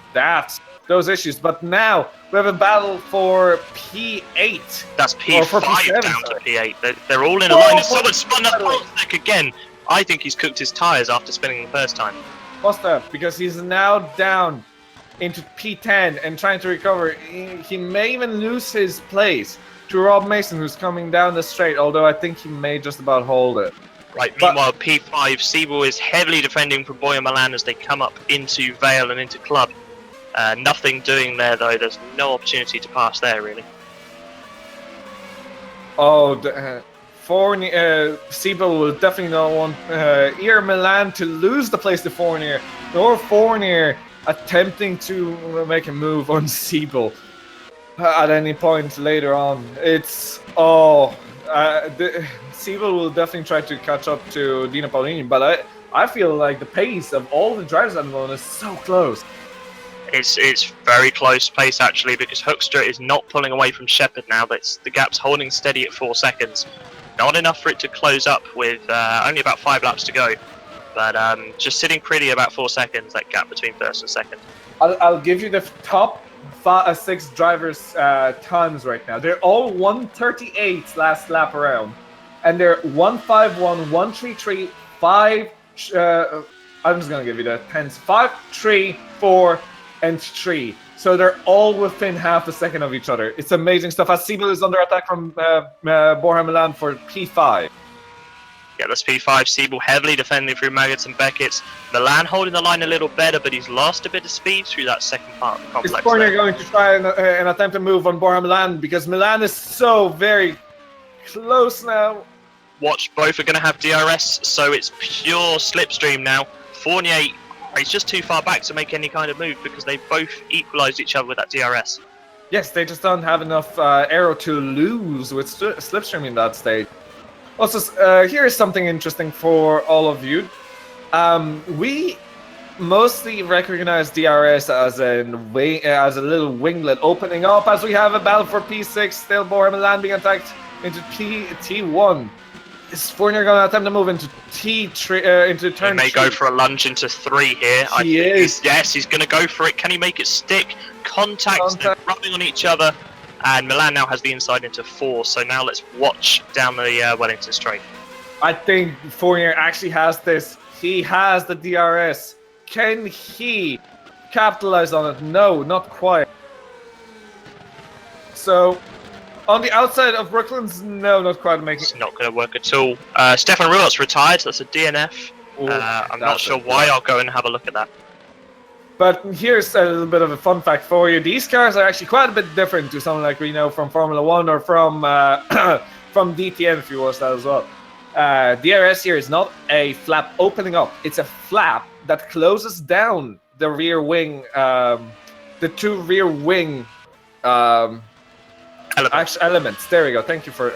those issues. But now we have a battle for P8. That's P5 down to P8. They're all in a line. And someone spun up Polocek again. I think he's cooked his tyres after spinning the first time. What's that? Because he's now down into P10 and trying to recover. He may even lose his place to Rob Mason, who's coming down the straight, although I think he may just about hold it. Right, meanwhile, P5, Siebel is heavily defending from Borja Milan as they come up into Vale and into Club. Nothing doing there, though. There's no opportunity to pass there, really. Oh, Siebel will definitely not want either Milan to lose the place to Fournier, nor Fournier attempting to make a move on Siebel at any point later on. Siebel will definitely try to catch up to Dino Paolini, but I feel like the pace of all the drivers at the moment is so close. It's very close pace, actually, because Hoekstra is not pulling away from Shepard now, but the gap's holding steady at 4 seconds. Not enough for it to close up with only about 5 laps to go. But just sitting pretty about 4 seconds, that gap between first and second. I'll give you the top 6 drivers' times right now. They're all 1:38 last lap around, and they're 1:51, 1:33, 5. I'm just gonna give you the 10s: 5, 3, 4, and 3. So they're all within half a second of each other. It's amazing stuff. As Siebel is under attack from Borja Milan for P5. Yeah, that's P5. Siebel heavily defending through Maggots and Beckett's. Milan holding the line a little better, but he's lost a bit of speed through that second part of the complex. Is Fournier going to try an attempt to move on Borja Milan, because Milan is so very close now. Watch, both are going to have DRS, so it's pure slipstream now. Fournier is just too far back to make any kind of move because they both equalised each other with that DRS. Yes, they just don't have enough aero to lose with slipstream in that stage. Also, here is something interesting for all of you. We mostly recognize DRS as a little winglet opening up, as we have a battle for P6, still Borja Milan being attacked into T1. Is Fournier going to attempt to move into T3, into turn 3? He may go for a lunge into 3 here. He is. Yes, he's going to go for it. Can he make it stick? Contact. They're rubbing on each other. And Milan now has the inside into 4, so now let's watch down the Wellington straight. I think Fournier actually has this. He has the DRS. Can he capitalize on it? No, not quite. So, on the outside of Brooklyn's, no, not quite making it. It's not going to work at all. Stefan Ruot's retired, that's a DNF. I'm not sure why. I'll go and have a look at that. But here's a little bit of a fun fact for you. These cars are actually quite a bit different to something like we know from Formula 1 or from from DTM, if you watch that as well. DRS here is not a flap opening up. It's a flap that closes down the rear wing, the 2 rear wing elements. There we go. Thank you for...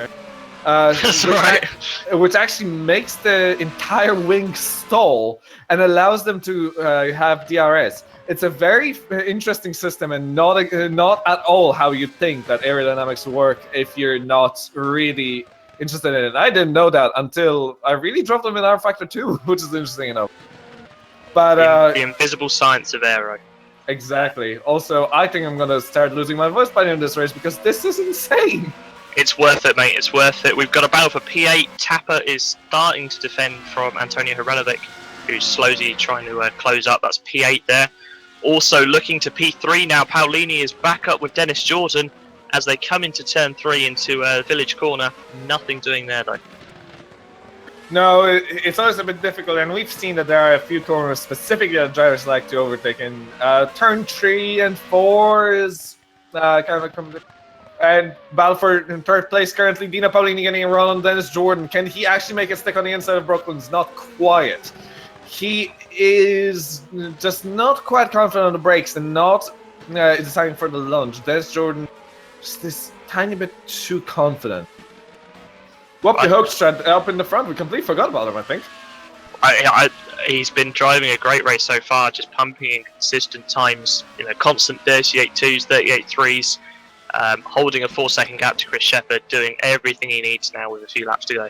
That's right. Which actually makes the entire wing stall and allows them to have DRS. It's a very interesting system, and not at all how you think that aerodynamics work if you're not really interested in it. I didn't know that until I really dropped them in R Factor 2, which is interesting enough. But the invisible science of aero. Exactly. Also, I think I'm gonna start losing my voice by the end of this race because this is insane. It's worth it, mate. It's worth it. We've got a battle for P8. Tapper is starting to defend from Antonio Hranovic, who's slowly trying to close up. That's P8 there. Also looking to P3 now. Paolini is back up with Dennis Jordan as they come into turn 3 into Village Corner. Nothing doing there, though. No, it's always a bit difficult, and we've seen that there are a few corners specifically that drivers like to overtake. And turn 3 and 4 is kind of a... And Balfour in 3rd place currently. Dino Paolini getting a run on Dennis Jordan. Can he actually make it stick on the inside of Brooklyn's? Not quite. He is just not quite confident on the brakes and not deciding for the lunge. Dennis Jordan just this tiny bit too confident. Whoop, the Hoekstraat up in the front. We completely forgot about him, I think. He's been driving a great race so far, just pumping in consistent times. You know, constant 38.2s, 38.3s. Holding a 4-second gap to Chris Shepherd, doing everything he needs now with a few laps to go.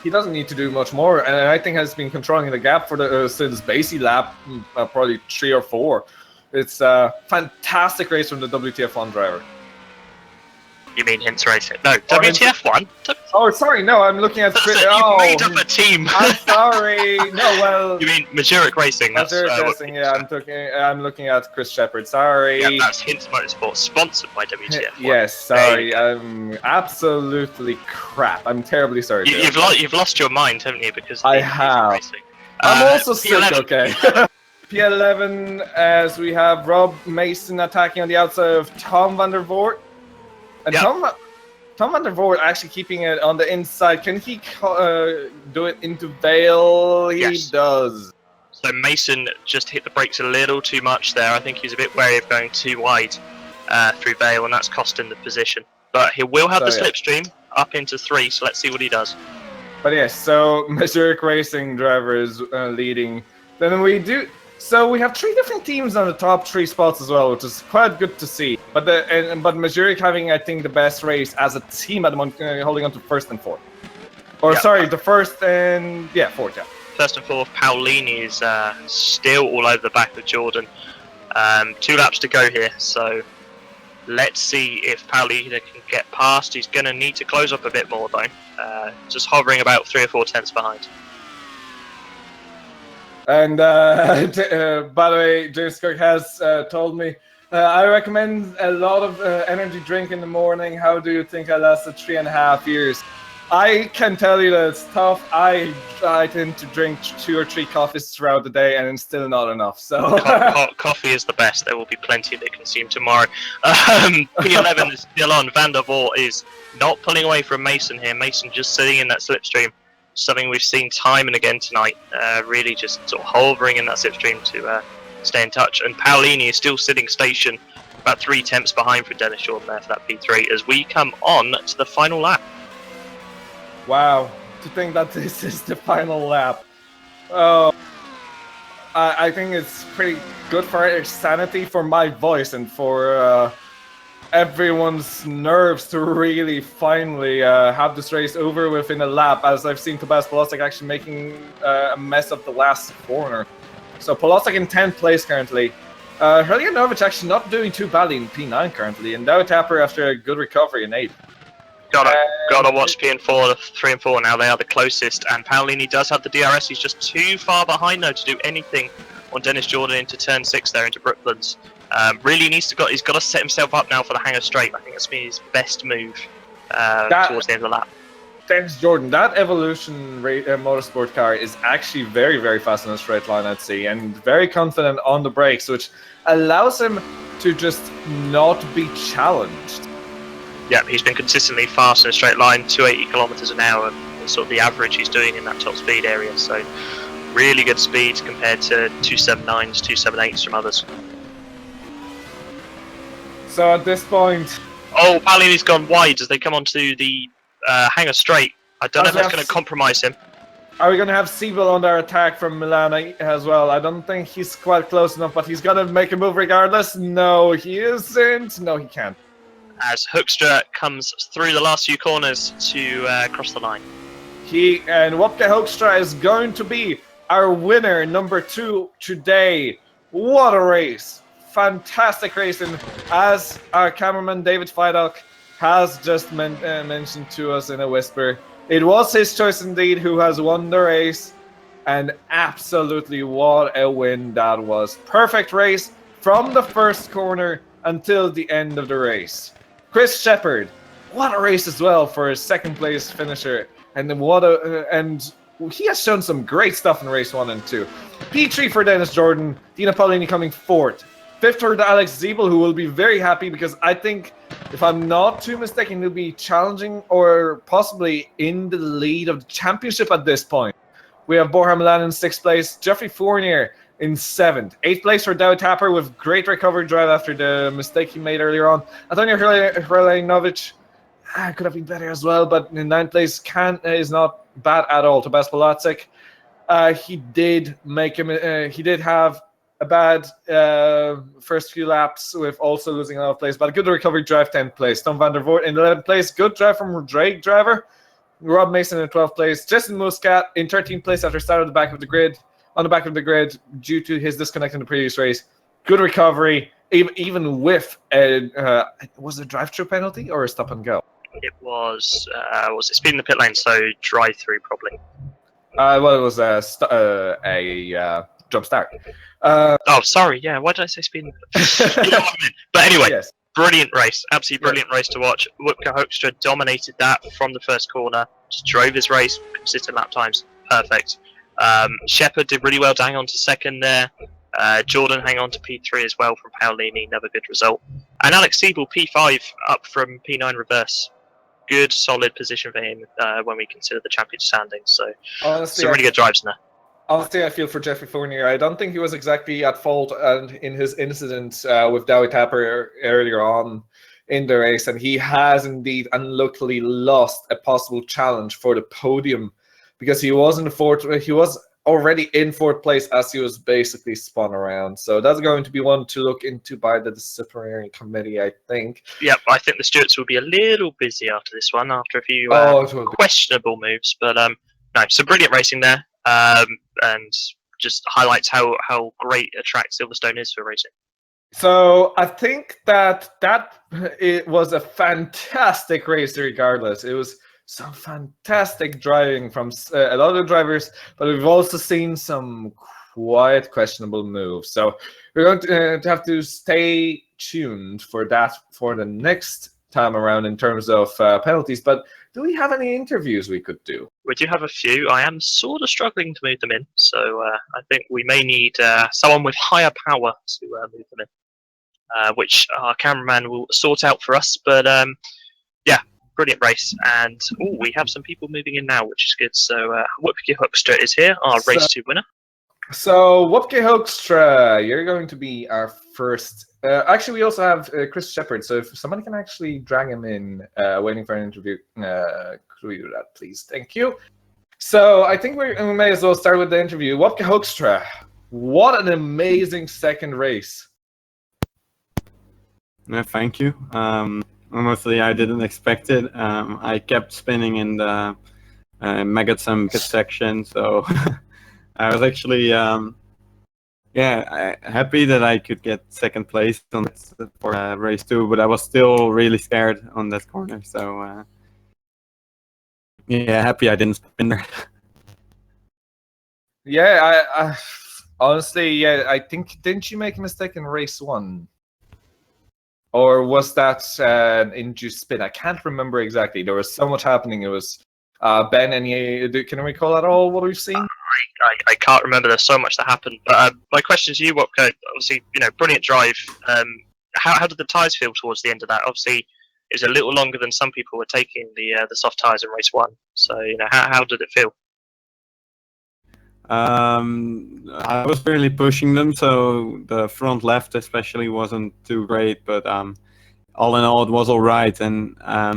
He doesn't need to do much more, and I think has been controlling the gap for the since Basie lap, probably 3 or 4. It's a fantastic race from the WTF1 driver. You mean Hints Racing? No, WTF1? Oh, sorry, no, I'm looking at... You made up a team! I'm sorry! No, well... You mean Mazurek Racing? Mazurek Racing, yeah, I'm looking at Chris Shepherd, sorry. Yeah, that's Hints Motorsport, sponsored by WTF1. Yes, sorry, I'm absolutely crap. I'm terribly sorry. You've lost your mind, haven't you? Because I have. Racing. I'm also sick, okay. P11, as we have Rob Mason attacking on the outside of Tom van der Voort. And Tom van der Voort actually keeping it on the inside. Can he do it into Vale? He does. So Mason just hit the brakes a little too much there. I think he's a bit wary of going too wide through Vale, and that's cost him the position. But he will have the slipstream up into 3, so let's see what he does. But yes, so Mazurek Racing driver is leading. Then we do... So we have 3 different teams on the top 3 spots as well, which is quite good to see. But Mazurek having, I think, the best race as a team at the moment, holding on to 1st and 4th. Or sorry, the 1st and 4th, yeah. first and fourth. Paolini is still all over the back of Jordan. 2 laps to go here, so let's see if Paolini can get past. He's going to need to close up a bit more though. Just hovering about 3 or 4 tenths behind. And by the way, James Cook has told me, I recommend a lot of energy drink in the morning. How do you think I lasted 3.5 years? I can tell you that it's tough. I tend to drink 2 or 3 coffees throughout the day, and it's still not enough. So coffee is the best. There will be plenty to consume tomorrow. P11 is still on. Van der Voort is not pulling away from Mason here. Mason just sitting in that slipstream. Something we've seen time and again tonight. Really just sort of hovering in that slipstream to stay in touch. And Paolini is still sitting station, about 3 tenths behind for Dennis Jordan there for that P3 as we come on to the final lap. Wow, to think that this is the final lap. Oh, I think it's pretty good for sanity, for my voice, and for everyone's nerves to really finally have this race over within a lap, as I've seen Tobias Polosek actually making a mess of the last corner. So Polosek in 10th place currently. Hryljanovic actually not doing too badly in P9 currently, and David Tapper after a good recovery in 8th. Gotta watch P and 4, 3 and 4 now. They are the closest, and Paolini does have the DRS. He's just too far behind though to do anything on Dennis Jordan into turn 6 there into Brooklands. Really he's got to set himself up now for the hangar straight. I think that's been his best move towards the end of the lap. Dennis Jordan, that Evolution Motorsport car is actually very, very fast in a straight line, I'd say, and very confident on the brakes, which allows him to just not be challenged. Yeah, he's been consistently fast in a straight line, 280 kilometers an hour, sort of the average he's doing in that top speed area. So really good speed compared to 279s, 278s from others. So at this point... Oh, Paolini's gone wide as they come onto the hangar straight. I don't know if that's going to compromise him. Are we going to have Siebel under attack from Milan as well? I don't think he's quite close enough, but he's going to make a move regardless. No, he isn't. No, he can't. As Hoekstra comes through the last few corners to cross the line. And Wopke Hoekstra is going to be our winner, number 2 today. What a race. Fantastic racing, as our cameraman David Fidock has just mentioned to us in a whisper. It was his choice indeed who has won the race, and absolutely what a win that was. Perfect race from the first corner until the end of the race. Chris Shepherd, what a race as well for a 2nd place finisher, and he has shown some great stuff in race 1 and 2. P3 for Dennis Jordan, Dino Paolini coming 4th. 5th for Alex Ziebel, who will be very happy because I think, if I'm not too mistaken, he'll be challenging or possibly in the lead of the championship at this point. We have Borja Milan in 6th place, Jeffrey Fournier in 7th. 8th place for David Tapper with great recovery drive after the mistake he made earlier on. Antonio Hryljanovic could have been better as well, but in 9th place is not bad at all. Tobias Polosek, he did have a bad first few laps with also losing a lot of place, but a good recovery drive, 10th place. Tom van der Voort in 11th place. Good drive from Drake driver. Rob Mason in 12th place. Justin Muscat in 13th place after starting on the back of the grid due to his disconnect in the previous race. Good recovery, even with was it a drive-through penalty or a stop and go? It was it speed in the pit lane, so drive-through probably. Well, it was a jump start. Oh, sorry. Yeah, why did I say speed? You know what I mean. But anyway, yes. Brilliant race. Absolutely brilliant race to watch. Wopke Hoekstra dominated that from the first corner. Just drove his race, consistent lap times. Perfect. Shepherd did really well to hang on to 2nd there. Jordan hang on to P3 as well from Paolini. Another good result. And Alex Siebel, P5 up from P9 reverse. Good, solid position for him when we consider the championship standings. So honestly, some really good drives in there. Honestly, I feel for Jeffrey Fournier. I don't think he was exactly at fault in his incident with David Tapper earlier on in the race, and he has indeed unluckily lost a possible challenge for the podium because he was in the 4th. He was already in 4th place as he was basically spun around. So that's going to be one to look into by the disciplinary committee, I think. Yep, I think the stewards will be a little busy after this one, after a few questionable moves, but no, some brilliant racing there. and just highlights how great a track Silverstone is for racing. So I think that it was a fantastic race regardless. It was some fantastic driving from a lot of drivers, but we've also seen some quite questionable moves. So we're going to have to stay tuned for that for the next time around in terms of penalties. But do we have any interviews we could do? We do have a few. I am sort of struggling to move them in, so I think we may need someone with higher power to move them in, which our cameraman will sort out for us. But yeah, brilliant race. And we have some people moving in now, which is good. So Wupke Hoekstra is here, our race 2 winner. So Wupke Hoekstra, you're going to be our first. Actually, we also have Chris Shepard. So if somebody can actually drag him in, waiting for an interview, could we do that, please? Thank you. So I think we may as well start with the interview. Wupke Hoekstra, what an amazing second race. No, thank you. Honestly, I didn't expect it. I kept spinning in the Megatsum pit section, so I was actually happy that I could get second place on for race 2, but I was still really scared on that corner. So yeah, happy I didn't spin there. Yeah, I honestly, yeah, I think, didn't you make a mistake in race 1? Or was that an induced spin? I can't remember exactly. There was so much happening. It was Ben, can we recall at all what we've seen? I can't remember. There's so much that happened. But my question to you, Wupke, obviously, brilliant drive. How did the tyres feel towards the end of that? Obviously, it was a little longer than some people were taking the soft tyres in race 1. So, how did it feel? I was really pushing them, so the front left especially wasn't too great, but all in all it was all right. And I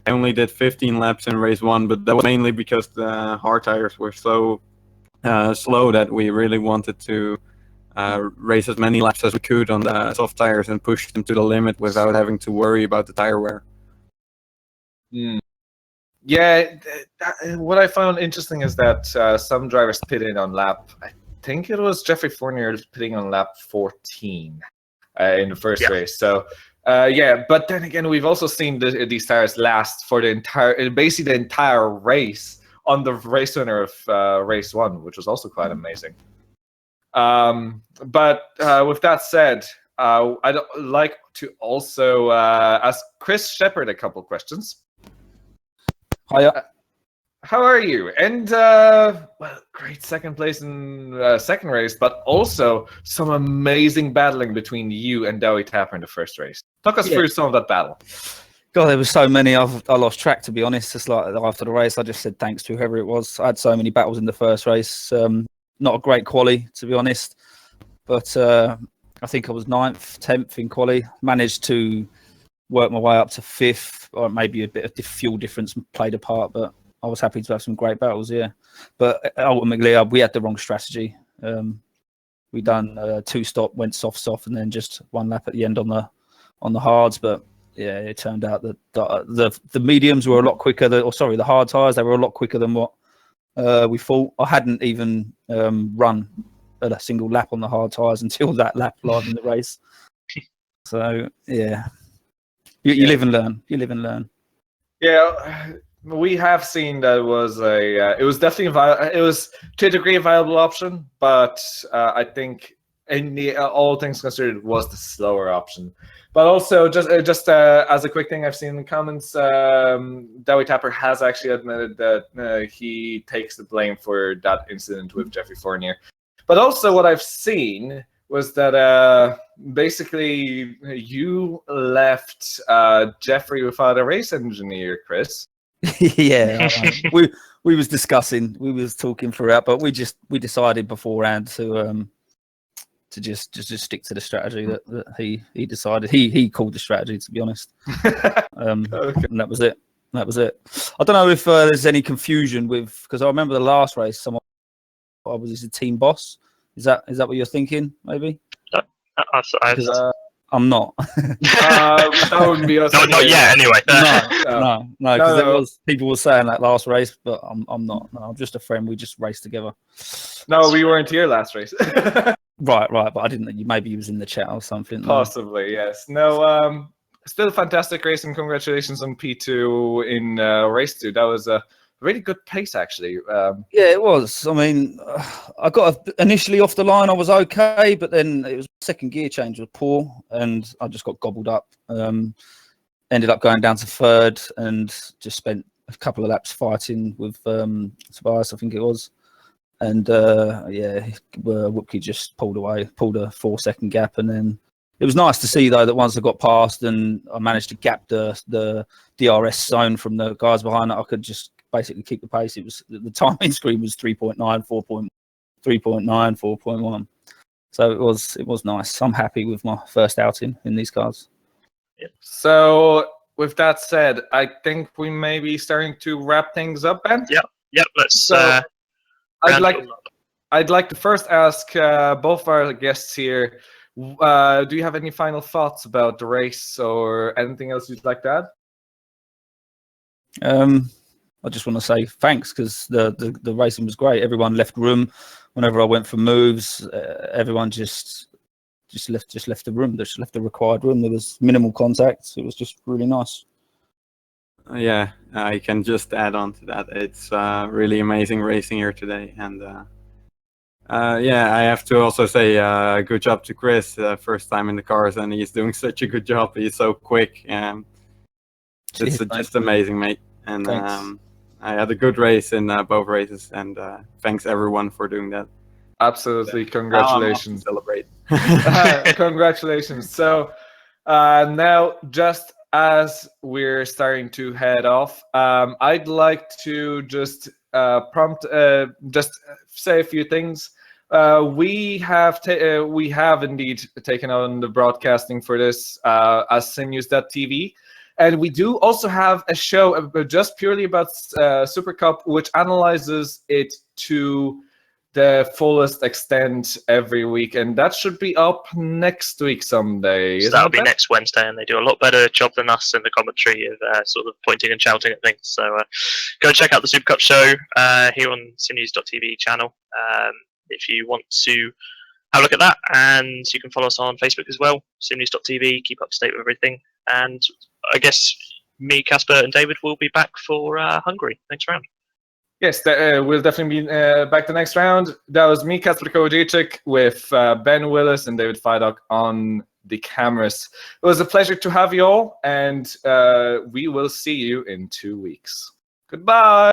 only did 15 laps in race 1, but that was mainly because the hard tires were so slow that we really wanted to race as many laps as we could on the soft tires and push them to the limit without having to worry about the tire wear. Yeah, what I found interesting is that some drivers pitted on lap, I think it was Jeffrey Fournier pitting on lap 14 in the first race. So, yeah, but then again, we've also seen these tires last for basically the entire race on the race winner of race 1, which was also quite amazing. But with that said, I'd like to also ask Chris Shepard a couple questions. Hiya. How are you? And well, great second place in second race, but also some amazing battling between you and David Fidock in the first race. Talk us through some of that battle. God, there was so many. I lost track, to be honest. It's like after the race, I just said thanks to whoever it was. I had so many battles in the first race. Not a great quali, to be honest, but I think I was 9th, 10th in quali. Managed to work my way up to 5th, or maybe a bit of fuel difference played a part, but I was happy to have some great battles, yeah. But ultimately, we had the wrong strategy. We done 2-stop, went soft, and then just 1 lap at the end on the hards. But yeah, it turned out that the mediums were a lot quicker. The hard tires, they were a lot quicker than what we thought. I hadn't even run a single lap on the hard tires until that lap live in the race. So yeah. You live and learn. You live and learn. Yeah, we have seen that it was it was definitely it was to a degree a viable option, but I think in all things considered, it was the slower option. But also, just as a quick thing, I've seen in the comments, David Fidock has actually admitted that he takes the blame for that incident with Jeffrey Fournier. But also, what I've seen was that basically you left Jeffrey without a race engineer, Chris. Yeah, we was discussing, we was talking throughout, but we decided beforehand to just stick to the strategy that he decided. He called the strategy, to be honest. Okay. And that was it. I don't know if there's any confusion because I remember the last race, I was a team boss. Is that what you're thinking? Maybe. I'm not. That wouldn't be us. Not yet, anyway. No, because there was people were saying that last race, but I'm not. No, I'm just a friend. We just raced together. No, we weren't here last race. Right, but I didn't. Maybe he was in the chat or something. Possibly, yes. No, still fantastic race, and congratulations on P2 in race 2. That was a really good pace, actually. Yeah, it was. I mean, I got initially off the line. I was okay, but then it was second gear change was poor, and I just got gobbled up. Ended up going down to third, and just spent a couple of laps fighting with Tobias, I think it was. And Whoopke just pulled a 4-second gap, and then it was nice to see though that once I got past and I managed to gap the DRS zone from the guys behind it, I could just basically keep the pace. It was the timing screen was 3.9, 4.3.9, 4.1. So it was nice. I'm happy with my first outing in these cars. Yeah. So with that said, I think we may be starting to wrap things up, Ben. Yep. Let's. I'd like to first ask both our guests here. Do you have any final thoughts about the race or anything else you'd like to add? I just want to say thanks because the racing was great. Everyone left room whenever I went for moves. Everyone just left the room. Just left the required room. There was minimal contact. It was just really nice. Yeah, I can just add on to that. It's really amazing racing here today, and I have to also say good job to Chris. First time in the cars, and he's doing such a good job. He's so quick. It's just amazing, mate. And I had a good race in both races, and thanks everyone for doing that. Absolutely, congratulations! Celebrate. Congratulations. So now, just as we're starting to head off, I'd like to just just say a few things. We have indeed taken on the broadcasting for this as SimNews.TV. And we do also have a show just purely about Supercup, which analyzes it to the fullest extent every week, and that should be up next week someday. So that'll be next Wednesday, and they do a lot better job than us in the commentary of sort of pointing and shouting at things. So go check out the Supercup show here on SimNews.TV channel if you want to have a look at that, and you can follow us on Facebook as well, SimNews.TV. Keep up to date with everything, and I guess me, Kacper, and David will be back for Hungary next round. Yes, we'll definitely be back the next round. That was me, Kacper Kołodziejczyk, with Ben Willis and David Fidock on the cameras. It was a pleasure to have you all, and we will see you in 2 weeks. Goodbye!